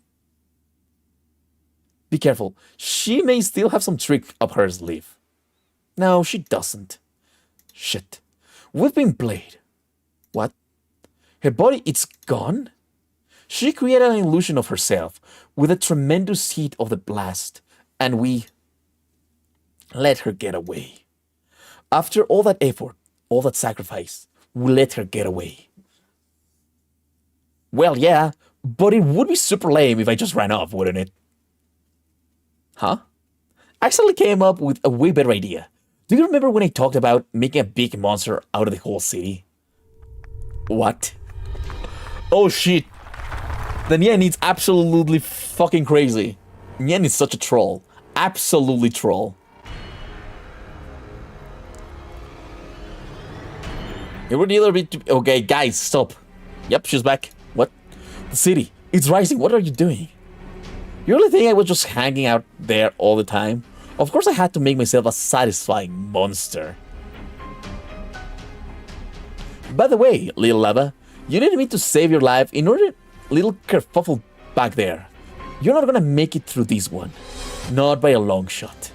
Be careful. She may still have some trick up her sleeve. No, she doesn't. Shit. We've been played. What? Her body, it's gone? She created an illusion of herself with a tremendous heat of the blast, and we let her get away. After all that effort, all that sacrifice, we let her get away. Well, yeah, but it would be super lame if I just ran off, wouldn't it? Huh? I actually came up with a way better idea. Do you remember when I talked about making a big monster out of the whole city? What? Oh shit. Then Yen is absolutely fucking crazy. Yen is such a troll. Absolutely troll. It would either be... Okay, guys, stop. Yep, she's back. What? The city. It's rising. What are you doing? You really think I was just hanging out there all the time? Of course I had to make myself a satisfying monster. By the way, little lava, you needed me to save your life in order... Little kerfuffle back there. You're not gonna make it through this one. Not by a long shot.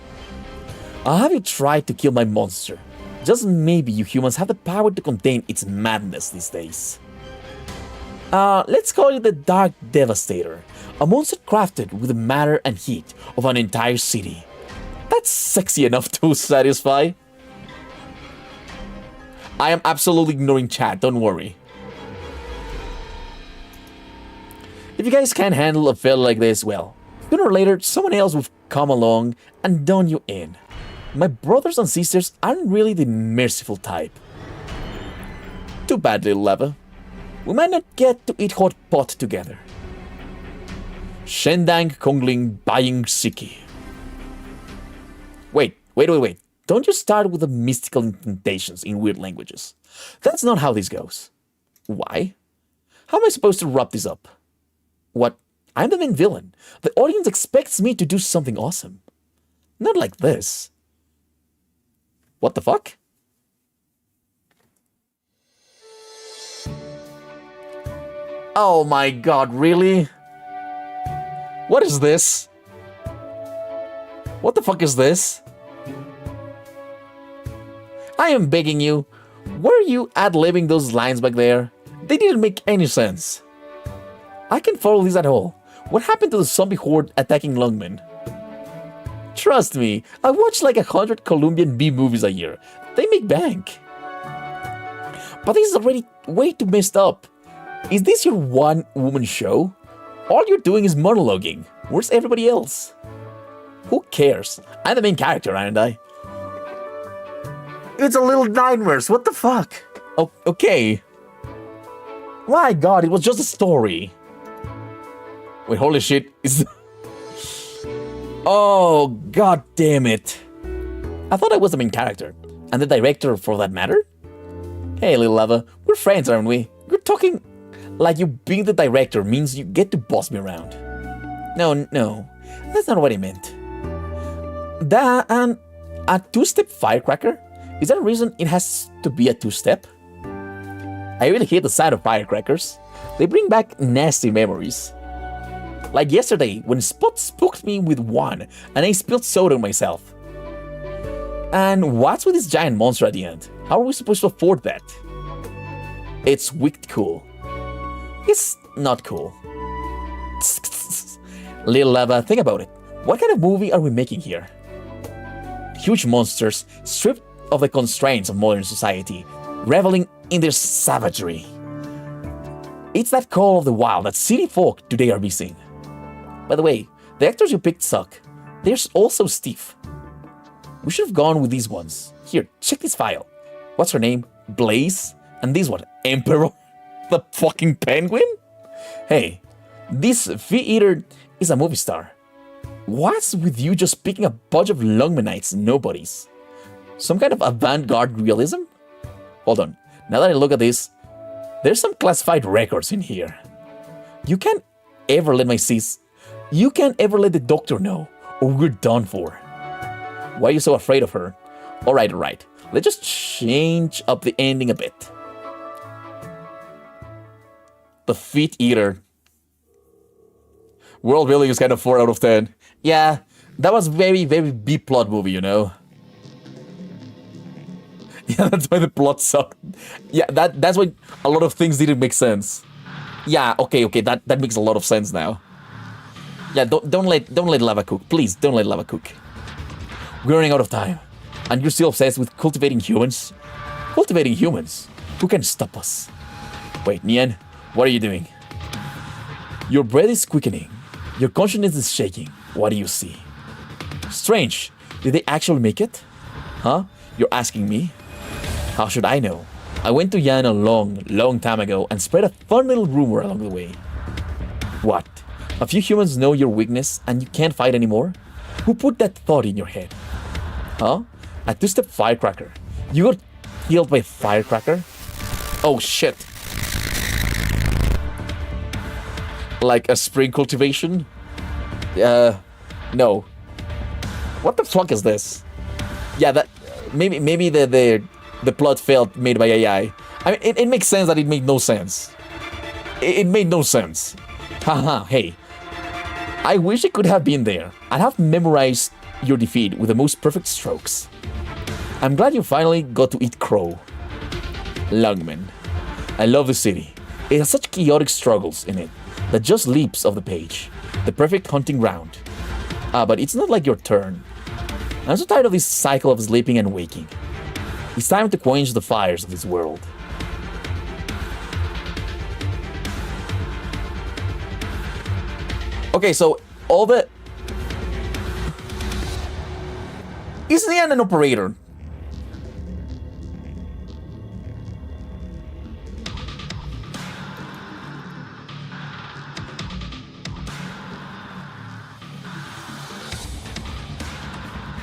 I'll have you try to kill my monster. Just maybe you humans have the power to contain its madness these days. Let's call it the Dark Devastator. A monster crafted with the matter and heat of an entire city. That's sexy enough to satisfy. I am absolutely ignoring chat, don't worry. If you guys can't handle a fella like this, well, sooner or later someone else will come along and done you in. My brothers and sisters aren't really the merciful type. Too bad, little lava. We might not get to eat hot pot together. Shendang Kongling Buying Siki. Wait. Don't you start with the mystical incantations in weird languages. That's not how this goes. Why? How am I supposed to wrap this up? What? I'm the main villain. The audience expects me to do something awesome. Not like this. What the fuck? Oh my god, really? What is this? What the fuck is this? I am begging you. Were you ad-libbing those lines back there? They didn't make any sense. I can't follow this at all. What happened to the zombie horde attacking Lungmen? Trust me, I watch like 100 Colombian B movies a year. They make bank. But this is already way too messed up. Is this your one-woman show? All you're doing is monologuing. Where's everybody else? Who cares? I'm the main character, aren't I? It's a Little Nightmares. What the fuck? Oh, okay. My god, it was just a story. Wait, holy shit. Is... Oh, god damn it. I thought I was the main character. And the director for that matter? Hey, little lava. We're friends, aren't we? You're talking like you being the director means you get to boss me around. No. That's not what I meant. That and a two-step firecracker? Is that a reason it has to be a two-step? I really hate the sight of firecrackers. They bring back nasty memories. Like yesterday, when Spot spooked me with one, and I spilled soda on myself. And what's with this giant monster at the end? How are we supposed to afford that? It's wicked cool. It's not cool. Little Lava, think about it. What kind of movie are we making here? Huge monsters, stripped of the constraints of modern society, reveling in their savagery. It's that call of the wild that city folk today are missing. By the way, the actors you picked suck. They're also stiff. We should have gone with these ones. Here, check this file. What's her name? Blaze? And this one? Emperor? The fucking penguin? Hey, this Fee-Eater is a movie star. What's with you just picking a bunch of Longmanites nobodies? Some kind of avant-garde realism? Hold on, now that I look at this, there's some classified records in here. You can't ever let the doctor know, or we're done for. Why are you so afraid of her? Alright. Let's just change up the ending a bit. The Fee-Eater. World building is kind of 4 out of 10. Yeah, that was very B-plot movie, you know? Yeah, that's why the plot sucked. Yeah, that's why a lot of things didn't make sense. Yeah, okay, that makes a lot of sense now. Yeah, don't let lava cook. Please, don't let lava cook. We're running out of time. And you're still obsessed with cultivating humans? Cultivating humans? Who can stop us? Wait, Nian, what are you doing? Your breath is quickening. Your consciousness is shaking. What do you see? Strange. Did they actually make it? Huh? You're asking me? How should I know? I went to Yan a long time ago and spread a fun little rumor along the way. What? A few humans know your weakness and you can't fight anymore? Who put that thought in your head? Huh? A two-step firecracker. You got killed by a firecracker? Oh shit. Like a spring cultivation? No. What the fuck is this? Yeah, that maybe the plot failed made by AI. I mean, it makes sense that it made no sense. It made no sense. Haha, hey. I wish I could have been there. I'd have memorized your defeat with the most perfect strokes. I'm glad you finally got to eat crow. Lungman. I love the city. It has such chaotic struggles in it that just leaps off the page. The perfect hunting ground. But it's not like your turn. I'm so tired of this cycle of sleeping and waking. It's time to quench the fires of this world. Okay, so all the... Is Nian an operator?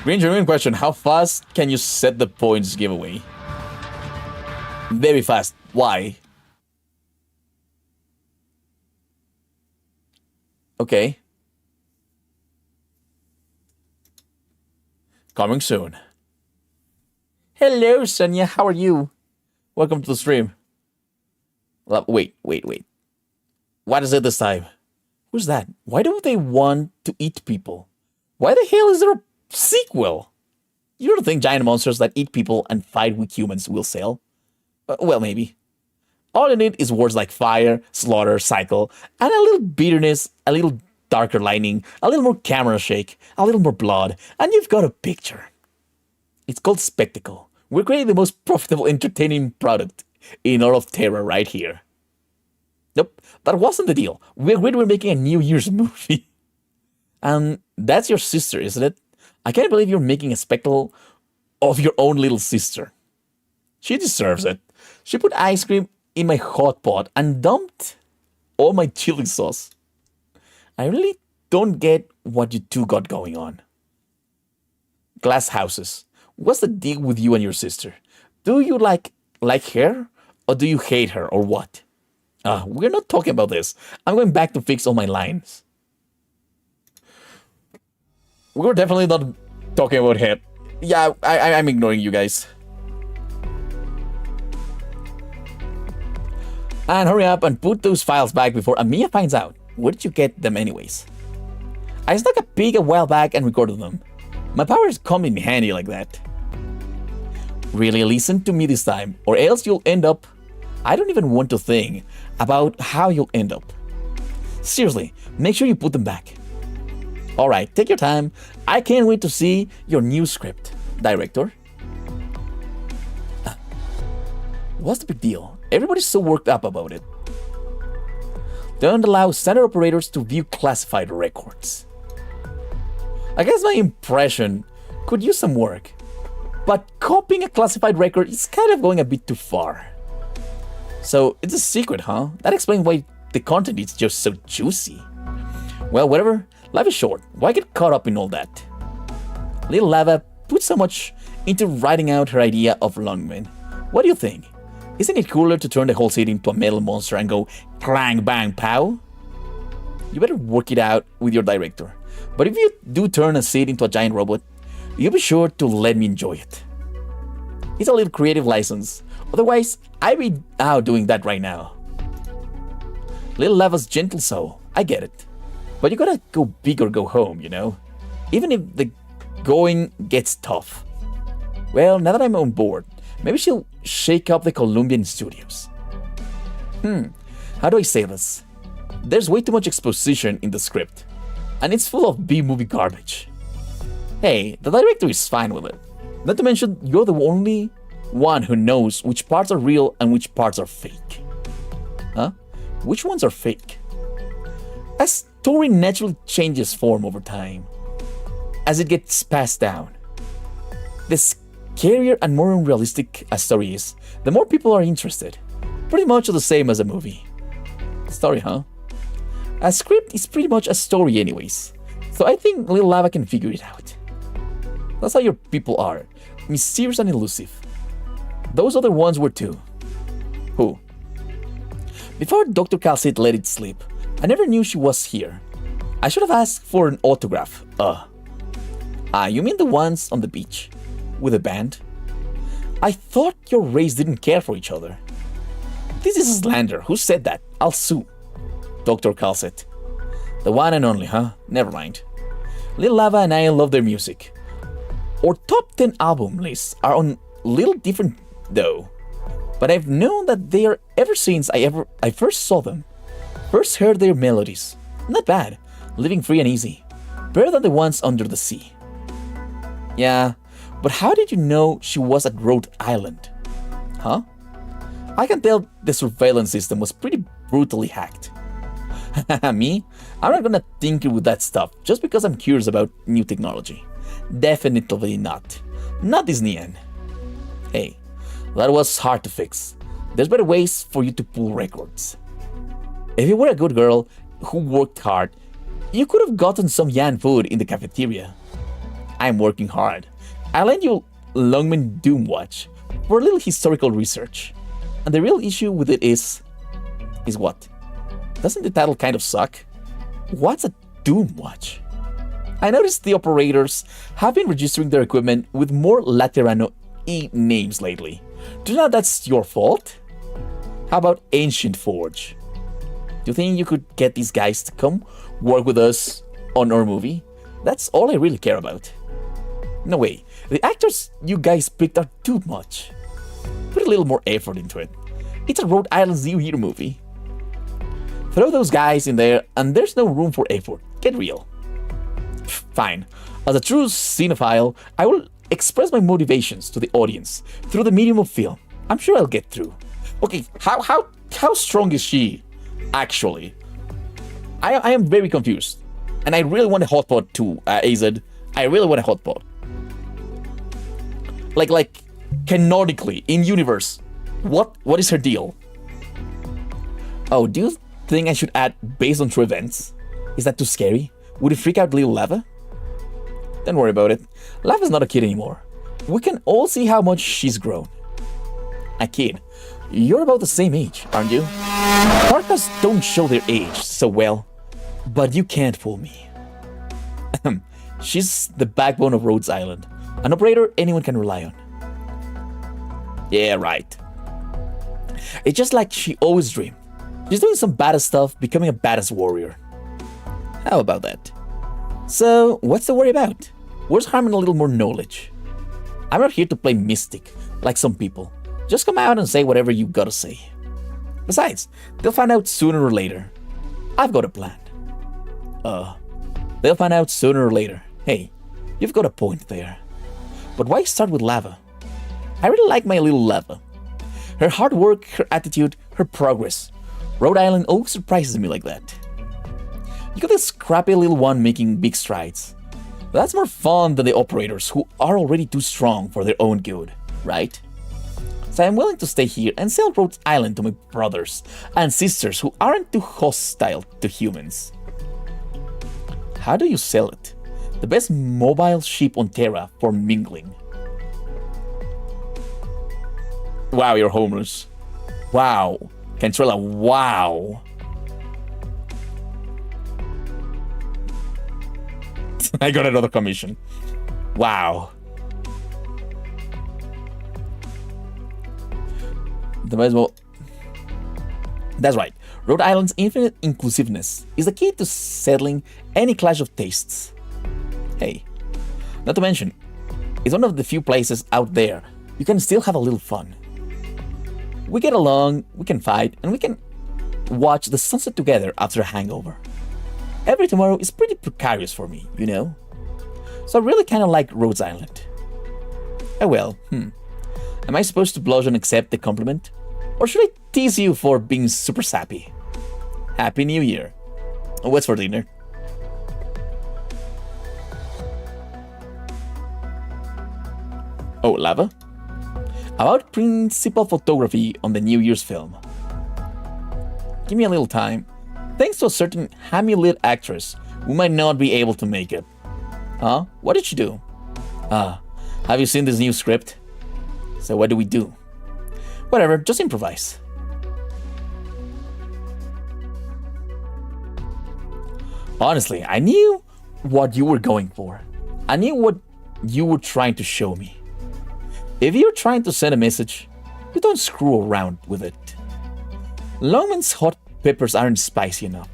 Green genuine question, how fast can you set the points giveaway? Very fast. Why? Okay. Coming soon. Hello, Sonia. How are you? Welcome to the stream. Wait. What is it this time? Who's that? Why don't they want to eat people? Why the hell is there a sequel? You don't think giant monsters that eat people and fight with humans will sell? Well, maybe. All you need is words like fire, slaughter, cycle, and a little bitterness, a little darker lighting, a little more camera shake, a little more blood, and you've got a picture. It's called spectacle. We're creating the most profitable, entertaining product in all of Terra right here. Nope, that wasn't the deal. We agreed we're making a New Year's movie. And that's your sister, isn't it? I can't believe you're making a spectacle of your own little sister. She deserves it. She put ice cream in my hot pot and dumped all my chili sauce. I really don't get what you two got going on. Glass houses. What's the deal with you and your sister? Do you like her? Or do you hate her? Or what? We're not talking about this. I'm going back to fix all my lines. We're definitely not talking about her. Yeah, I'm ignoring you guys. And hurry up and put those files back before Amiya finds out. Where did you get them anyways? I snuck a peek a while back and recorded them. My powers come in handy like that. Really listen to me this time, or else you'll end up... I don't even want to think about how you'll end up. Seriously, make sure you put them back. Alright, take your time. I can't wait to see your new script, director. What's the big deal? Everybody's so worked up about it. Don't allow standard operators to view classified records. I guess my impression could use some work, but copying a classified record is kind of going a bit too far. So it's a secret, huh? That explains why the content is just so juicy. Well, whatever. Life is short. Why get caught up in all that? Little Lava put so much into writing out her idea of Lungmen. What do you think? Isn't it cooler to turn the whole city into a metal monster and go clang bang pow? You better work it out with your director. But if you do turn a city into a giant robot, you be sure to let me enjoy it. It's a little creative license. Otherwise, I'd be out doing that right now. Little Lava's gentle soul. I get it. But you gotta go big or go home, you know? Even if the going gets tough. Well, now that I'm on board, maybe she'll shake up the Colombian studios. How do I say this? There's way too much exposition in the script, and it's full of B-movie garbage. Hey, the director is fine with it. Not to mention, you're the only one who knows which parts are real and which parts are fake. Huh? Which ones are fake? A story naturally changes form over time, as it gets passed down. The scarier and more unrealistic a story is, the more people are interested. Pretty much the same as a movie. Story, huh? A script is pretty much a story anyways, so I think Little Lava can figure it out. That's how your people are, mysterious and elusive. Those other ones were too. Who? Before Dr. Calcit let it slip, I never knew she was here. I should have asked for an autograph. You mean the ones on the beach? With a band? I thought your race didn't care for each other. This is slander. Who said that? I'll sue. Dr. Calcit. The one and only, huh? Never mind. Little Lava and I love their music. Our top 10 album lists are on little different though. But I've known that they are ever since I first saw them. First heard their melodies. Not bad. Living free and easy. Better than the ones under the sea. Yeah, but how did you know she was at Rhode Island? Huh? I can tell the surveillance system was pretty brutally hacked. Me? I'm not gonna tinker with that stuff just because I'm curious about new technology. Definitely not. Not Disneyan. Hey, that was hard to fix. There's better ways for you to pull records. If you were a good girl who worked hard, you could have gotten some Yan food in the cafeteria. I'm working hard. I'll lend you Lungmen Doom Watch for a little historical research. And the real issue with it is what? Doesn't the title kind of suck? What's a Doom Watch? I noticed the operators have been registering their equipment with more Laterano-y names lately. Do you know that's your fault? How about Ancient Forge? Do you think you could get these guys to come work with us on our movie? That's all I really care about. No way, the actors you guys picked are too much. Put a little more effort into it. It's a Rhode Island's New Year movie. Throw those guys in there and there's no room for effort. Get real. Fine. As a true cinephile, I will express my motivations to the audience through the medium of film. I'm sure I'll get through. Okay, how strong is she, actually? I am very confused. And I really want a hot pot too, AZ. I really want a hot pot. Like, canonically, in universe, what is her deal? Oh, do you think I should add based on true events? Is that too scary? Would it freak out little Lava? Don't worry about it. Lava's not a kid anymore. We can all see how much she's grown. A kid? You're about the same age, aren't you? Parkas don't show their age so well, but you can't fool me. She's the backbone of Rhodes Island, an operator anyone can rely on. Yeah, right. It's just like she always dreamed. She's doing some badass stuff, becoming a badass warrior. How about that? So, what's the worry about? Where's harm in a little more knowledge? I'm not here to play mystic, like some people. Just come out and say whatever you gotta say. Besides, they'll find out sooner or later. I've got a plan. They'll find out sooner or later. Hey, you've got a point there. But why start with Lava? I really like my little Lava. Her hard work, her attitude, her progress. Rhode Island always surprises me like that. You got this scrappy little one making big strides. That's more fun than the operators who are already too strong for their own good, right? So I'm willing to stay here and sell Rhode Island to my brothers and sisters who aren't too hostile to humans. How do you sell it? The best mobile ship on Terra for mingling. Wow, you're homeless. Wow. Cantrella, wow. I got another commission. Wow. That's right. Rhode Island's infinite inclusiveness is the key to settling any clash of tastes. Hey, not to mention, it's one of the few places out there you can still have a little fun. We get along, we can fight, and we can watch the sunset together after a hangover. Every tomorrow is pretty precarious for me, you know? So I really kind of like Rhodes Island. Oh well, Am I supposed to blush and accept the compliment? Or should I tease you for being super sappy? Happy New Year. What's for dinner? Oh, Lava? About principal photography on the New Year's film. Give me a little time. Thanks to a certain hammy-lit actress, we might not be able to make it. Huh? What did she do? Have you seen this new script? So what do we do? Whatever, just improvise. Honestly, I knew what you were going for. I knew what you were trying to show me. If you're trying to send a message, you don't screw around with it. Longman's hot peppers aren't spicy enough.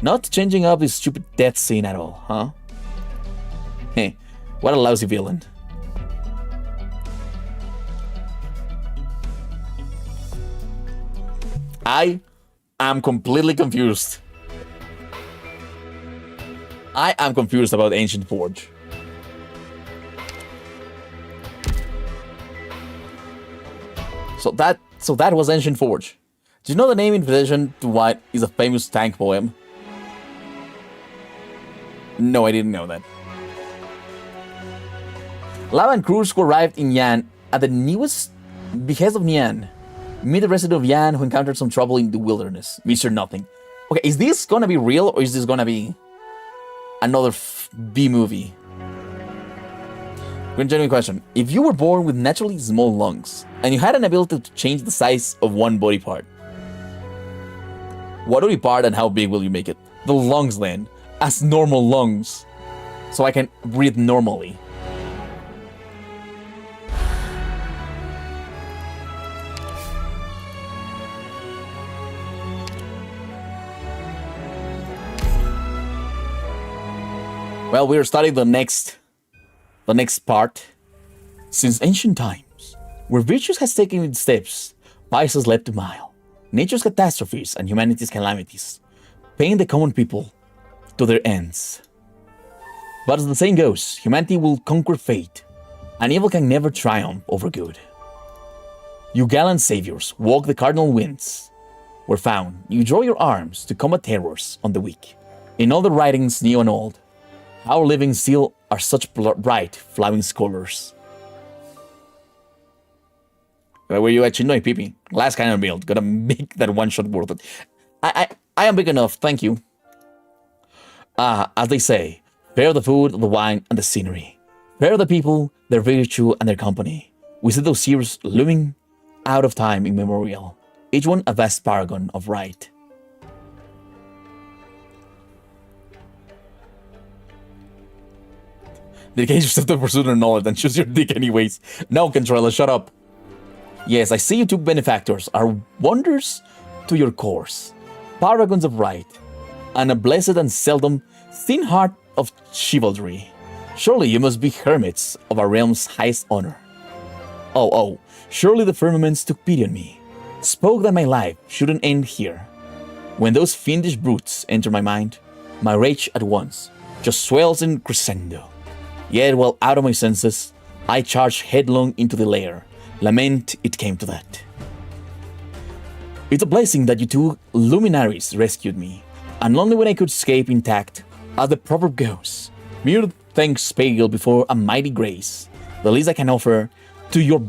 Not changing up this stupid death scene at all, huh? Hey, what a lousy villain. I am completely confused. I am confused about Ancient Forge. So that was Ancient Forge. Do you know the name Invitation to What is a famous tank poem? No, I didn't know that. Lava and Kroos who arrived in Yan at the newest behest of Nyan. Meet the resident of Yan who encountered some trouble in the wilderness. Mr. Nothing. Okay, is this gonna be real or is this gonna be another B movie? Genuine question. If you were born with naturally small lungs and you had an ability to change the size of one body part, what body part and how big will you make it? The lungs then, as normal lungs, so I can breathe normally. Well, we're starting the next part. Since ancient times, where virtue has taken its steps, vice has led a mile. Nature's catastrophes and humanity's calamities pain the common people to their ends. But as the saying goes, humanity will conquer fate, and evil can never triumph over good. You gallant saviors walk the cardinal winds. Where found, you draw your arms to combat terrors on the weak. In all the writings, new and old, our living still are such bright, flowing colors. Where were you at Chinoy, Pipi? Last kind of build. Gotta make that one shot worth it. I am big enough, thank you. As they say, fair the food, the wine, and the scenery. Fair the people, their virtue, and their company. We see those heroes looming out of time immemorial, each one a vast paragon of right. Dedicate yourself to pursuit of knowledge and choose your dick anyways. No, Controller, shut up. Yes, I see you two benefactors are wonders to your course, paragons of right, and a blessed and seldom seen heart of chivalry. Surely you must be hermits of our realm's highest honor. Oh, surely the firmaments took pity on me, spoke that my life shouldn't end here. When those fiendish brutes enter my mind, my rage at once just swells in crescendo. Yet while out of my senses, I charge headlong into the lair. Lament it came to that. It's a blessing that you two luminaries rescued me, and only when I could escape intact, as the proverb goes, mere thanks pale before a mighty grace. The least I can offer to your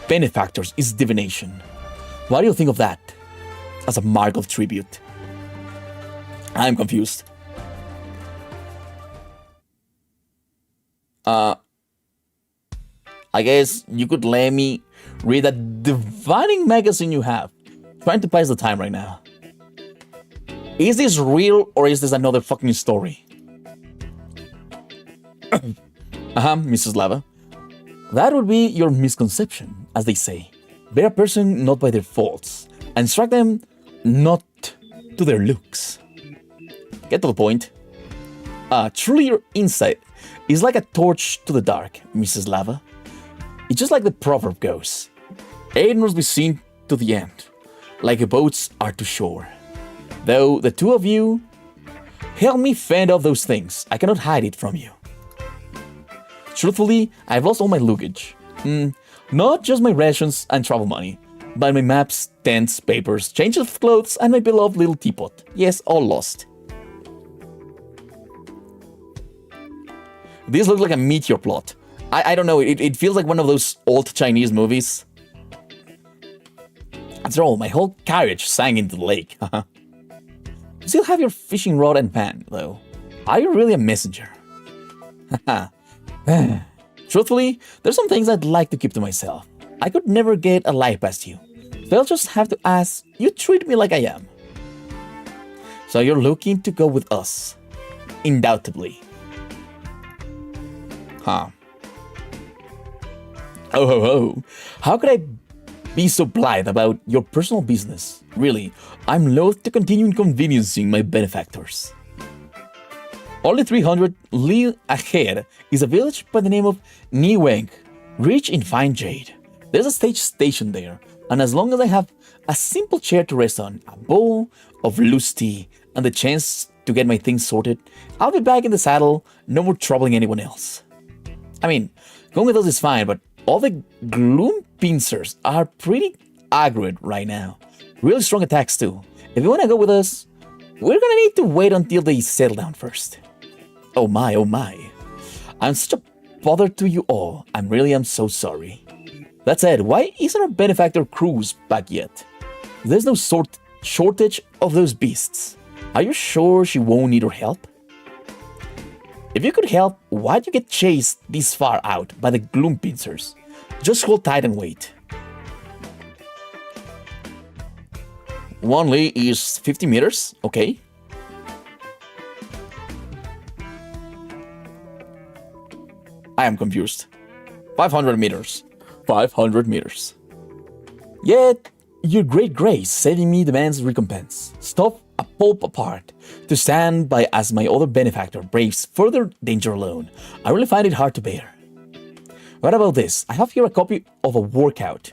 benefactors is divination. What do you think of that as a mark of tribute? I'm confused. I guess you could let me read that divining magazine you have. Trying to pass the time right now. Is this real or is this another fucking story? Mrs. Lava. That would be your misconception, as they say. Bear a person not by their faults, and strike them not to their looks. Get to the point. Truly your insight is like a torch to the dark, Mrs. Lava. It's just like the proverb goes. Aid must be seen to the end, like your boats are to shore. Though the two of you help me fend off those things, I cannot hide it from you. Truthfully, I've lost all my luggage. Not just my rations and travel money, but my maps, tents, papers, changes of clothes, and my beloved little teapot. Yes, all lost. This looks like a meteor plot. I don't know, it feels like one of those old Chinese movies. After all, my whole carriage sank into the lake. You still have your fishing rod and pan, though. Are you really a messenger? Truthfully, there's some things I'd like to keep to myself. I could never get a lie past you. So I'll just have to ask, you treat me like I am. So you're looking to go with us. Undoubtedly. Oh. How could I be so blithe about your personal business? Really, I'm loath to continue inconveniencing my benefactors. Only 300 li ahead is a village by the name of Niweng, rich in fine jade. There's a stage station there, and as long as I have a simple chair to rest on, a bowl of loose tea, and the chance to get my things sorted, I'll be back in the saddle, no more troubling anyone else. I mean, going with us is fine, but all the gloom pincers are pretty aggro right now. Really strong attacks too. If you wanna go with us, we're gonna need to wait until they settle down first. Oh my. I'm such a bother to you all. I really am so sorry. That said, why isn't our benefactor Kroos back yet? There's no shortage of those beasts. Are you sure she won't need our help? If you could help, why'd you get chased this far out by the gloom pincers? Just hold tight and wait. One li is 50 meters, okay. I am confused. 500 meters. 500 meters. Yet, your great grace saving me demands recompense. Stop a pulp apart to stand by as my other benefactor braves further danger alone. I really find it hard to bear. What about this? I have here a copy of a workout.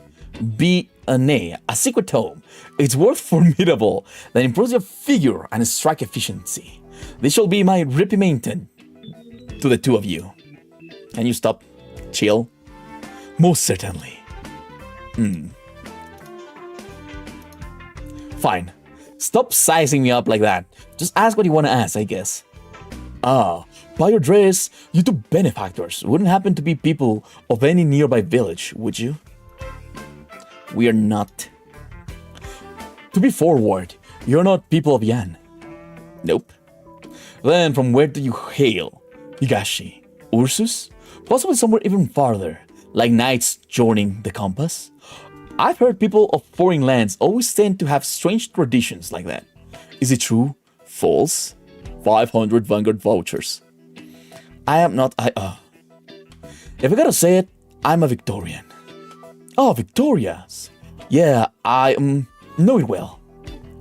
B&A, a secret tome. It's worth formidable that improves your figure and strike efficiency. This shall be my repayment to the two of you. Can you stop? Chill? Most certainly. Fine. Stop sizing me up like that. Just ask what you want to ask, I guess. Ah, by your dress, you two benefactors wouldn't happen to be people of any nearby village, would you? We are not. To be forward, you're not people of Yan. Nope. Then from where do you hail? Higashi? Ursus? Possibly somewhere even farther, like knights joining the compass? I've heard people of foreign lands always tend to have strange traditions like that. Is it true? False? 500 Vanguard vouchers. I am not... If I gotta say it, I'm a Victorian. Oh, Victorias. Yeah, I know it well.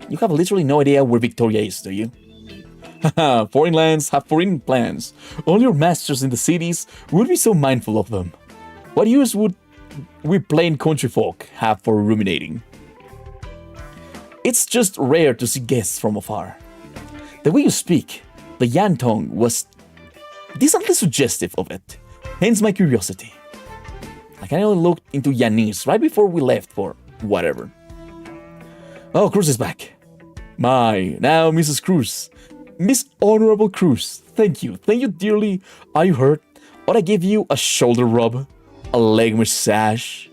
You have literally no idea where Victoria is, do you? Haha, foreign lands have foreign plans. Only your masters in the cities would be so mindful of them. What use would we plain country folk have for ruminating? It's just rare to see guests from afar. The way you speak, the Yan tongue was decently suggestive of it, hence my curiosity. I kind of looked into Yanese right before we left for whatever. Oh, Kroos is back. My, now Mrs. Kroos. Miss Honorable Kroos, thank you dearly. Are you hurt? Ought I give you a shoulder rub? A leg massage?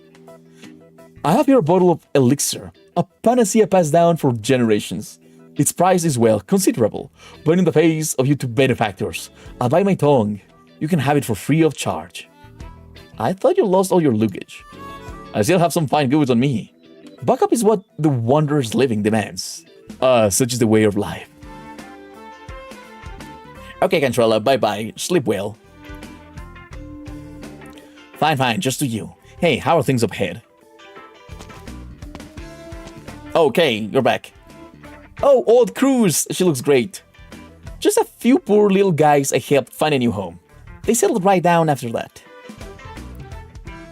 I have here a bottle of elixir, a panacea passed down for generations. Its price is well considerable, but in the face of you two benefactors, I'll bite my tongue. You can have it for free of charge. I thought you lost all your luggage. I still have some fine goods on me. Backup is what the wanderer's living demands. Such is the way of life. Okay, Controller, bye-bye. Sleep well. Fine, just to you. Hey, how are things up ahead? Okay, you're back. Oh, old Kroos! She looks great. Just a few poor little guys I helped find a new home. They settled right down after that.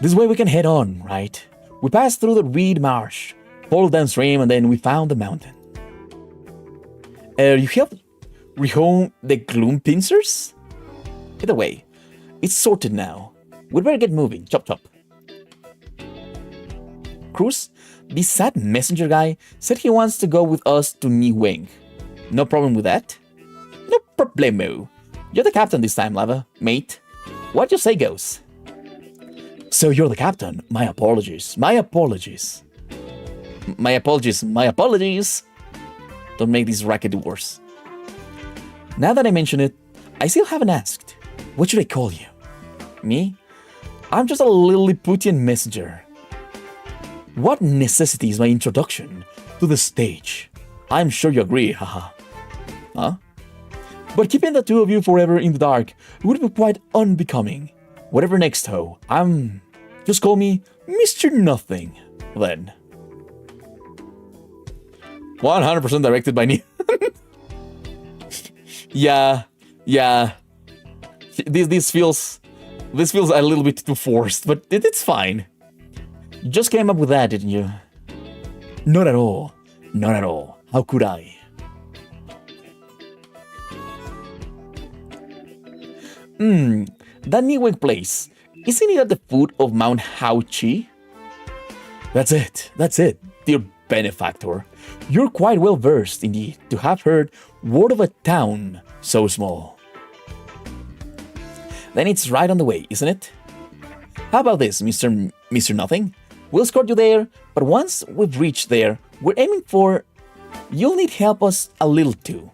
This way we can head on, right? We passed through the reed marsh, followed downstream, and then we found the mountain. You helped rehome the gloom pincers? Either way, it's sorted now. We'd better get moving. Chop chop. Kroos, this sad messenger guy, said he wants to go with us to Niweng. No problem with that? No problemo. You're the captain this time, Lava, mate. What you say goes. So you're the captain. My apologies. My apologies. My apologies. My apologies. Don't make this racket worse. Now that I mention it, I still haven't asked. What should I call you? Me? I'm just a Lilliputian messenger. What necessitates my introduction to the stage? I'm sure you agree, haha. Huh? But keeping the two of you forever in the dark would be quite unbecoming. Whatever next, ho, just call me Mr. Nothing, then. 100% directed by me. Yeah. This feels a little bit too forced, but it's fine. You just came up with that, didn't you? Not at all. Not at all. How could I? That Niweng place. Isn't it at the foot of Mount Haochi? That's it, dear benefactor. You're quite well versed, indeed, to have heard word of a town so small. Then it's right on the way, isn't it? How about this, Mr. Nothing? We'll escort you there, but once we've reached there, we're aiming for... You'll need help us a little too.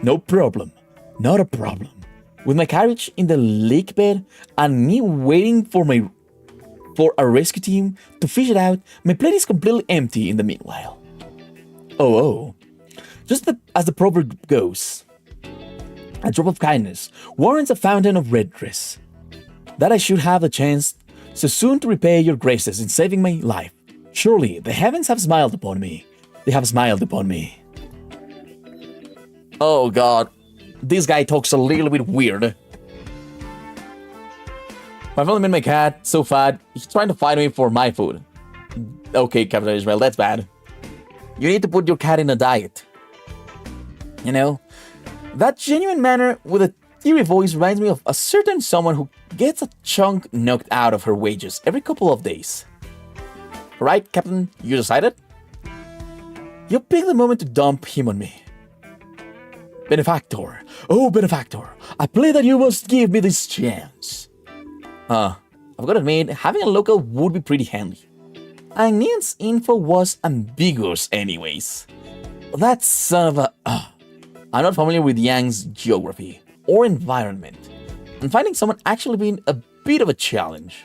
No problem. Not a problem. With my carriage in the lake bed and me waiting for a rescue team to fish it out, my plate is completely empty in the meanwhile. Oh. Just as the proverb goes, a drop of kindness warrants a fountain of redress. That I should have the chance so soon to repay your graces in saving my life. Surely the heavens have smiled upon me. They have smiled upon me. Oh god, this guy talks a little bit weird. My family made my cat so fat, he's trying to fight me for my food. Okay, Captain Israel, that's bad. You need to put your cat in a diet. You know, that genuine manner with a teary voice reminds me of a certain someone who gets a chunk knocked out of her wages every couple of days. Right, Captain? You decided? You picked the moment to dump him on me. Benefactor. Oh, benefactor. I pray that you must give me this chance. I've got to admit, having a local would be pretty handy. Nian's info was ambiguous anyways. That son of a... I'm not familiar with Yang's geography or environment, and finding someone actually been a bit of a challenge.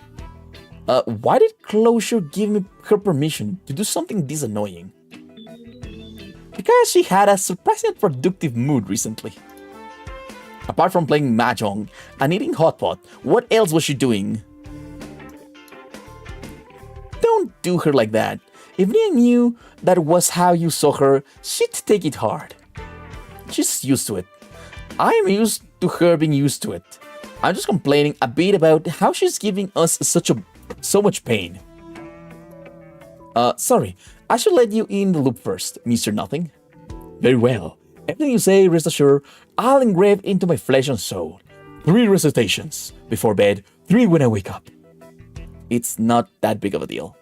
Why did Closure give me her permission to do something this annoying? Because she had a surprisingly productive mood recently. Apart from playing Mahjong and eating hot pot, what else was she doing? Don't do her like that. If Nia knew that was how you saw her, she'd take it hard. She's used to it. I'm used to her being used to it. I'm just complaining a bit about how she's giving us so much pain. Sorry, I should let you in the loop first, Mr. Nothing. Very well. Everything you say, rest assured, I'll engrave into my flesh and soul. 3 recitations before bed, 3 when I wake up. It's not that big of a deal.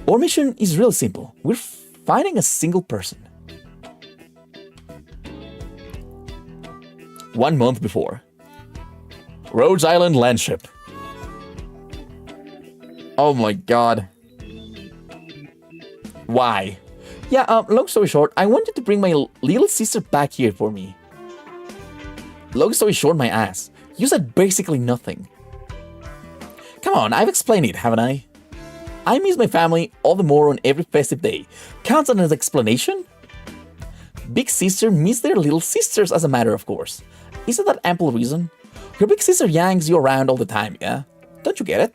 Our mission is real simple. We're finding a single person. 1 month before. Rhodes Island Landship. Oh my god. Why? Yeah, long story short, I wanted to bring my little sister back here for me. Long story short, my ass. You said basically nothing. Come on, I've explained it, haven't I? I miss my family all the more on every festive day. Counts as an explanation? Big sister miss their little sisters as a matter of course. Isn't that ample reason? Your big sister yanks you around all the time, yeah? Don't you get it?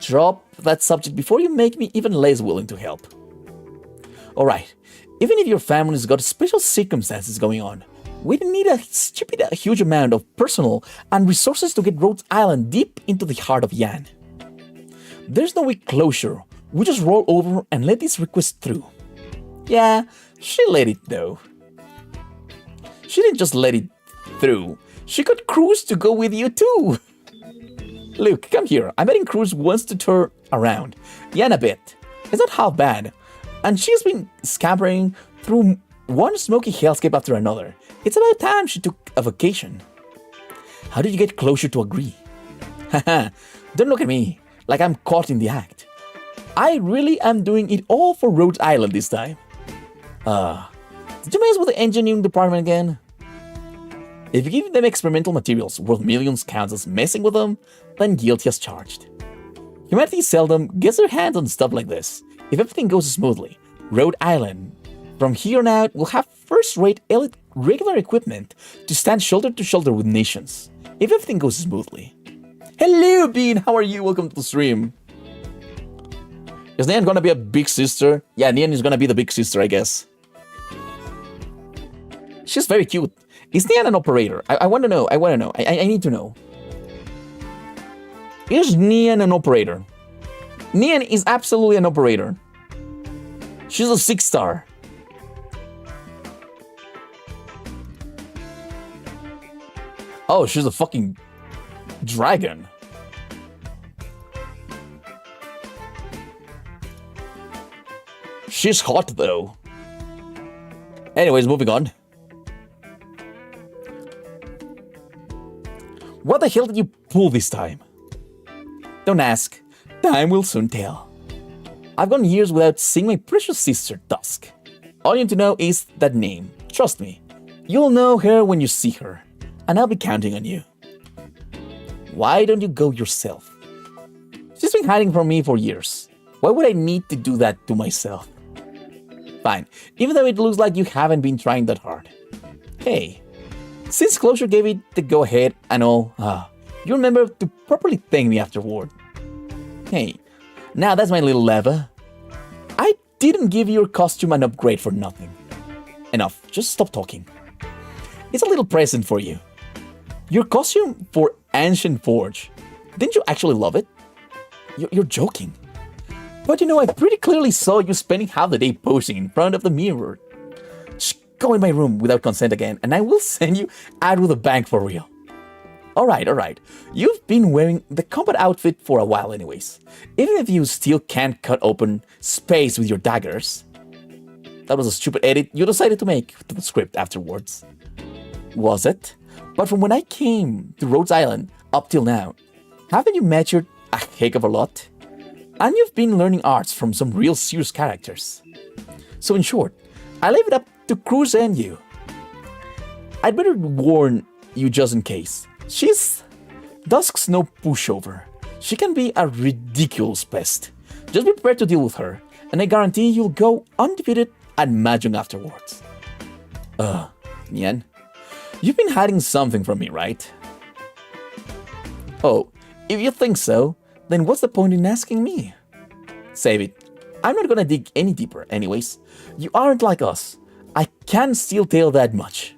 Drop that subject before you make me even less willing to help. Alright, even if your family's got special circumstances going on, we need a huge amount of personnel and resources to get Rhodes Island deep into the heart of Yan. There's no weak closure. We just roll over and let this request through. Yeah, she let it though. She didn't just let it through. She got Kroos to go with you too. Look, come here. I bet Kroos wants to turn around. Yan a bit. It's not half bad. And she's been scampering through one smoky hellscape after another. It's about time she took a vacation. How did you get Closure to agree? Haha, don't look at me like I'm caught in the act. I really am doing it all for Rhodes Island this time. Did you mess with the engineering department again? If you give them experimental materials worth millions counts as messing with them, then guilty as charged. Humanity seldom gets their hands on stuff like this. If everything goes smoothly, Rhode Island, from here on out, will have first-rate elite regular equipment to stand shoulder to shoulder with nations. If everything goes smoothly. Hello, Bean! How are you? Welcome to the stream. Is Nian gonna be a big sister? Yeah, Nian is gonna be the big sister, I guess. She's very cute. Is Nian an operator? I want to know. I need to know. Is Nian an operator? Nian is absolutely an operator. She's a 6-star. Oh, she's a fucking dragon. She's hot though. Anyways, moving on. What the hell did you pull this time? Don't ask. Time will soon tell. I've gone years without seeing my precious sister, Dusk. All you need to know is that name. Trust me. You'll know her when you see her. And I'll be counting on you. Why don't you go yourself? She's been hiding from me for years. Why would I need to do that to myself? Fine, even though it looks like you haven't been trying that hard. Hey, since Closure gave it the go-ahead and all, you remember to properly thank me afterward. Hey, now that's my little lava. I didn't give your costume an upgrade for nothing. Enough, just stop talking. It's a little present for you. Your costume for Ancient Forge. Didn't you actually love it? You're joking. But you know, I pretty clearly saw you spending half the day posing in front of the mirror. Just go in my room without consent again, and I will send you out with a bang for real. Alright. You've been wearing the combat outfit for a while anyways. Even if you still can't cut open space with your daggers. That was a stupid edit you decided to make to the script afterwards. Was it? But from when I came to Rhodes Island up till now, haven't you matured a heck of a lot? And you've been learning arts from some real serious characters. So in short, I leave it up to Kroos and you. I'd better warn you just in case. Dusk's no pushover. She can be a ridiculous pest. Just be prepared to deal with her, and I guarantee you'll go undefeated at Mahjong afterwards. Nian, you've been hiding something from me, right? Oh, if you think so, then what's the point in asking me? Save it. I'm not gonna dig any deeper anyways. You aren't like us. I can't still tell that much.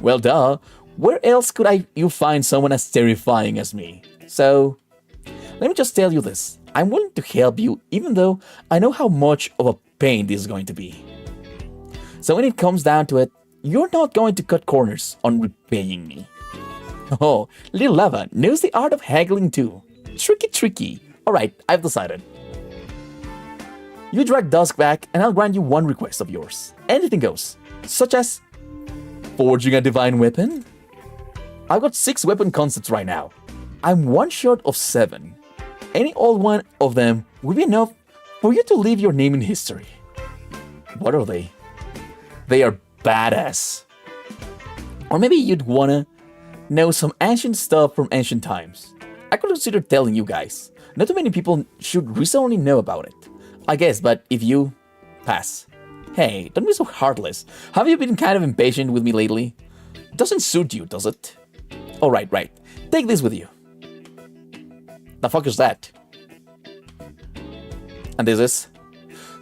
Well, duh. Where else could you find someone as terrifying as me? So, let me just tell you this. I'm willing to help you even though I know how much of a pain this is going to be. So when it comes down to it, you're not going to cut corners on repaying me. Oh, little Lava knows the art of haggling too. Tricky. Alright, I've decided. You drag Dusk back and I'll grant you one request of yours. Anything goes. Such as forging a divine weapon? I've got 6 weapon concepts right now. I'm one short of 7. Any old one of them will be enough for you to leave your name in history. What are they? They are badass. Or maybe you'd wanna know some ancient stuff from ancient times. I could consider telling you guys. Not too many people should recently know about it. I guess, but if you pass. Hey, don't be so heartless. Have you been kind of impatient with me lately? Doesn't suit you, does it? Oh, right. Take this with you. The fuck is that? And this is?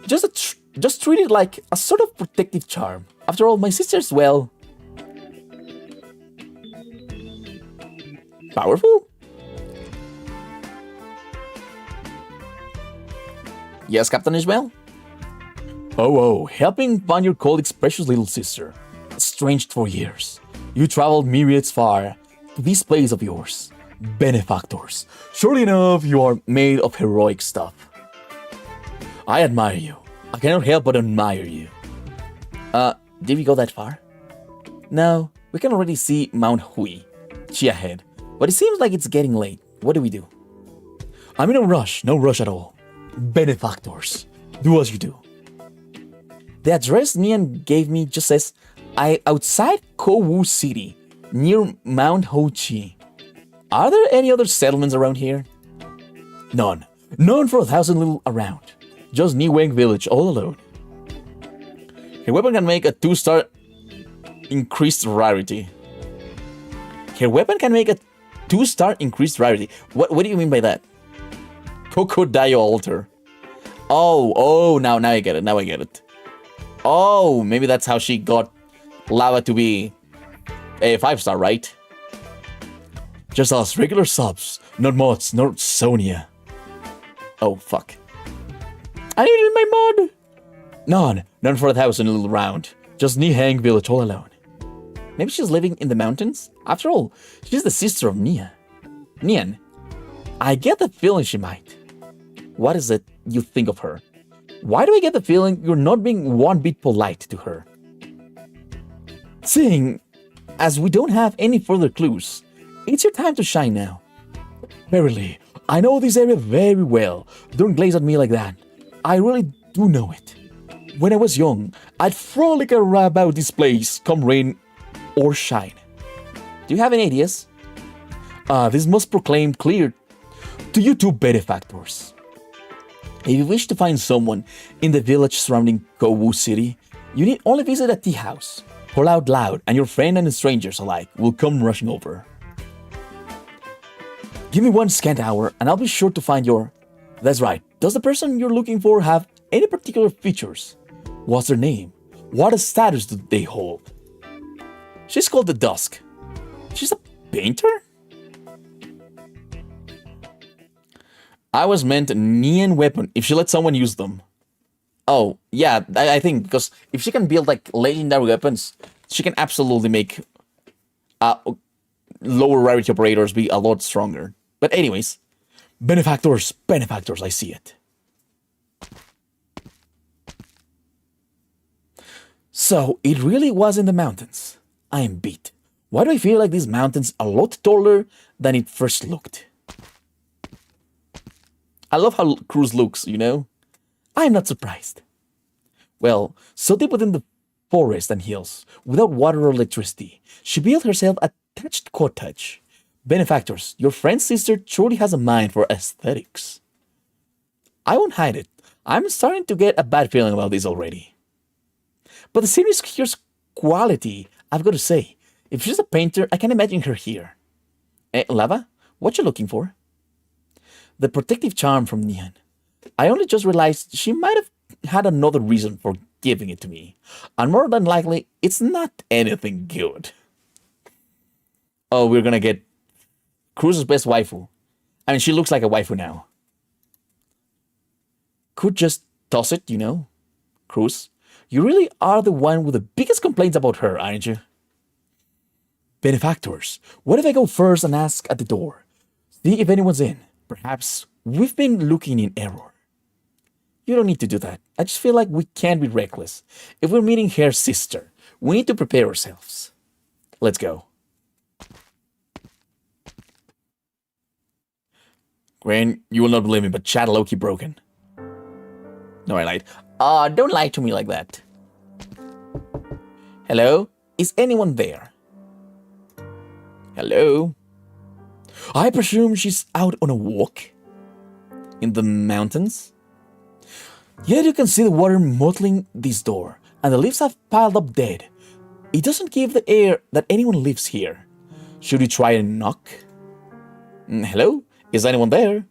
Just treat it like a sort of protective charm. After all, my sister's, well, powerful? Yes, Captain Ishmael? Oh, helping find your colleague's precious little sister. Estranged for years. You traveled myriads far to this place of yours. Benefactors. Surely enough, you are made of heroic stuff. I admire you. I cannot help but admire you. Did we go that far? No, we can already see Mount Hui, Chi ahead. But it seems like it's getting late. What do we do? I'm in a rush, no rush at all. Benefactors. Do as you do. The address Nian gave me just says, outside Kowu City, near Mount Ho Chi. Are there any other settlements around here? None. None for 1,000 little around. Just Niweng Village all alone. Her weapon can make a 2-star increased rarity. Her weapon can make a 2-star increased rarity. What do you mean by that? Crocodile altar. Oh, now I get it. Oh, maybe that's how she got Lava to be a 5-star, right? Just us, regular subs, not mods, not Sonia. Oh, fuck. I needed my mod! None for 1,000 little round. Just Nihang Village all alone. Maybe she's living in the mountains? After all, she's the sister of Nia. Nian, I get the feeling she might. What is it you think of her? Why do I get the feeling you're not being one bit polite to her? Seeing as we don't have any further clues, it's your time to shine now. Verily, I know this area very well. Don't glaze at me like that. I really do know it. When I was young, I'd frolic around about this place, come rain or shine. Do you have any ideas? This must proclaim clear to you two benefactors. If you wish to find someone in the village surrounding Kowu City, you need only visit a tea house. Call out loud, and your friend and strangers alike will come rushing over. Give me one scant hour, and I'll be sure to find your... That's right. Does the person you're looking for have any particular features? What's their name? What status do they hold? She's called the Dusk. She's a painter? I was meant Nian weapon if she lets someone use them. Oh, yeah, I think because if she can build like legendary weapons, she can absolutely make lower rarity operators be a lot stronger. But anyways, benefactors, I see it. So, it really was in the mountains. I am beat. Why do I feel like these mountains are a lot taller than it first looked? I love how Kroos looks, you know? I am not surprised. Well, so deep within the forest and hills, without water or electricity, she built herself a thatched cottage. Benefactors, your friend's sister truly has a mind for aesthetics. I won't hide it. I'm starting to get a bad feeling about this already. But the series here's quality, I've got to say. If she's a painter, I can imagine her here. Lava, what you looking for? The protective charm from Neon. I only just realized she might have had another reason for giving it to me. And more than likely, it's not anything good. Oh, we're gonna get Kroos' best waifu. I mean, she looks like a waifu now. Could just toss it, you know? Kroos, you really are the one with the biggest complaints about her, aren't you? Benefactors, what if I go first and ask at the door? See if anyone's in. Perhaps we've been looking in error. You don't need to do that. I just feel like we can't be reckless. If we're meeting her sister, we need to prepare ourselves. Let's go. Gwen, you will not believe me, but chat low-key broken. No, I lied. Don't lie to me like that. Hello? Is anyone there? Hello? I presume she's out on a walk? In the mountains? Yet you can see the water mottling this door, and the leaves have piled up dead. It doesn't give the air that anyone lives here. Should we try and knock? Hello? Is anyone there?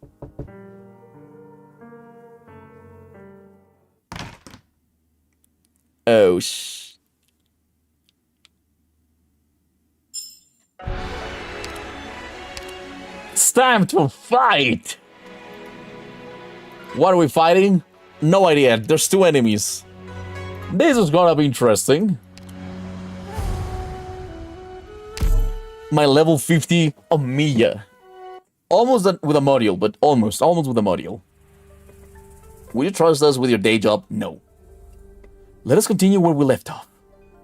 Oh, It's time to fight! What are we fighting? No idea. There's two enemies. This is gonna be interesting. My level 50 Amiya. Almost with a module, but almost with a module. Will you trust us with your day job? No. Let us continue where we left off.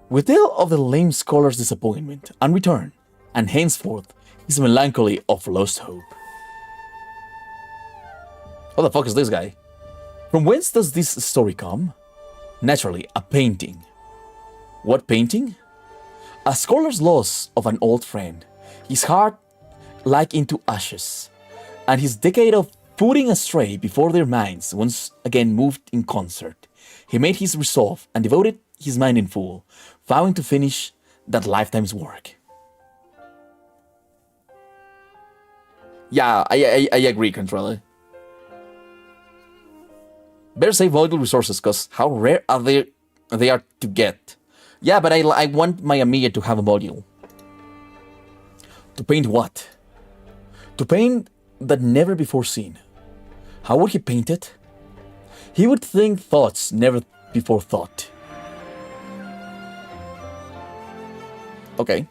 We tell of the lame scholar's disappointment and return, and henceforth his melancholy of lost hope. What the fuck is this guy? From whence does this story come? Naturally, a painting. What painting? A scholar's loss of an old friend, his heart like into ashes, and his decade of putting astray before their minds once again moved in concert. He made his resolve and devoted his mind in full, vowing to finish that lifetime's work. Yeah, I agree, Controller. Better save valuable resources, cause how rare are they are to get. Yeah, but I want my Amiya to have a module. To paint what? To paint that never before seen. How would he paint it? He would think thoughts never before thought. Okay.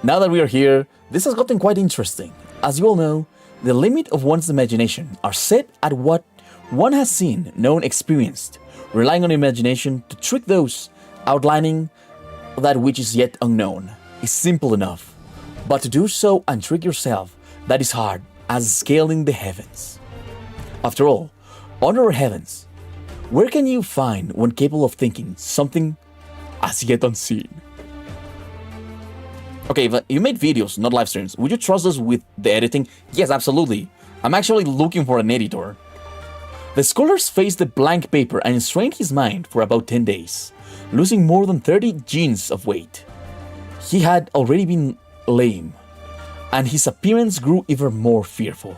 Now that we are here, this has gotten quite interesting. As you all know, the limit of one's imagination are set at what one has seen, known, experienced, relying on imagination to trick those outlining that which is yet unknown is simple enough, but to do so and trick yourself, that is hard as scaling the heavens. After all, under our heavens, where can you find one capable of thinking something as yet unseen? Okay, but you made videos, not live streams. Would you trust us with the editing? Yes, absolutely. I'm actually looking for an editor. The scholars faced the blank paper and strained his mind for about 10 days, losing more than 30 genes of weight. He had already been lame, and his appearance grew even more fearful.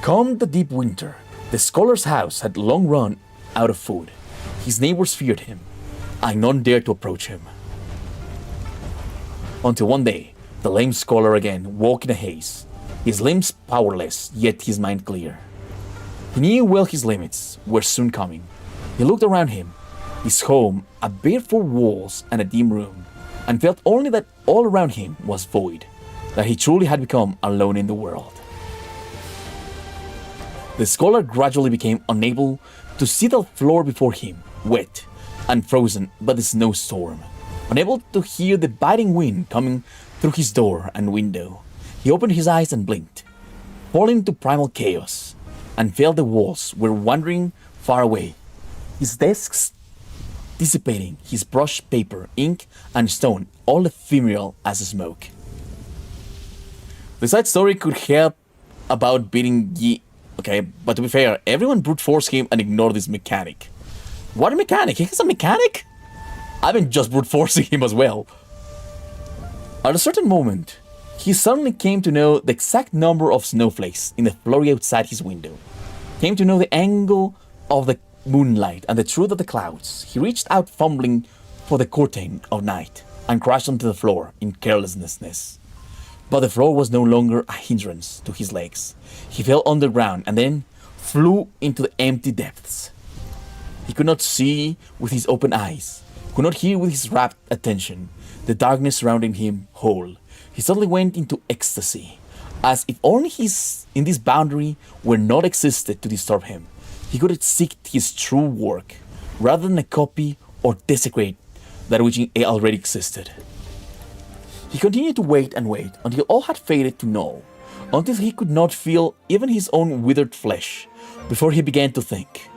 Come the deep winter, the scholar's house had long run out of food. His neighbors feared him, and none dared to approach him. Until one day, the lame scholar again woke in a haze, his limbs powerless, yet his mind clear. He knew well his limits were soon coming. He looked around him, his home a bare 4 walls and a dim room, and felt only that all around him was void, that he truly had become alone in the world. The scholar gradually became unable to to see the floor before him, wet and frozen by the snowstorm. Unable to hear the biting wind coming through his door and window, he opened his eyes and blinked, falling into primal chaos, and felt the walls were wandering far away, his desks dissipating, his brush, paper, ink, and stone all ephemeral as smoke. The side story could help about beating okay, but to be fair, everyone brute forced him and ignored this mechanic. What a mechanic? He has a mechanic? I've been just brute forcing him as well. At a certain moment, he suddenly came to know the exact number of snowflakes in the flurry outside his window. Came to know the angle of the moonlight and the truth of the clouds. He reached out fumbling for the curtain of night and crashed onto the floor in carelessness. But the floor was no longer a hindrance to his legs. He fell underground and then flew into the empty depths. He could not see with his open eyes, could not hear with his rapt attention, the darkness surrounding him whole. He suddenly went into ecstasy, as if only in this boundary were not existed to disturb him. He could seek his true work, rather than a copy or desecrate that which already existed. He continued to wait and wait until all had faded to null, until he could not feel even his own withered flesh, before he began to think.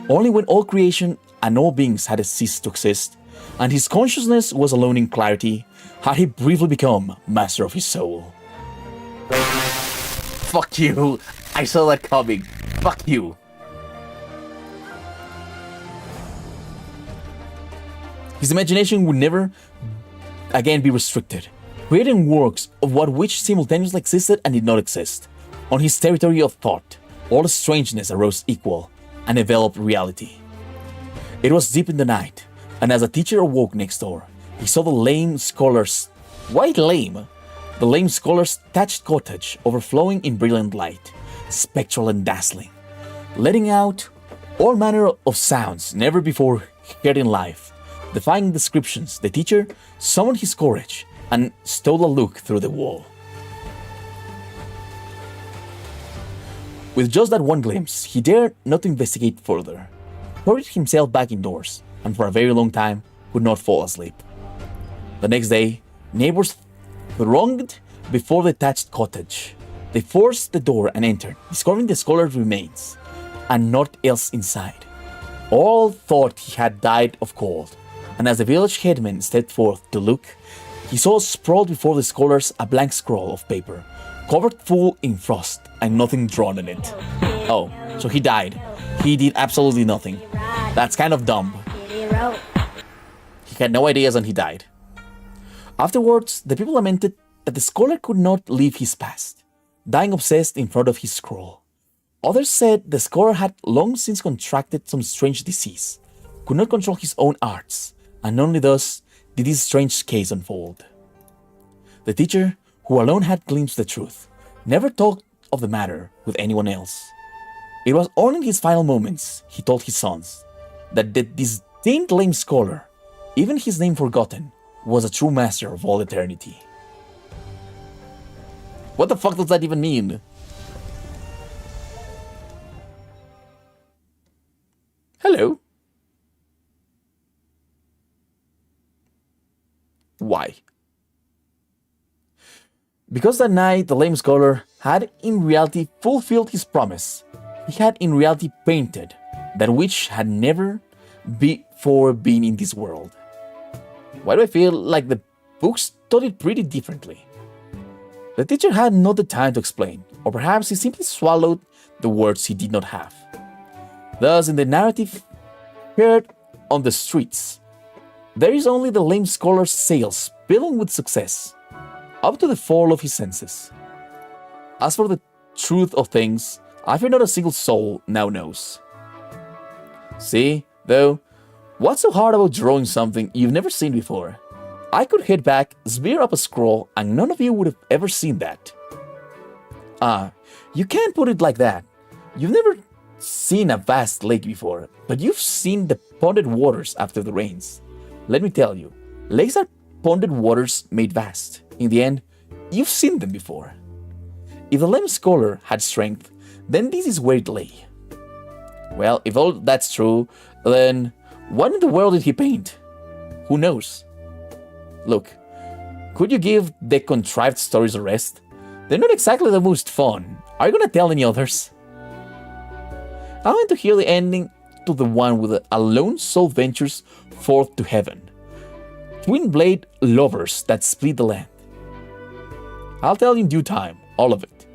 Only when all creation and all beings had ceased to exist, and his consciousness was alone in clarity, had he briefly become master of his soul. Fuck you! I saw that coming. Fuck you! His imagination would never again be restricted, creating works of what which simultaneously existed and did not exist. On his territory of thought, all strangeness arose equal and enveloped reality. It was deep in the night, and as a teacher awoke next door, he saw the lame scholar's... Why lame? The lame scholar's thatched cottage overflowing in brilliant light, spectral and dazzling, letting out all manner of sounds never before heard in life. Defying descriptions, the teacher summoned his courage and stole a look through the wall. With just that one glimpse, he dared not investigate further, hurried himself back indoors, and for a very long time could not fall asleep. The next day, neighbors thronged before the thatched cottage. They forced the door and entered, discovering the scholar's remains, and naught else inside. All thought he had died of cold, and as the village headman stepped forth to look, he saw sprawled before the scholars a blank scroll of paper, covered full in frost and nothing drawn on it. Oh, so he died. He did absolutely nothing. That's kind of dumb. He had no ideas and he died. Afterwards, the people lamented that the scholar could not leave his past, dying obsessed in front of his scroll. Others said the scholar had long since contracted some strange disease, could not control his own arts, and only thus did this strange case unfold. The teacher, who alone had glimpsed the truth, never talked of the matter with anyone else. It was only in his final moments he told his sons that the disdained lame scholar, even his name forgotten, was a true master of all eternity. What the fuck does that even mean? Hello? Why? Because that night the lame scholar had in reality fulfilled his promise. He had in reality painted that which had never before been in this world. Why do I feel like the books taught it pretty differently? The teacher had not the time to explain, or perhaps he simply swallowed the words he did not have. Thus, in the narrative heard on the streets, there is only the lame scholar's sails filling with success, up to the fall of his senses. As for the truth of things, I fear not a single soul now knows. See, though, what's so hard about drawing something you've never seen before? I could head back, smear up a scroll, and none of you would have ever seen that. You can't put it like that. You've never seen a vast lake before, but you've seen the ponded waters after the rains. Let me tell you, lakes are ponded waters made vast. In the end, you've seen them before. If the lame scholar had strength, then this is where it lay. Well, if all that's true, then what in the world did he paint? Who knows? Look, could you give the contrived stories a rest? They're not exactly the most fun. Are you gonna tell any others? I want to hear the ending to the one with a lone soul ventures forth to heaven. Twin blade lovers that split the land. I'll tell in due time, all of it.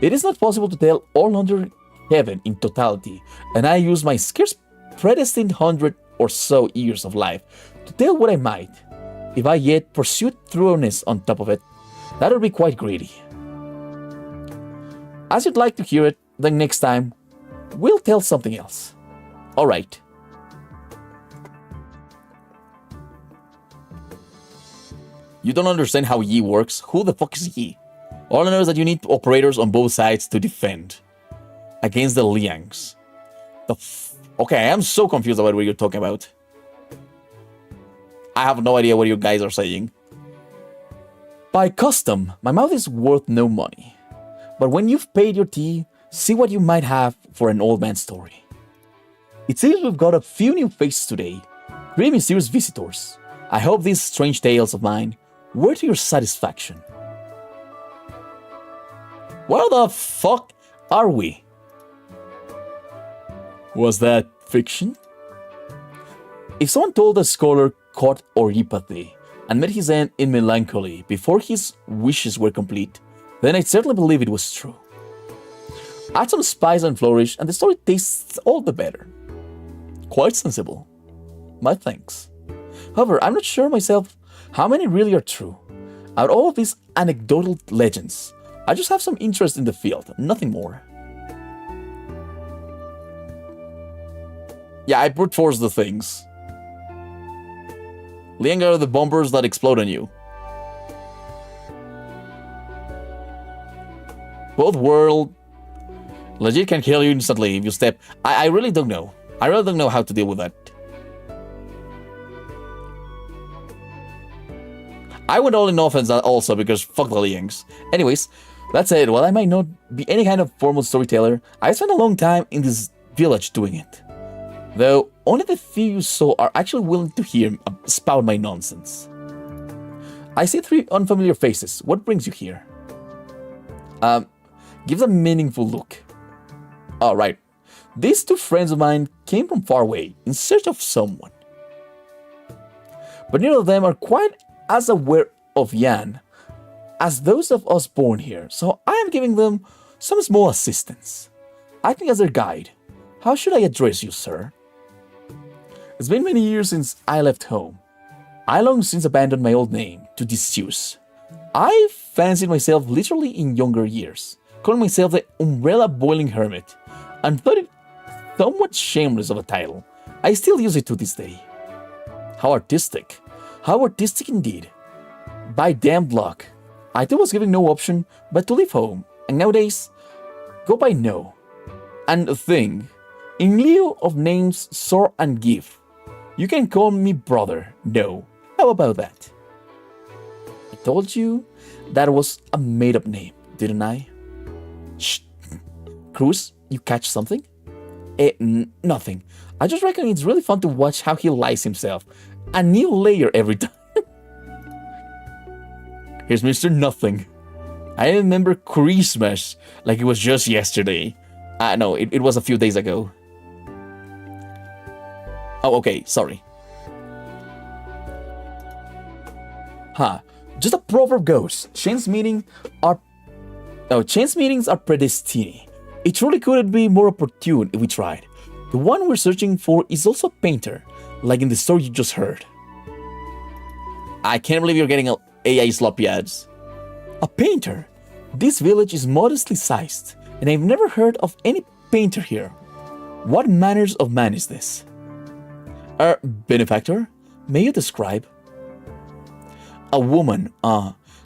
It is not possible to tell all under heaven in totality, and I use my scarce predestined 100 or so years of life to tell what I might. If I yet pursued thoroughness on top of it, that would be quite greedy. As you'd like to hear it, then next time, we'll tell something else. Alright. You don't understand how Yi works? Who the fuck is Yi? All I know is that you need operators on both sides to defend against the Liangs. Okay, I am so confused about what you're talking about. I have no idea what you guys are saying. By custom, my mouth is worth no money. But when you've paid your tea, see what you might have for an old man's story. It seems we've got a few new faces today, 3 mysterious visitors. I hope these strange tales of mine were to your satisfaction. Where the fuck are we? Was that fiction? If someone told a scholar caught oripathy and met his end in melancholy before his wishes were complete, then I'd certainly believe it was true. Add some spice and flourish and the story tastes all the better. Quite sensible. My thanks. However, I'm not sure myself how many really are true. Out of all of these anecdotal legends, I just have some interest in the field, nothing more. Yeah, I brute force the things. Liang are the bombers that explode on you. Both world legit can kill you instantly if you step. I really don't know. I really don't know how to deal with that. I went all in offense also because fuck the Liangs. Anyways, that said, while I might not be any kind of formal storyteller, I spent a long time in this village doing it. Though only the few you saw are actually willing to hear me spout my nonsense. I see 3 unfamiliar faces. What brings you here? Gives a meaningful look. Alright. These 2 friends of mine came from far away in search of someone. But neither of them are quite as aware of Yan as those of us born here, so I am giving them some small assistance. Acting as their guide. How should I address you, sir? It's been many years since I left home. I long since abandoned my old name to disuse. I fancied myself literally in younger years, calling myself the Umbrella Boiling Hermit, and thought it somewhat shameless of a title. I still use it to this day. How artistic. How artistic indeed. By damned luck, I too was given no option but to leave home, and nowadays, go by No. And a thing, in lieu of names Sor and Give, you can call me brother, No. How about that? I told you that was a made-up name, didn't I? Shh. Kroos, you catch something? Nothing. I just reckon it's really fun to watch how he lies himself. A new layer every time. Here's Mr. Nothing. I remember Christmas like it was just yesterday. No, it was a few days ago. Oh, okay, sorry. Just a proverb goes, chance meetings are predestined. It truly couldn't be more opportune if we tried. The one we're searching for is also a painter, like in the story you just heard. I can't believe you're getting AI sloppy ads. A painter? This village is modestly sized, and I've never heard of any painter here. What manners of man is this? Benefactor? May you describe? A woman,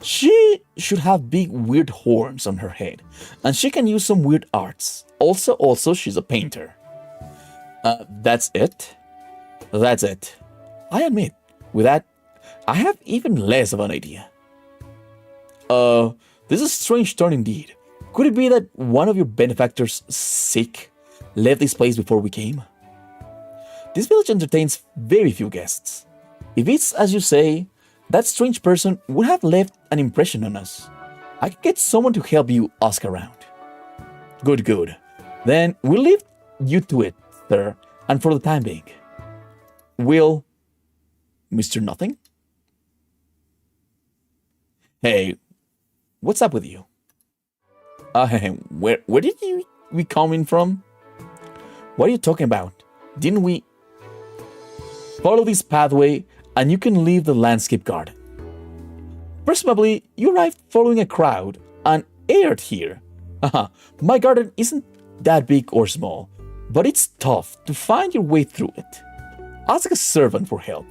she should have big weird horns on her head, and she can use some weird arts. Also, she's a painter. That's it? That's it. I admit, with that, I have even less of an idea. This is a strange turn indeed. Could it be that one of your benefactors is sick? left this place before we came? This village entertains very few guests. If it's as you say, that strange person would have left an impression on us. I could get someone to help you ask around. Good, good. Then we'll leave you to it, sir, and for the time being. Will Mr. Nothing? Hey, what's up with you? Where did we come in from? What are you talking about? Didn't we follow this pathway and you can leave the landscape garden? Presumably, you arrived following a crowd and aired here. My garden isn't that big or small, but it's tough to find your way through it. Ask a servant for help.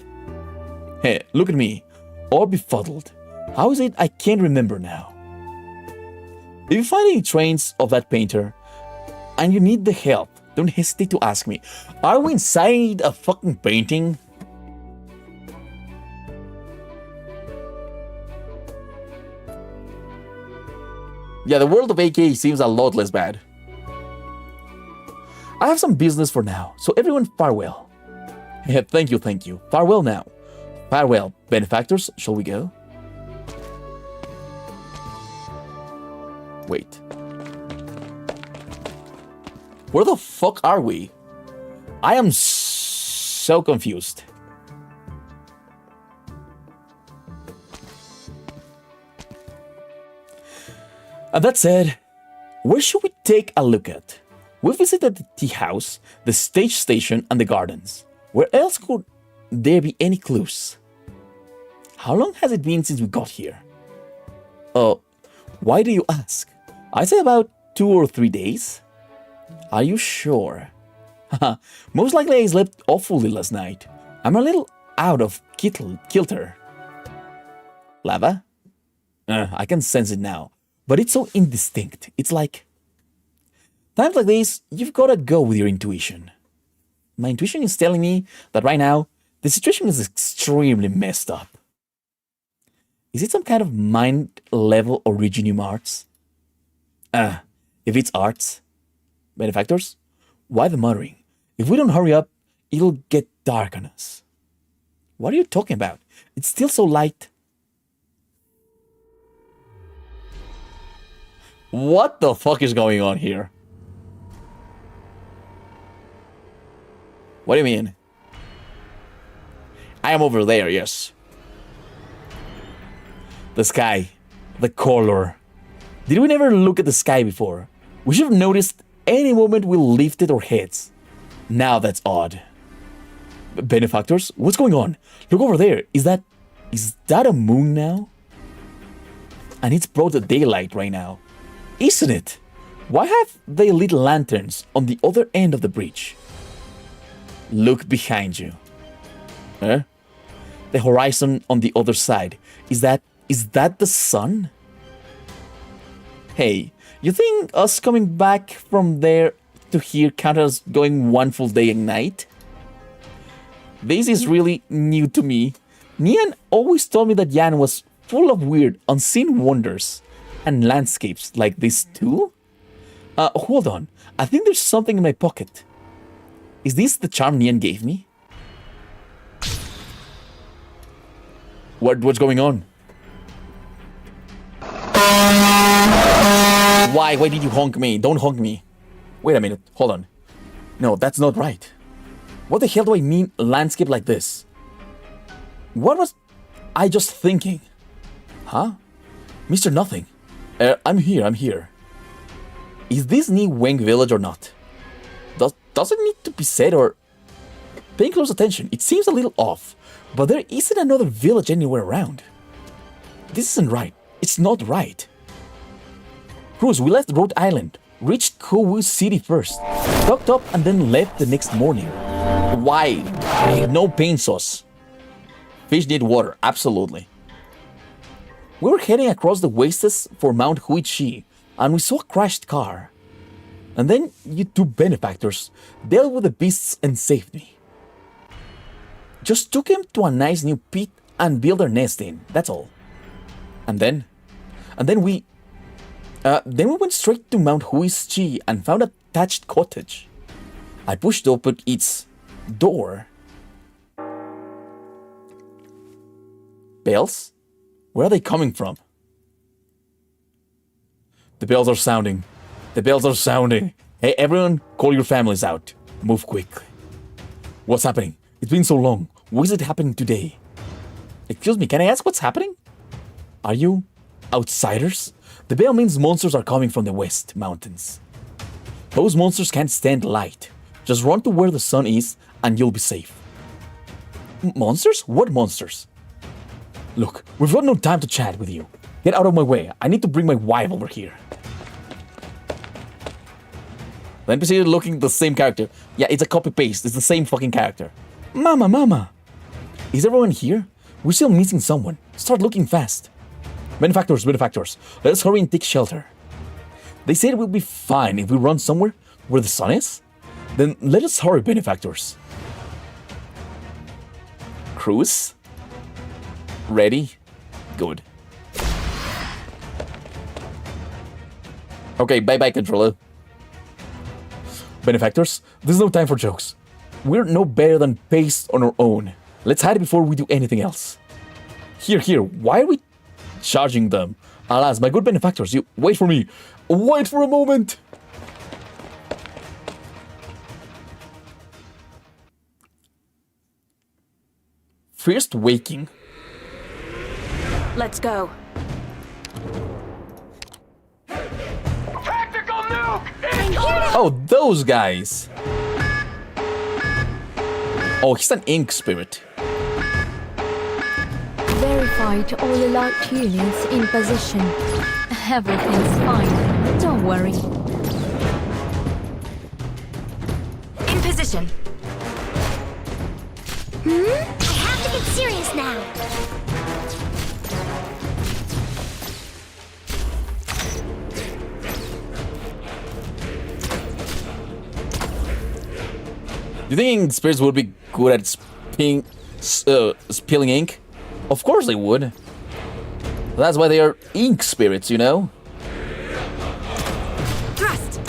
Hey, look at me, all befuddled. How is it I can't remember now? If you find any trains of that painter and you need the help, don't hesitate to ask me. Are we inside a fucking painting? Yeah, the world of AK seems a lot less bad. I have some business for now, so everyone farewell. Yeah, thank you. Farewell now. Farewell, benefactors, shall we go? Wait. Where the fuck are we? I am so confused. And that said, where should we take a look at? We visited the tea house, the stage station, and the gardens. Where else could there be any clues? How long has it been since we got here? Why do you ask? I say about 2 or 3 days. Are you sure? Most likely I slept awfully last night. I'm a little out of kilter. Lava? I can sense it now, but it's so indistinct. It's like... Times like this, you've got to go with your intuition. My intuition is telling me that right now, the situation is extremely messed up. Is it some kind of mind-level originium arts? If it's arts, benefactors, why the muttering? If we don't hurry up, it'll get dark on us. What are you talking about? It's still so light. What the fuck is going on here? What do you mean? I am over there, yes. The sky. The color. Did we never look at the sky before? We should have noticed any moment we lifted our heads. Now that's odd. Benefactors, what's going on? Look over there. Is that a moon now? And it's broad daylight right now. Isn't it? Why have they lit lanterns on the other end of the bridge? Look behind you. The horizon on the other side. Is that the sun? Hey, you think us coming back from there to here count as going one full day and night? This is really new to me. Nian always told me that Yan was full of weird, unseen wonders and landscapes like this too? Hold on. I think there's something in my pocket. Is this the charm Nian gave me? What's going on? Why did you honk me? Don't honk me. Wait a minute, hold on. No, that's not right. What the hell do I mean landscape like this? What was I just thinking? Huh? Mr. Nothing. I'm here. Is this Ni Weng village or not? Does it need to be said or... Paying close attention, it seems a little off, but there isn't another village anywhere around. This isn't right. It's not right. Kroos, we left Rhode Island, reached Kowu City first, stocked up and then left the next morning. Why? No paint sauce. Fish need water, absolutely. We were heading across the wastes for Mount Huichi, and we saw a crashed car. And then you two benefactors dealt with the beasts and saved me. Just took him to a nice new pit and built our nest in, that's all. And then we went straight to Mount Huichi and found a thatched cottage. I pushed open its door. Bells? Where are they coming from? The bells are sounding. The bells are sounding. Hey, everyone, call your families out. Move quickly. What's happening? It's been so long. What is it happening today? Excuse me, can I ask what's happening? Are you outsiders? The bell means monsters are coming from the west mountains. Those monsters can't stand light. Just run to where the sun is and you'll be safe. Monsters? What monsters? Look, we've got no time to chat with you. Get out of my way. I need to bring my wife over here. The NPC is looking the same character. Yeah, it's a copy-paste. It's the same fucking character. Mama. Is everyone here? We're still missing someone. Start looking fast. Benefactors. Let's hurry and take shelter. They said we'll be fine if we run somewhere where the sun is. Then let us hurry, benefactors. Kroos? Ready? Good. Okay, bye-bye, controller. Benefactors, there's no time for jokes. We're no better than paste on our own. Let's hide before we do anything else. Here, why are we charging them? Alas, my good benefactors, you wait for me. Wait for a moment. First waking. Let's go. Tactical nuke! Oh, those guys. Oh, he's an ink spirit. Verified all alert units in position. Everything's fine. Don't worry. In position. I have to get serious now. Do you think ink spirits would be good at spilling ink? Of course they would. That's why they are ink spirits, you know? Thrust.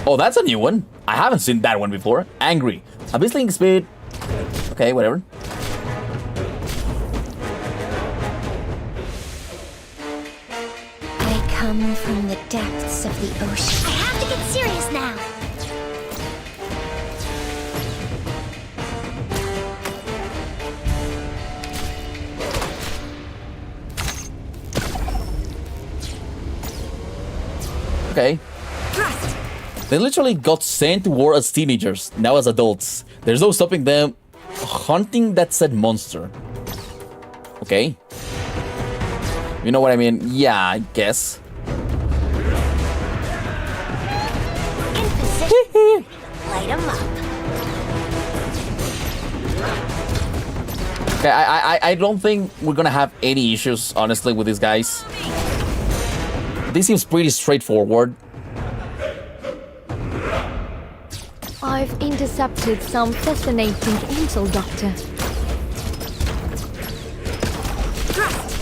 Oh, that's a new one. I haven't seen that one before. Angry. Abyssal ink spirit. Okay, whatever. I come from the depths of the ocean. I have to get serious now. Okay. Thrust. They literally got sent to war as teenagers, now as adults. There's no stopping them hunting that said monster. Okay. You know what I mean? Yeah, I guess. In position. Light 'em up. Okay, I don't think we're gonna have any issues, honestly, with these guys. This seems pretty straightforward. I've intercepted some fascinating intel, Doctor. Thrust.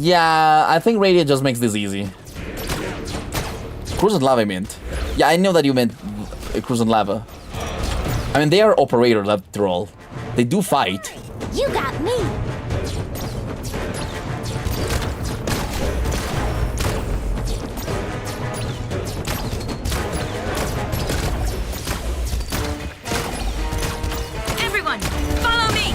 Yeah, I think radio just makes this easy. Kroos and Lava, I meant. Yeah, I know that you meant Kroos and Lava. I mean, they are operators after all. They do fight. You got me. Everyone, follow me.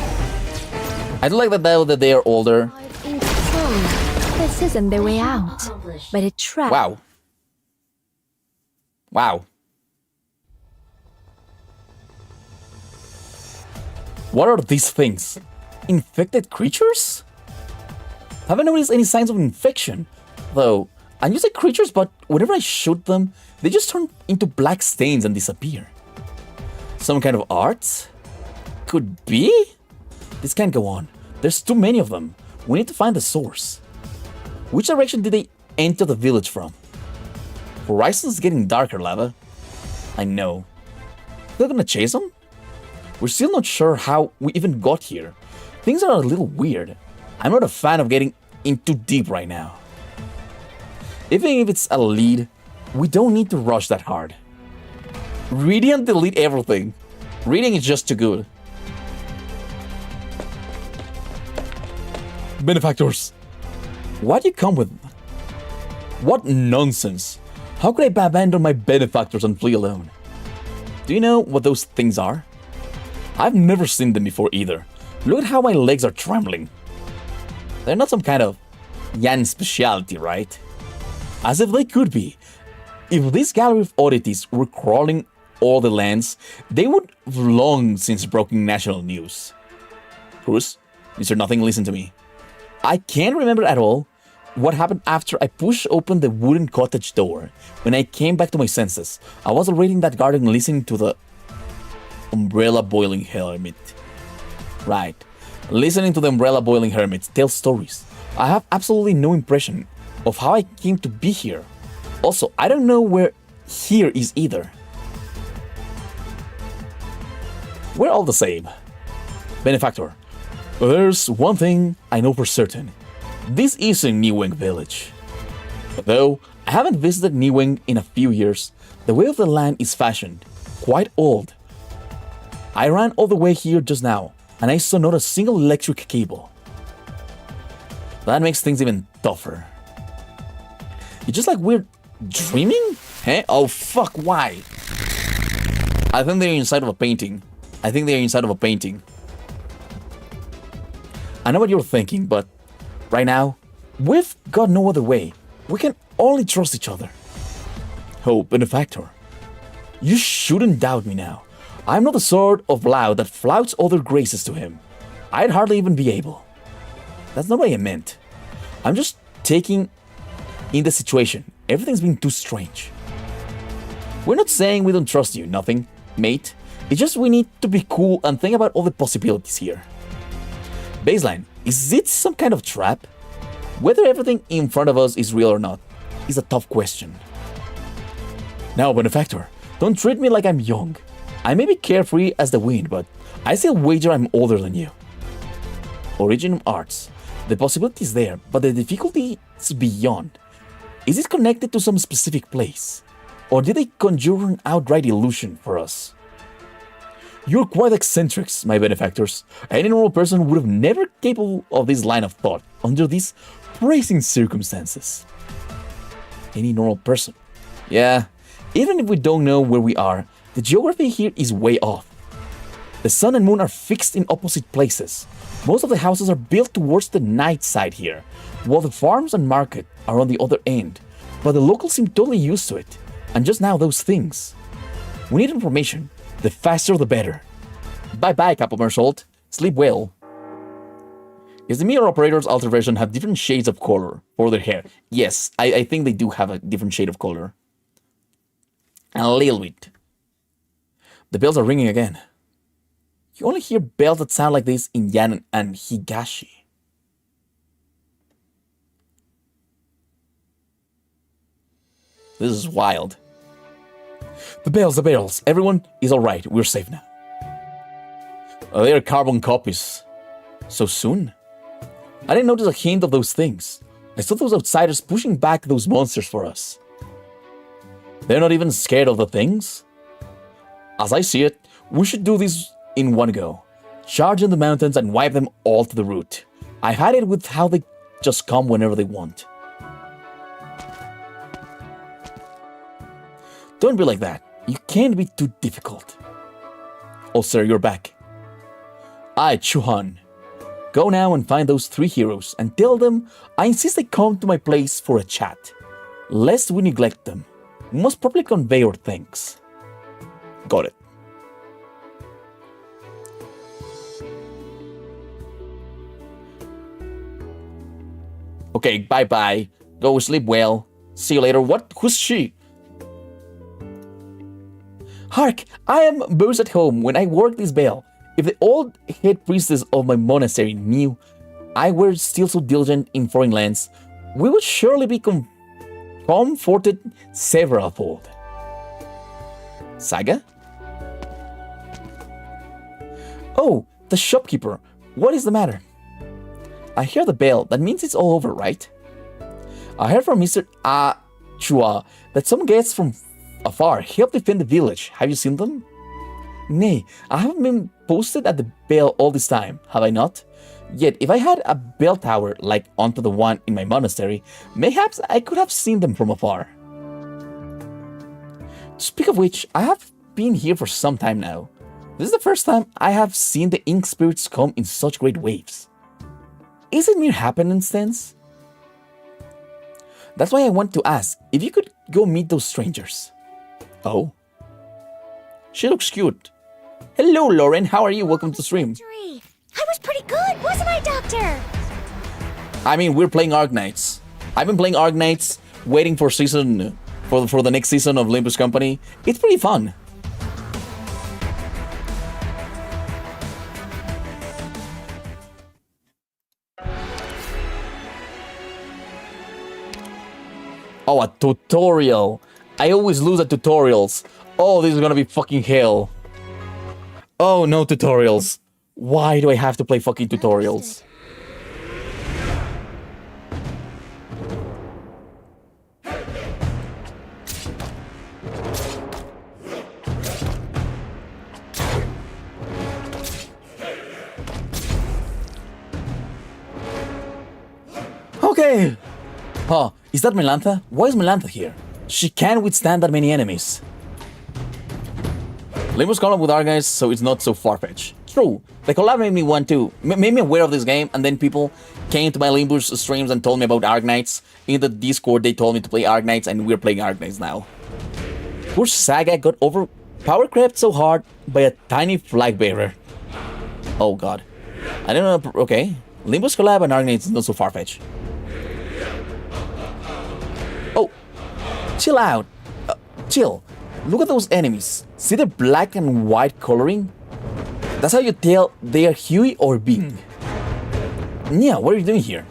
I do like that now that they are older. I've intercepted. This isn't the way out, but a trap. Wow. Wow. What are these things? Infected creatures? Haven't noticed any signs of infection. Though, I use the creatures, but whenever I shoot them, they just turn into black stains and disappear. Some kind of art? Could be? This can't go on. There's too many of them. We need to find the source. Which direction did they enter the village from? Horizon's getting darker, Lava. I know. They're gonna chase them? We're still not sure how we even got here. Things are a little weird. I'm not a fan of getting in too deep right now. Even if it's a lead, we don't need to rush that hard. Reading and delete everything. Reading is just too good. Benefactors. Why do you come with? What nonsense. How could I abandon my benefactors and flee alone? Do you know what those things are? I've never seen them before either. Look at how my legs are trembling. They're not some kind of Yan specialty, right? As if they could be. If this gallery of oddities were crawling all the lands, they would have long since broken national news. Kroos, Mr. Nothing, listen to me. I can't remember at all what happened after I pushed open the wooden cottage door. When I came back to my senses, I was already in that garden listening to the umbrella boiling hermit. Right, listening to the umbrella boiling hermit tell stories. I have absolutely no impression of how I came to be here. Also, I don't know where here is either. We're all the same. Benefactor, there's one thing I know for certain. This isn't Niweng village. Though I haven't visited Niweng in a few years, the way of the land is fashioned, quite old. I ran all the way here just now, and I saw not a single electric cable. That makes things even tougher. It's just like we're dreaming? Eh? Oh fuck, why? I think they're inside of a painting. I know what you're thinking, but right now, we've got no other way. We can only trust each other. Oh, Benefactor, you shouldn't doubt me now. I'm not the sort of loud that flouts other graces to him. I'd hardly even be able. That's not what I meant. I'm just taking in the situation. Everything's been too strange. We're not saying we don't trust you, nothing, mate. It's just we need to be cool and think about all the possibilities here. Baseline, is it some kind of trap? Whether everything in front of us is real or not is a tough question. Now, Benefactor, don't treat me like I'm young. I may be carefree as the wind, but I still wager I'm older than you. Origin of arts. The possibility is there, but the difficulty is beyond. Is it connected to some specific place? Or did they conjure an outright illusion for us? You're quite eccentrics, my benefactors. Any normal person would have never capable of this line of thought under these bracing circumstances. Any normal person. Yeah, even if we don't know where we are, the geography here is way off. The sun and moon are fixed in opposite places. Most of the houses are built towards the night side here, while the farms and market are on the other end. But the locals seem totally used to it. And just now, those things. We need information. The faster the better. Bye-bye, Kroos Alt. Sleep well. Is the mirror operator's alter version have different shades of color for their hair? Yes, I think they do have a different shade of color. A little bit. The bells are ringing again. You only hear bells that sound like this in Yan and Higashi. This is wild. The bells. Everyone is alright. We're safe now. They are carbon copies. So soon? I didn't notice a hint of those things. I saw those outsiders pushing back those monsters for us. They're not even scared of the things? As I see it, we should do this in one go. Charge in the mountains and wipe them all to the root. I had it with how they just come whenever they want. Don't be like that. You can't be too difficult. Oh, sir, you're back. Aye, Chuhan. Go now and find those 3 heroes and tell them I insist they come to my place for a chat. Lest we neglect them. We must properly convey our thanks. Got it. Okay, bye-bye. Go sleep well. See you later. What? Who's she? Hark! I am Bose at home when I work this bell. If the old head priestess of my monastery knew I were still so diligent in foreign lands, we would surely be comforted severalfold. Saga? Oh, the shopkeeper. What is the matter? I hear the bell. That means it's all over, right? I heard from Mr. Chua that some guests from afar help defend the village. Have you seen them? Nay, I haven't been posted at the bell all this time, have I not? Yet, if I had a bell tower like onto the one in my monastery, mayhaps I could have seen them from afar. To speak of which, I have been here for some time now. This is the first time I have seen the ink spirits come in such great waves. Is it mere happenstance? That's why I want to ask if you could go meet those strangers. Oh. She looks cute. Hello, Lauren. How are you? Welcome to the stream. I was pretty good, wasn't I, Doctor? I mean, we're playing Arknights. I've been playing Arknights, waiting for the next season of Olympus Company. It's pretty fun. Oh, a tutorial. I always lose at tutorials. Oh, this is gonna be fucking hell. Oh, no tutorials. Why do I have to play fucking tutorials? Okay. Oh, is that Melantha? Why is Melantha here? She can't withstand that many enemies. Limbus collab with Arknights, so it's not so far-fetched. True, the collab made me want to, made me aware of this game, and then people came to my Limbus streams and told me about Arknights. In the Discord, they told me to play Arknights, and we're playing Arknights now. Poor Saga got power crept so hard by a tiny flag bearer. Oh god. I don't know, okay. Limbus collab and Arknights is not so far-fetched. Oh, chill out. Chill. Look at those enemies. See the black and white coloring? That's how you tell they are Huey or Bing. Nia, what are you doing here?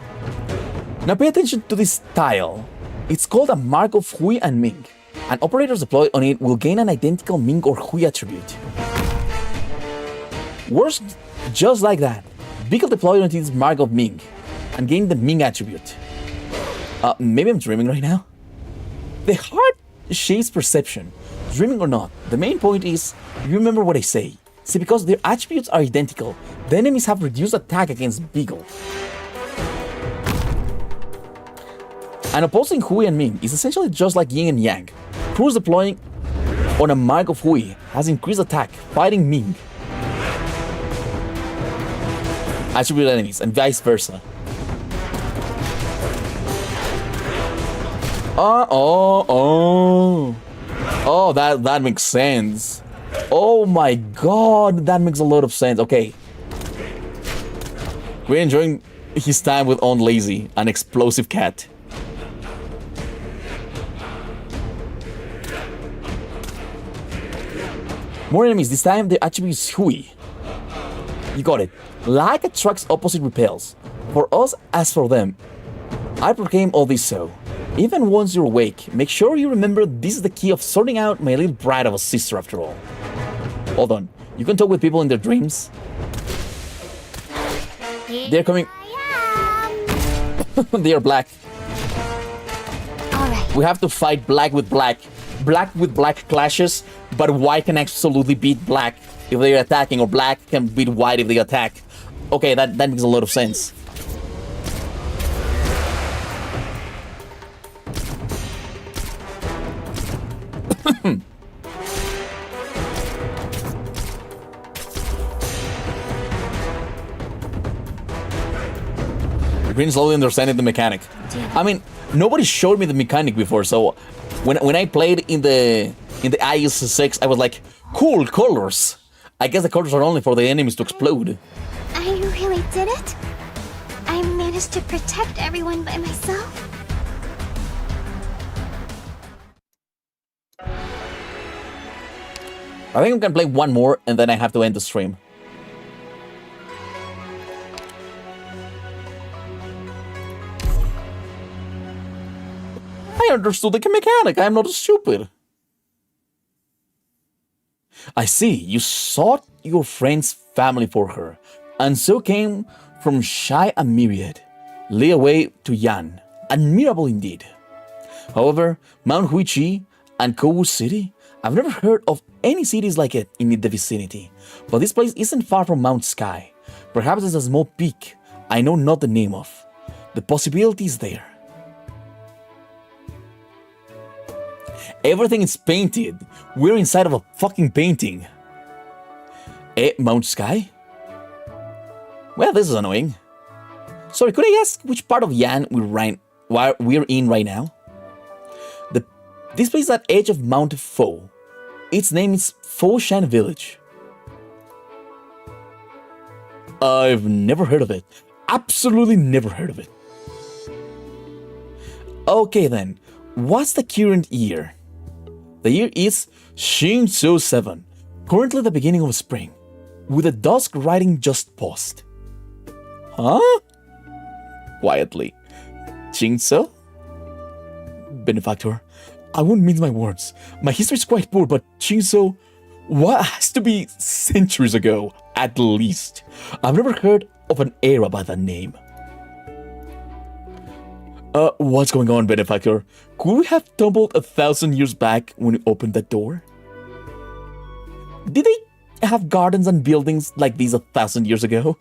Now pay attention to this tile. It's called a mark of Hui and Ming. And operators deployed on it will gain an identical Ming or Hui attribute. Works just like that. Beagle deployed onto this mark of Ming and gain the Ming attribute. Maybe I'm dreaming right now. The heart shapes perception. Dreaming or not, the main point is, you remember what I say. See, because their attributes are identical, the enemies have reduced attack against Beagle. And opposing Hui and Ming is essentially just like Yin and Yang. Kroos deploying on a mark of Hui has increased attack, fighting Ming. Attribute enemies, and vice versa. Oh, that makes sense. Oh my god, that makes a lot of sense. Okay. We're enjoying his time with Aunt Lazy, an explosive cat. More enemies, this time the attribute is Hui. You got it. Like attracts opposite repels. For us as for them. I proclaim all this so. Even once you're awake, make sure you remember this is the key of sorting out my little brat of a sister after all. Hold on, you can talk with people in their dreams? They're coming. They are black. Alright. We have to fight black with black. Black with black clashes, but white can absolutely beat black if they're attacking, or black can beat white if they attack. Okay, that makes a lot of sense. Green slowly understanding the mechanic. I mean, nobody showed me the mechanic before, so when I played in the IS-6, I was like, cool colors. I guess the colors are only for the enemies to explode. I really did it? I managed to protect everyone by myself? I think I'm gonna play one more and then I have to end the stream. I understood the mechanic. I'm not stupid. I see. You sought your friend's family for her, and so came from Shy a myriad, lay away to Yan, admirable indeed. However, Mount Huichi and Kowu City, I've never heard of any cities like it in the vicinity, but this place isn't far from Mount Sky. Perhaps it's a small peak I know not the name of. The possibility is there. Everything is painted. We're inside of a fucking painting. Mount Sky? Well, this is annoying. Sorry, could I ask which part of Yan we're in right now? This place is at the edge of Mount Fo. Its name is Foshan Village. I've never heard of it. Absolutely never heard of it. Okay then, what's the current year? The year is Shinso 7, currently the beginning of spring, with the dusk riding just past. Huh? Quietly. Shinso? Benefactor, I won't mince my words. My history is quite poor, but Shinso, what has to be centuries ago, at least. I've never heard of an era by that name. What's going on, Benefactor? Could we have tumbled 1,000 years back when we opened that door? Did they have gardens and buildings like these 1,000 years ago?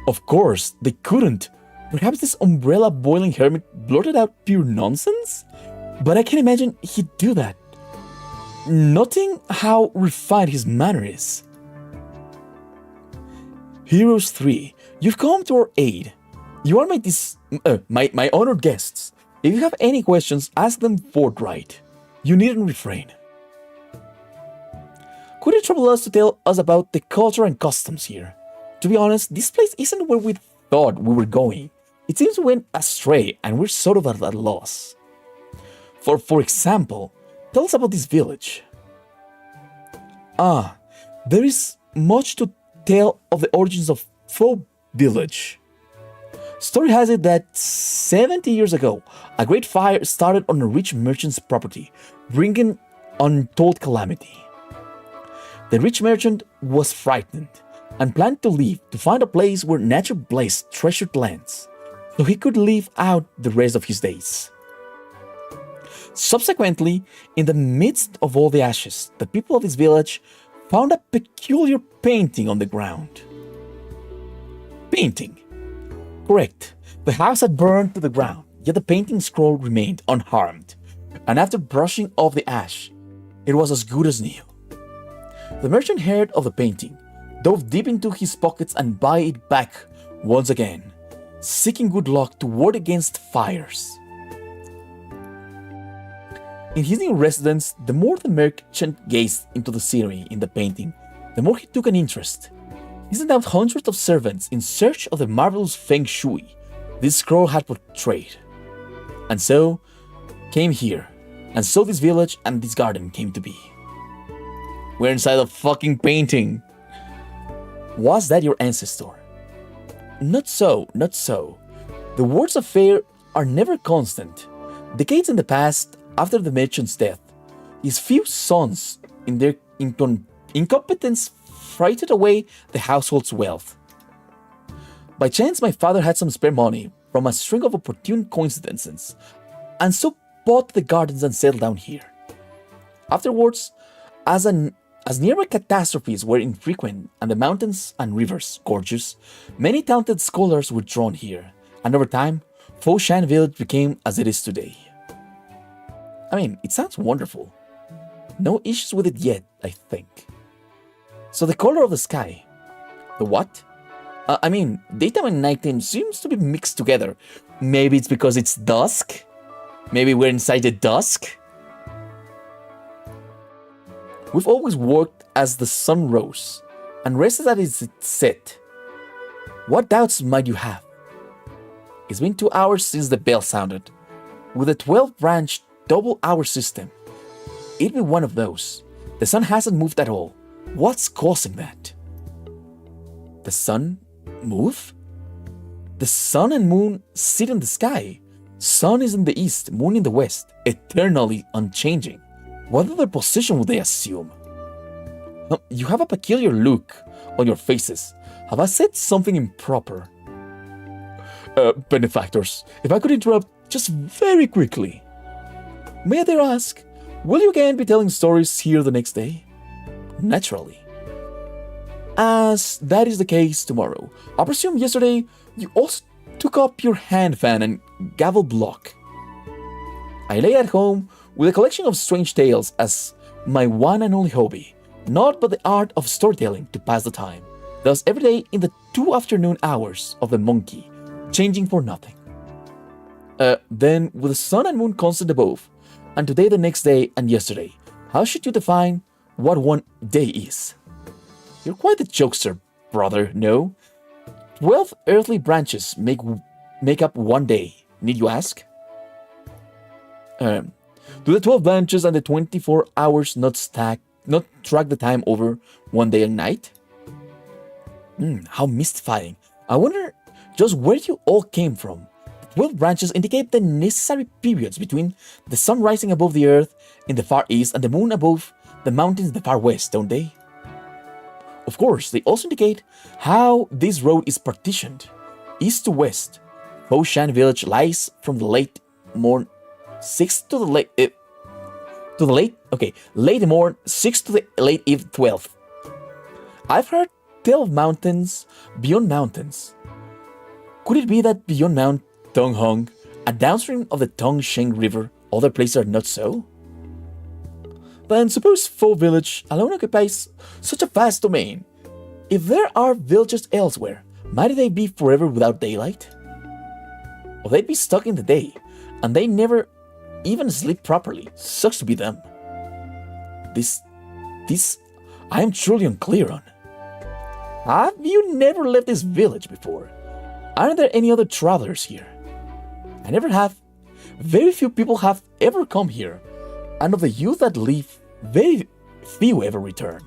Of course, they couldn't. Perhaps this umbrella boiling hermit blurted out pure nonsense? But I can imagine he'd do that. Noting how refined his manner is. Heroes 3, you've come to our aid. You are my honored guests. If you have any questions, ask them forthright. You needn't refrain. Could you trouble us to tell us about the culture and customs here? To be honest, this place isn't where we thought we were going. It seems we went astray and we're sort of at a loss. For example, tell us about this village. There is much to tell of the origins of Fo Village. Story has it that 70 years ago, a great fire started on a rich merchant's property, bringing untold calamity. The rich merchant was frightened and planned to leave to find a place where nature blessed treasured lands, so he could live out the rest of his days. Subsequently, in the midst of all the ashes, the people of this village found a peculiar painting on the ground. Painting. Correct. The house had burned to the ground, yet the painting scroll remained unharmed, and after brushing off the ash, it was as good as new. The merchant heard of the painting, dove deep into his pockets and buy it back once again, seeking good luck to ward against fires. In his new residence, the more the merchant gazed into the scenery in the painting, the more he took an interest. He sent out hundreds of servants in search of the marvelous feng shui this scroll had portrayed. And so came here, and so this village and this garden came to be. We're inside a fucking painting. Was that your ancestor? Not so, not so. The words of fate are never constant. Decades in the past, after the merchant's death, his few sons, in their incompetence, frightened away the household's wealth. By chance, my father had some spare money from a string of opportune coincidences, and so bought the gardens and settled down here. Afterwards, as nearby catastrophes were infrequent and the mountains and rivers gorgeous, many talented scholars were drawn here, and over time, Foshan Village became as it is today. I mean, it sounds wonderful. No issues with it yet, I think. So the color of the sky. The what? Daytime and nighttime seems to be mixed together. Maybe it's because it's dusk? Maybe we're inside the dusk? We've always worked as the sun rose, and rested as it set. What doubts might you have? It's been 2 hours since the bell sounded. With a 12-branch double-hour system, it'd be one of those. The sun hasn't moved at all. What's causing that? The sun move? The sun and moon sit in the sky. Sun is in the east, moon in the west, eternally unchanging. What other position would they assume? You have a peculiar look on your faces. Have I said something improper? Benefactors, if I could interrupt just very quickly. May I dare ask, will you again be telling stories here the next day? Naturally. As that is the case tomorrow, I presume yesterday you also took up your hand fan and gavel block. I lay at home with a collection of strange tales as my one and only hobby, naught but the art of storytelling to pass the time. Thus every day in the 2 afternoon hours of the monkey, changing for nothing. Then with the sun and moon constant above, and today the next day and yesterday, how should you define what one day is? You're quite the jokester, brother, no? 12 earthly branches make up one day, need you ask? Do the 12 branches and the 24 hours not track the time over one day and night? How mystifying. I wonder just where you all came from. The 12 branches indicate the necessary periods between the sun rising above the earth in the far east and the moon above the mountains in the far west, don't they? Of course, they also indicate how this road is partitioned. East to west, Foshan village lies from the late morn 6 to the late morn 6 to the late eve 12th. I've heard tell of mountains beyond mountains. Could it be that beyond Mount Tonghong, a downstream of the Tongsheng River, other places are not so? Then suppose Fo village alone occupies such a vast domain. If there are villages elsewhere, might they be forever without daylight? Or they'd be stuck in the day, and they never even sleep properly. Sucks to be them. This I am truly unclear on. Have you never left this village before? Aren't there any other travelers here? I never have. Very few people have ever come here, and of the youth that leave, very few ever return.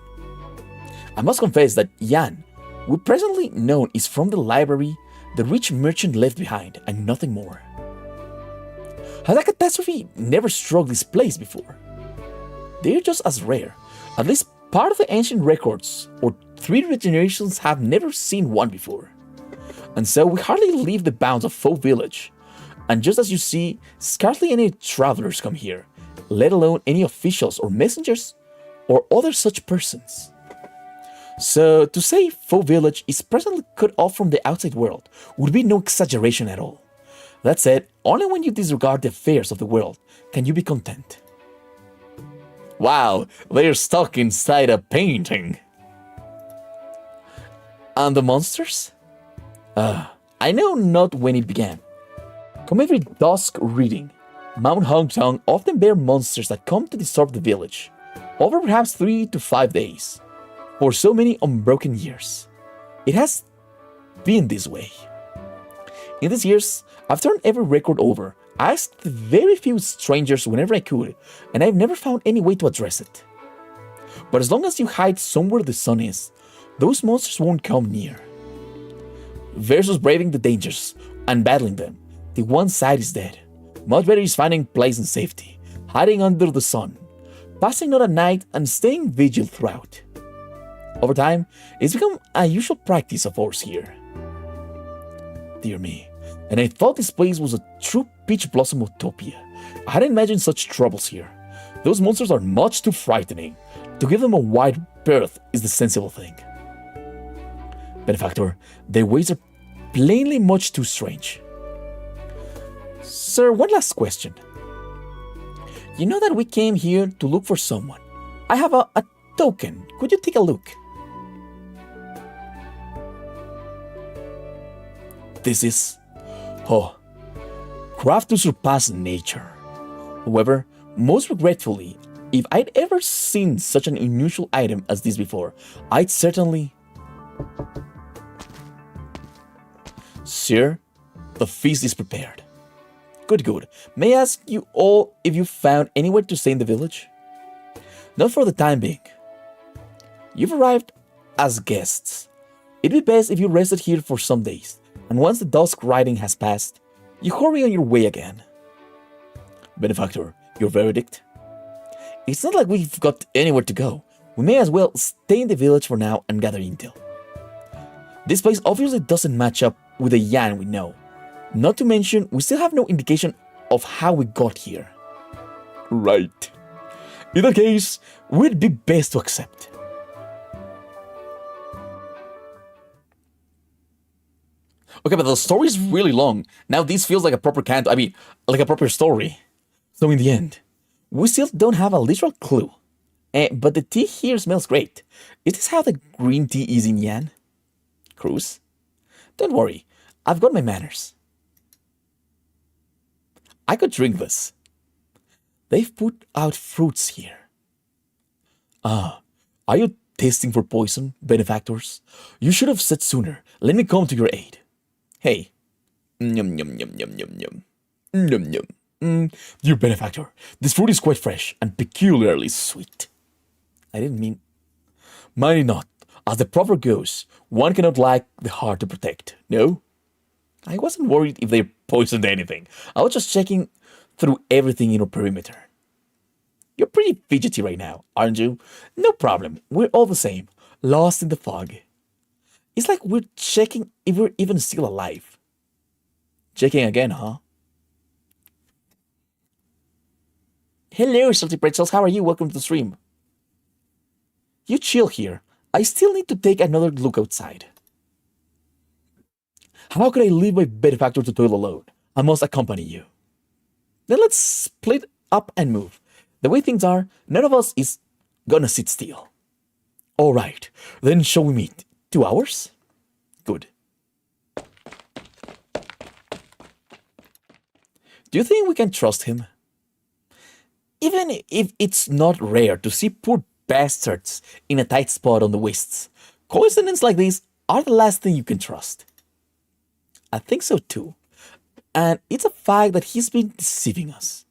I must confess that Yan, who presently known is from the library the rich merchant left behind, and nothing more. Has a catastrophe never struck this place before? They're just as rare. At least part of the ancient records, or 3 generations have never seen one before. And so we hardly leave the bounds of Fo village. And just as you see, scarcely any travelers come here, let alone any officials or messengers or other such persons. So to say Fo village is presently cut off from the outside world would be no exaggeration at all. That said, only when you disregard the affairs of the world can you be content. Wow, they're stuck inside a painting. And the monsters? I know not when it began. Come every dusk reading, Mount Hongtong often bear monsters that come to disturb the village, over perhaps 3 to 5 days, for so many unbroken years. It has been this way. In these years, I've turned every record over, asked very few strangers whenever I could, and I've never found any way to address it. But as long as you hide somewhere the sun is, those monsters won't come near. Versus braving the dangers and battling them, the one side is dead. Much better is finding place in safety, hiding under the sun, passing out a night and staying vigil throughout. Over time, it's become a usual practice of ours here. Dear me, and I thought this place was a true peach blossom utopia. I hadn't imagined such troubles here. Those monsters are much too frightening. To give them a wide berth is the sensible thing. Benefactor, their ways are plainly much too strange. Sir, one last question. You know that we came here to look for someone. I have a token. Could you take a look? This is, craft to surpass nature. However, most regretfully, if I'd ever seen such an unusual item as this before, I'd certainly... Sir, the feast is prepared. Good. May I ask you all if you found anywhere to stay in the village? Not for the time being. You've arrived as guests. It'd be best if you rested here for some days, and once the dusk riding has passed, you hurry on your way again. Benefactor, your verdict? It's not like we've got anywhere to go. We may as well stay in the village for now and gather intel. This place obviously doesn't match up with the Yan we know. Not to mention, we still have no indication of how we got here. Right. In that case, would be best to accept. Okay, but the story is really long. Now this feels like a proper like a proper story. So in the end, we still don't have a literal clue. But the tea here smells great. Is this how the green tea is in Yan? Kroos? Don't worry, I've got my manners. I could drink this. They've put out fruits here. Ah, are you testing for poison, benefactors? You should have said sooner. Let me come to your aid. Hey. Yum, yum, yum, yum, yum, yum. Yum, yum. Dear benefactor, this fruit is quite fresh and peculiarly sweet. I didn't mean... Mind it not. As the proverb goes, one cannot lack the heart to protect. No? I wasn't worried if they poisoned anything. I was just checking through everything in our perimeter. You're pretty fidgety right now, aren't you? No problem. We're all the same. Lost in the fog. It's like we're checking if we're even still alive. Checking again, huh? Hello, Salty Pretzels. How are you? Welcome to the stream. You chill here. I still need to take another look outside. How could I leave my benefactor to toil alone? I must accompany you. Then let's split up and move. The way things are, none of us is gonna sit still. All right, then shall we meet? 2 hours? Good. Do you think we can trust him? Even if it's not rare to see poor bastards in a tight spot on the wrists, coincidences like these are the last thing you can trust. I think so too. And it's a fact that he's been deceiving us.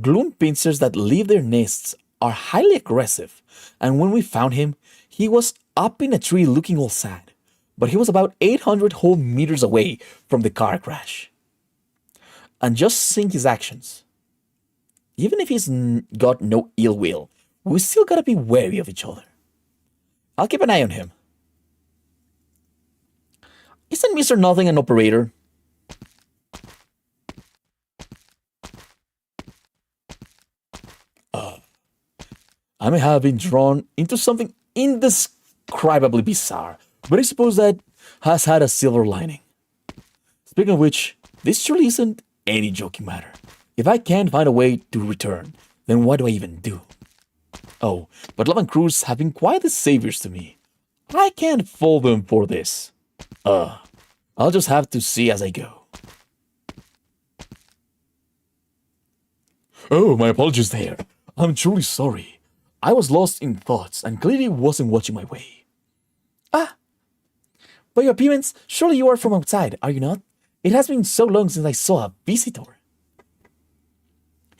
Gloom pincers that leave their nests are highly aggressive, and when we found him, he was up in a tree looking all sad, but he was about 800 whole meters away from the car crash. And just seeing his actions, even if he's got no ill will, we still gotta be wary of each other. I'll keep an eye on him. Isn't Mr. Nothing an operator? I may have been drawn into something indescribably bizarre, but I suppose that has had a silver lining. Speaking of which, this surely isn't any joking matter. If I can't find a way to return, then what do I even do? Oh, but Love and Kroos have been quite the saviors to me. I can't fault them for this. I'll just have to see as I go. Oh, my apologies there. I'm truly sorry. I was lost in thoughts and clearly wasn't watching my way. Ah! By your appearance, surely you are from outside, are you not? It has been so long since I saw a visitor.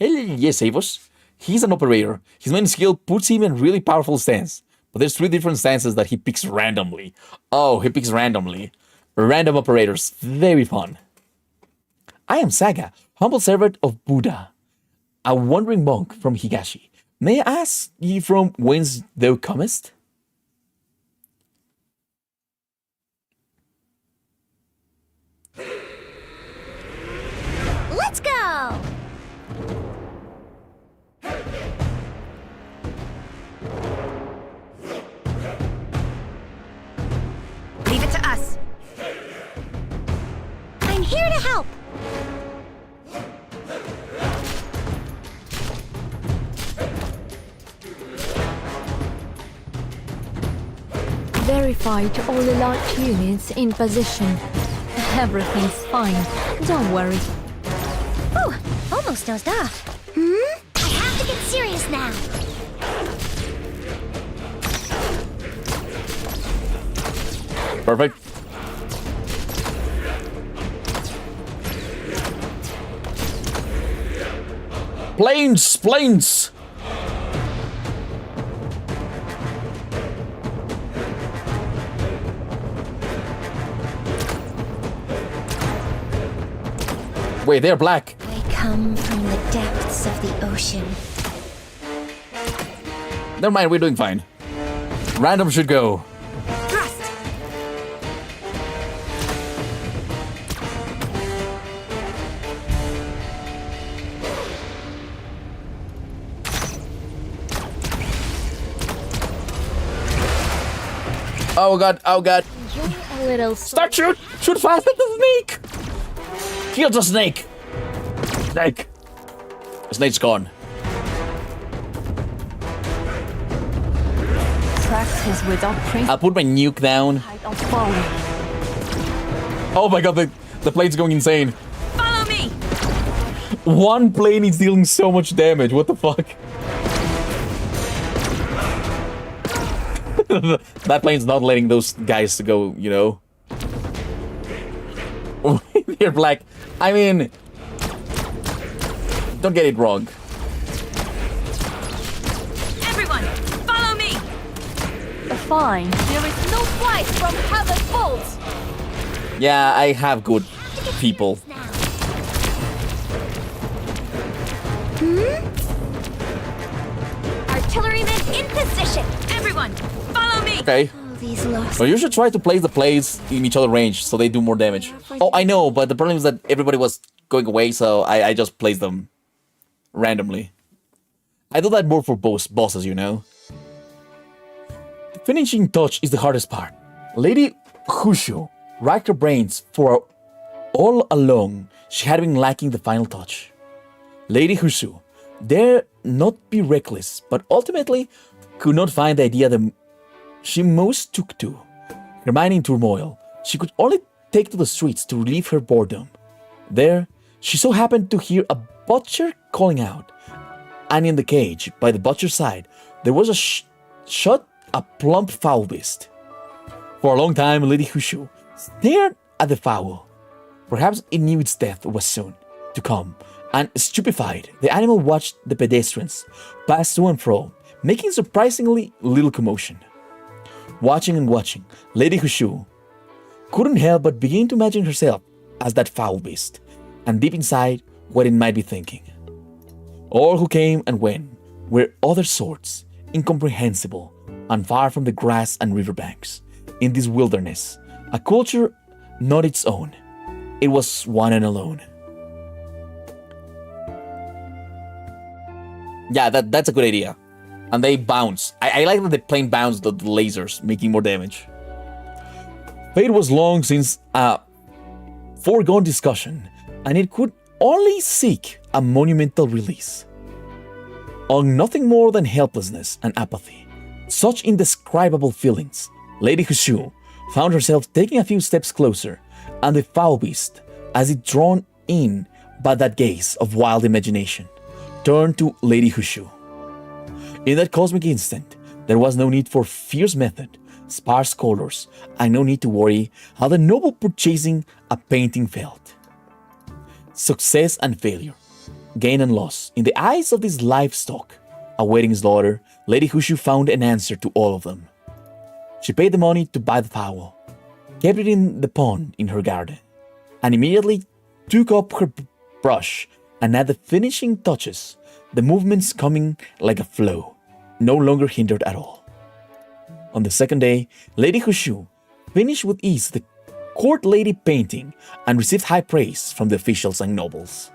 Yes, Avos. He's an operator. His main skill puts him in a really powerful stance. But there's 3 different stances that he picks randomly. Oh, he picks randomly. Random operators. Very fun. I am Saga, humble servant of Buddha, a wandering monk from Higashi. May I ask ye from whence thou comest? Let's go! Leave it to us. I'm here to help! Verify to all alert units in position. Everything's fine. Don't worry. Whew, almost dozed off. I have to get serious now. Perfect. Planes! Wait, they're black. They come from the depths of the ocean. Never mind, we're doing fine. Random should go. Thrust. Oh god, oh god. Enjoy a little Start shoot! Shoot fast at the snake! Kill the snake! Snake! The snake's gone. Practice without principle. I'll put my nuke down. Height of folly. Oh my god, the plane's going insane. Follow me! One plane is dealing so much damage. What the fuck? That plane's not letting those guys go, you know. You're black. I mean, don't get it wrong. Everyone, follow me! Fine. There is no flight from heaven bolts. Yeah, I have good people. Artillerymen in position. Everyone, follow me! Okay. Oh, these lost. Well, you should try to place the planes in each other's range so they do more damage. Oh, I know, but the problem is that everybody was going away, so I just placed them randomly. I do that more for both bosses, you know. The finishing touch is the hardest part. Lady Hushu racked her brains for all along she had been lacking the final touch. Lady Hushu dare not be reckless, but ultimately could not find the idea that she most took to. Her mind in turmoil, she could only take to the streets to relieve her boredom. There, she so happened to hear a butcher calling out, and in the cage by the butcher's side, there was a plump fowl beast. For a long time, Lady Hushu stared at the fowl. Perhaps it knew its death was soon to come, and stupefied, the animal watched the pedestrians pass to and fro, making surprisingly little commotion. Watching and watching, Lady Hushu couldn't help but begin to imagine herself as that foul beast, and deep inside what it might be thinking. All who came and went were other sorts, incomprehensible, and far from the grass and riverbanks. In this wilderness, a culture not its own. It was one and alone. Yeah, that's a good idea. And they bounce. I like that the plane bounced the lasers, making more damage. Fate was long since a foregone discussion, and it could only seek a monumental release. On nothing more than helplessness and apathy, such indescribable feelings, Lady Hushu found herself taking a few steps closer, and the foul beast, as it drawn in by that gaze of wild imagination, turned to Lady Hushu. In that cosmic instant, there was no need for fierce method, sparse colors, and no need to worry how the noble purchasing a painting felt. Success and failure, gain and loss, in the eyes of this livestock awaiting slaughter, Lady Hushu found an answer to all of them. She paid the money to buy the fowl, kept it in the pond in her garden, and immediately took up her brush and added the finishing touches, the movements coming like a flow, no longer hindered at all. On the second day, Lady Hushu finished with ease the court lady painting and received high praise from the officials and nobles.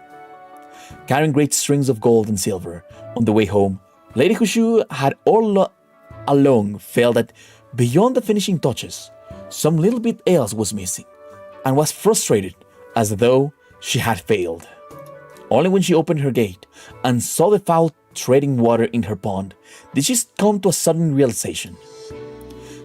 Carrying great strings of gold and silver on the way home, Lady Hushu had all along felt that beyond the finishing touches, some little bit else was missing, and was frustrated as though she had failed. Only when she opened her gate and saw the fowl treading water in her pond did she come to a sudden realization.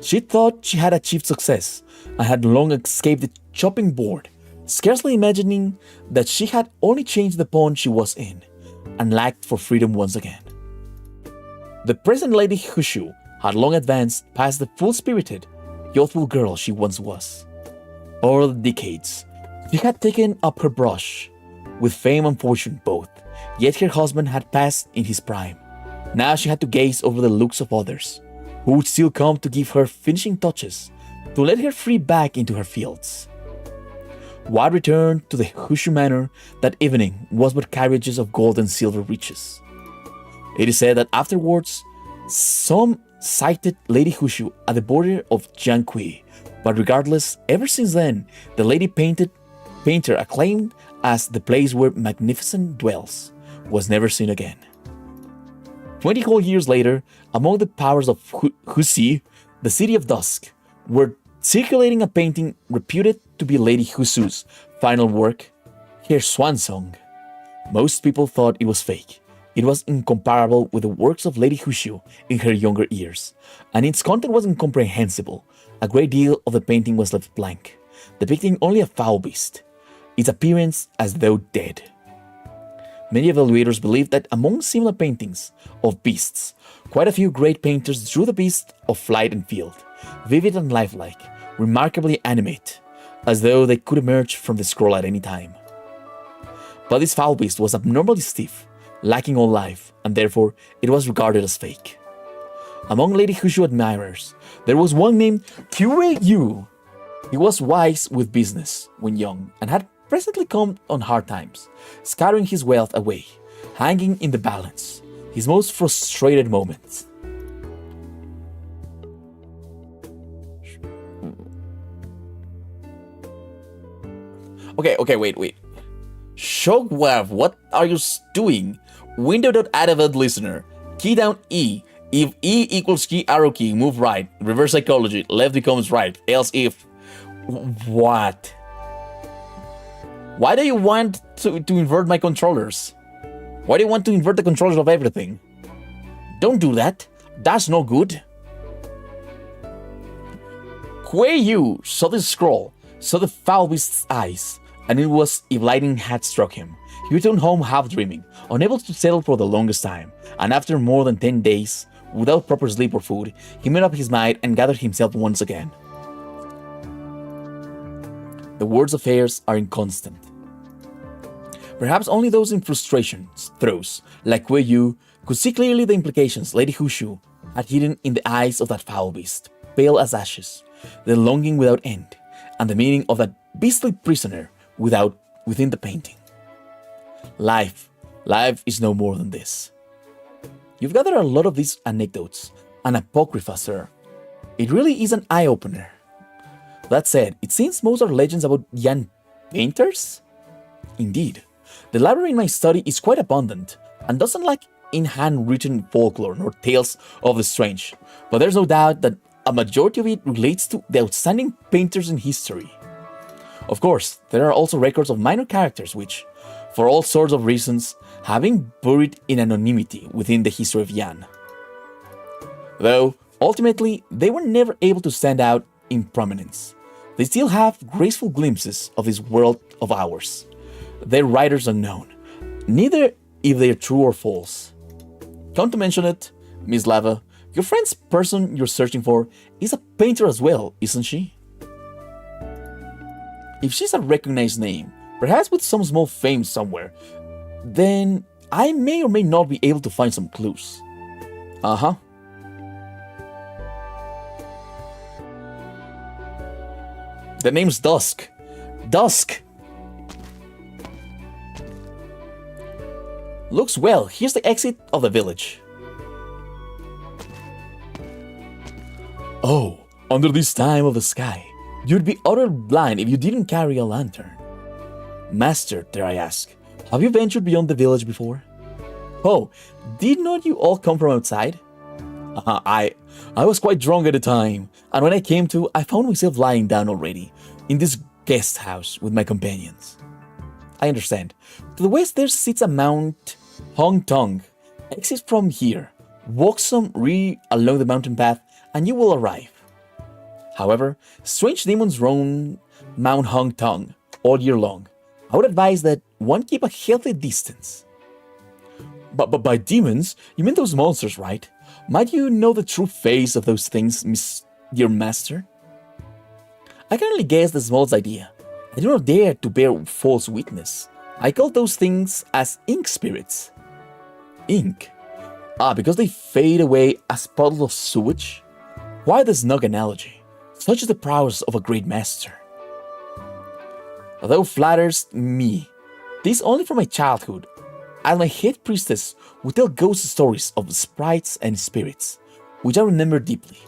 She thought she had achieved success and had long escaped the chopping board, scarcely imagining that she had only changed the pond she was in and lacked for freedom once again. The present Lady Hushu had long advanced past the full-spirited, youthful girl she once was. Over the decades, she had taken up her brush, with fame and fortune both, yet her husband had passed in his prime. Now she had to gaze over the looks of others, who would still come to give her finishing touches, to let her free back into her fields. What returned to the Hushu manor that evening was but carriages of gold and silver riches. It is said that afterwards, some sighted Lady Hushu at the border of Jiangqi, but regardless, ever since then, the lady painter acclaimed as the place where magnificence dwells, was never seen again. 20 whole years later, among the powers of Husi, the city of dusk, were circulating a painting reputed to be Lady Husu's final work, her swan song. Most people thought it was fake. It was incomparable with the works of Lady Husu in her younger years, and its content was incomprehensible. A great deal of the painting was left blank, depicting only a foul beast, its appearance as though dead. Many evaluators believe that among similar paintings of beasts, quite a few great painters drew the beast of flight and field, vivid and lifelike, remarkably animate, as though they could emerge from the scroll at any time. But this foul beast was abnormally stiff, lacking all life, and therefore it was regarded as fake. Among Lady Hushu admirers, there was one named Yu. He was wise with business when young, and had presently come on hard times, scattering his wealth away, hanging in the balance, his most frustrated moments. Okay, wait. Shockwave, what are you doing? Window.add event listener. Key down E. If E equals key arrow key, move right. Reverse psychology, left becomes right. Else if... What? Why do you want to invert my controllers? Why do you want to invert the controllers of everything? Don't do that. That's no good. Kuei Yu saw the scroll, saw the foul beast's eyes, and it was if lightning had struck him. He returned home half dreaming, unable to settle for the longest time, and after more than 10 days, without proper sleep or food, he made up his mind and gathered himself once again. The world's affairs are inconstant. Perhaps only those in frustration, throes, like Kuei Yu, could see clearly the implications Lady Hushu had hidden in the eyes of that foul beast, pale as ashes, the longing without end, and the meaning of that beastly prisoner within the painting. Life is no more than this. You've gathered a lot of these anecdotes, an apocrypha, sir. It really is an eye-opener. That said, it seems most are legends about young painters? Indeed, the library in my study is quite abundant, and doesn't lack in handwritten folklore nor tales of the strange, but there's no doubt that a majority of it relates to the outstanding painters in history. Of course, there are also records of minor characters which, for all sorts of reasons, have been buried in anonymity within the history of Yan. Though, ultimately, they were never able to stand out in prominence. They still have graceful glimpses of this world of ours. Their writers unknown, neither if they are true or false. Come to mention it, Miss Lava, your friend's person you're searching for is a painter as well, isn't she? If she's a recognized name, perhaps with some small fame somewhere, then I may or may not be able to find some clues. Uh-huh. The name's Dusk. Dusk! Looks well. Here's the exit of the village. Oh, under this time of the sky, you'd be utterly blind if you didn't carry a lantern. Master, dare I ask, have you ventured beyond the village before? Oh, did not you all come from outside? I was quite drunk at the time, and when I came to, I found myself lying down already, in this guest house with my companions. I understand. To the west there sits a Mount Hong Tong. Exit from here, walk some along the mountain path, and you will arrive. However, strange demons roam Mount Hong Tong all year long. I would advise that one keep a healthy distance. But by demons, you mean those monsters, right? Might you know the true face of those things, dear master? I can only guess the smallest idea. I do not dare to bear false witness. I call those things as ink spirits. Ink? Ah, because they fade away as puddles of sewage? Why the snug analogy? Such is the prowess of a great master. Although flatters me, this only from my childhood, as my head priestess would tell ghost stories of sprites and spirits, which I remember deeply.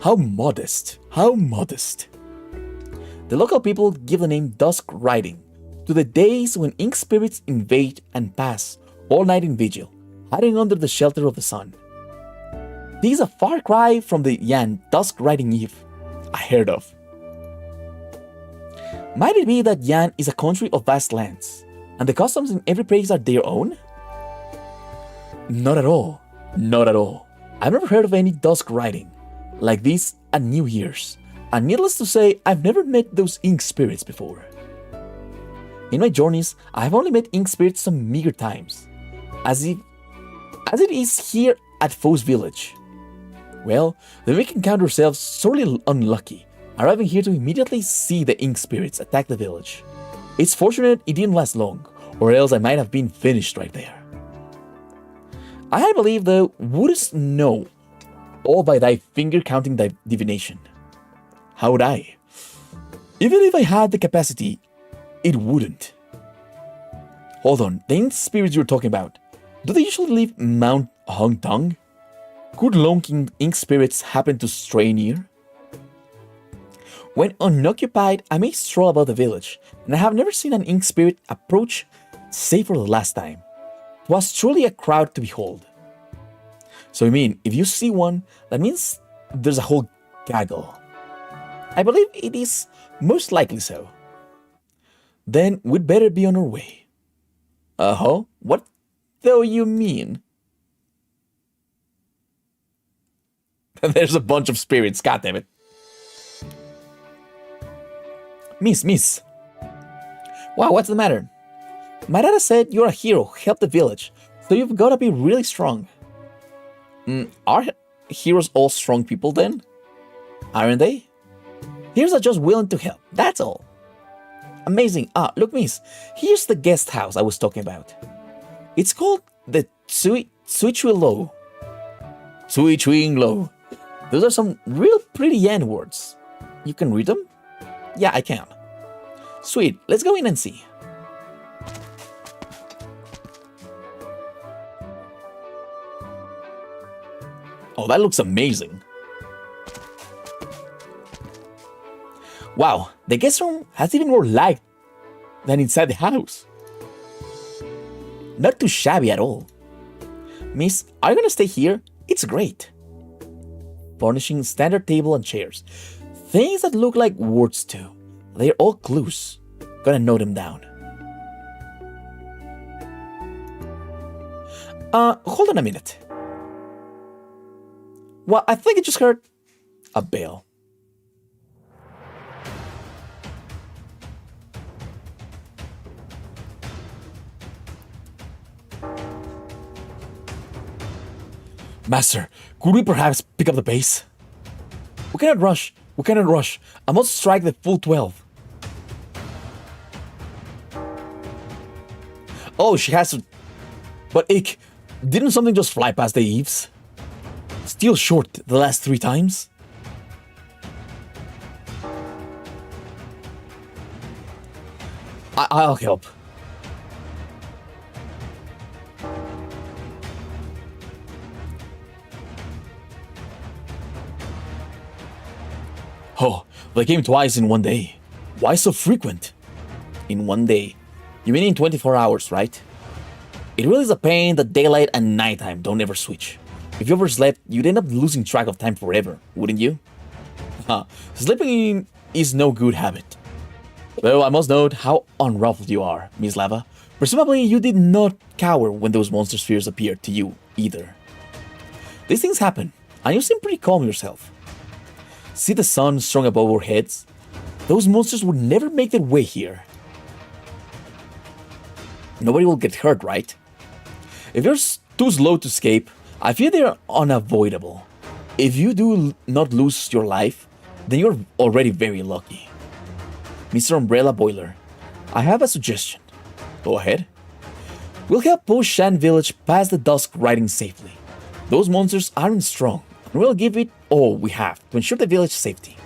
How modest, how modest. The local people give the name dusk riding to the days when ink spirits invade and pass all night in vigil, hiding under the shelter of the sun. This is a far cry from the Yan Dusk Riding Eve I heard of. Might it be that Yan is a country of vast lands, and the customs in every place are their own? Not at all. Not at all. I've never heard of any dusk riding like this at New Year's, and needless to say, I've never met those ink spirits before. In my journeys, I have only met ink spirits some meager times, as it is here at Foe's village. Well, then we can count ourselves sorely unlucky, arriving here to immediately see the ink spirits attack the village. It's fortunate it didn't last long, or else I might have been finished right there. I believe thou wouldst know all by thy finger-counting divination. How would I? Even if I had the capacity, it wouldn't. Hold on, the ink spirits you're talking about, do they usually leave Mount Hung Tung? Could lone ink spirits happen to stray near? When unoccupied, I may stroll about the village, and I have never seen an ink spirit approach save for the last time. It was truly a crowd to behold. So you mean, if you see one, that means there's a whole gaggle. I believe it is most likely so. Then we'd better be on our way. Uh-huh? What do you mean? There's a bunch of spirits, goddammit. Miss. Wow, what's the matter? My dad said you're a hero, help the village, so you've gotta be really strong. Are heroes all strong people then? Aren't they? Heroes are just willing to help, that's all. Amazing. Look, miss, here's the guest house I was talking about. It's called the Tsui Chui Lo. Tsui Chui Lo. Those are some real pretty Yan words. You can read them? Yeah, I can. Sweet, let's go in and see. Oh, that looks amazing. Wow, the guest room has even more light than inside the house. Not too shabby at all. Miss, are you gonna stay here? It's great. Furnishing standard table and chairs. Things that look like words too. They're all clues. Gonna note them down. Hold on a minute. Well, I think I just heard a bell. Master, could we perhaps pick up the pace? We cannot rush. I must strike the full 12. Oh, she has to... But Ick, didn't something just fly past the eaves? Still short the last 3 times? I'll help. Oh, they came twice in one day. Why so frequent? In one day. You mean in 24 hours, right? It really is a pain that daylight and nighttime don't ever switch. If you overslept, you'd end up losing track of time forever, wouldn't you? Sleeping is no good habit. Though I must note how unruffled you are, Miss Lava. Presumably you did not cower when those monster spheres appeared to you, either. These things happen, and you seem pretty calm yourself. See the sun strung above our heads? Those monsters would never make their way here. Nobody will get hurt, right? If you're too slow to escape, I fear they're unavoidable. If you do not lose your life, then you're already very lucky. Mr. Umbrella Boiler, I have a suggestion. Go ahead. We'll help push Shan Village past the dusk riding safely. Those monsters aren't strong, and we'll give it all we have to ensure the village's safety.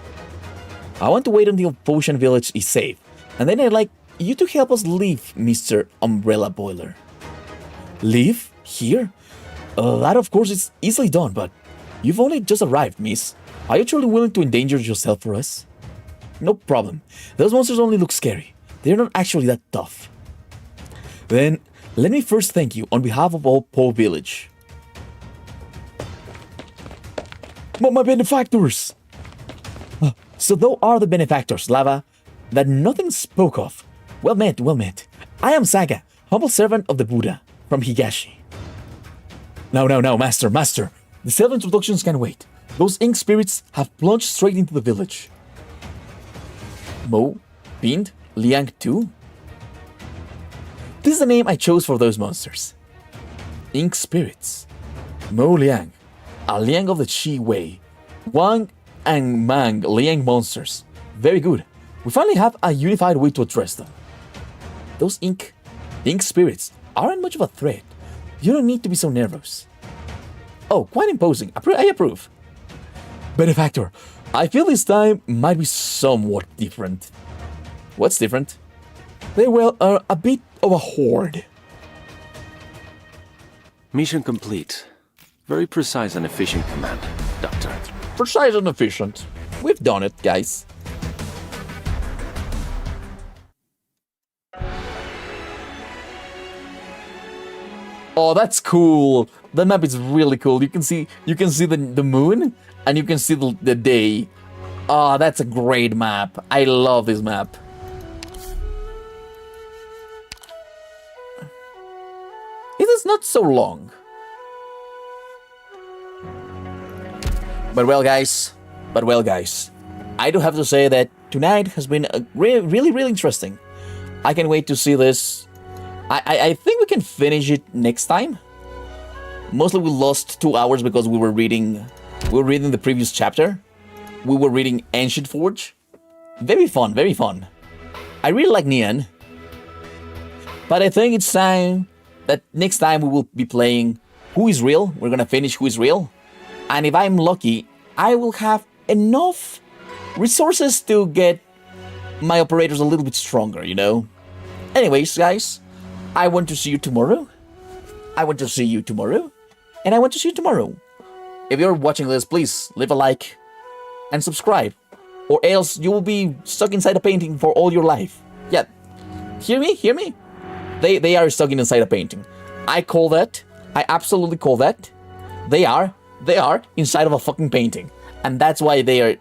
I want to wait until Potion Village is safe, and then I'd like you to help us leave, Mr. Umbrella Boiler. Leave? Here? That of course is easily done, but you've only just arrived, miss. Are you truly willing to endanger yourself for us? No problem. Those monsters only look scary. They're not actually that tough. Then, let me first thank you on behalf of all Po Village. But my benefactors! So those are the benefactors, Lava, that nothing spoke of. Well met, well met. I am Saga, humble servant of the Buddha, from Higashi. No, master. The self-introductions can wait. Those ink spirits have plunged straight into the village. Mo, Bind, Liang too? This is the name I chose for those monsters. Ink spirits. Mo Liang, a Liang of the Chi Wei. Wang and Mang Liang monsters. Very good. We finally have a unified way to address them. Those ink spirits aren't much of a threat. You don't need to be so nervous. Oh, quite imposing. I approve. Benefactor, I feel this time might be somewhat different. What's different? They are a bit of a horde. Mission complete. Very precise and efficient command, Doctor. Precise and efficient. We've done it, guys. Oh, that's cool. The map is really cool. You can see the moon and you can see the day. Oh, that's a great map. I love this map. It is not so long. But well, guys, I do have to say that tonight has been really interesting. I can't wait to see this. I think we can finish it next time. Mostly we lost 2 hours because we were reading the previous chapter. We were reading Ancient Forge. Very fun. I really like Neon. But I think it's time that next time we will be playing Who is Real. We're gonna finish Who is Real. And if I'm lucky, I will have enough resources to get my operators a little bit stronger, you know? Anyways, guys, I want to see you tomorrow. And I want to see you tomorrow. If you're watching this, please leave a like and subscribe. Or else you will be stuck inside a painting for all your life. Yeah. Hear me? They are stuck inside a painting. I call that. I absolutely call that. They are inside of a fucking painting. And that's why they are...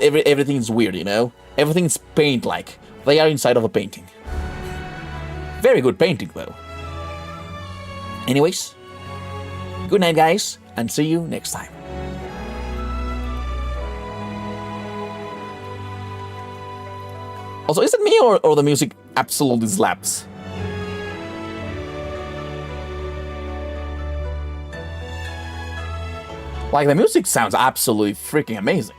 Everything is weird, you know? Everything is paint-like. They are inside of a painting. Very good painting, though. Anyways, good night, guys, and see you next time. Also, is it me or the music absolutely slaps? Like, the music sounds absolutely freaking amazing.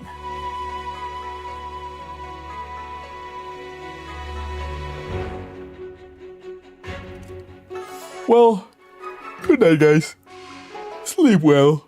Well, good night, guys. Sleep well.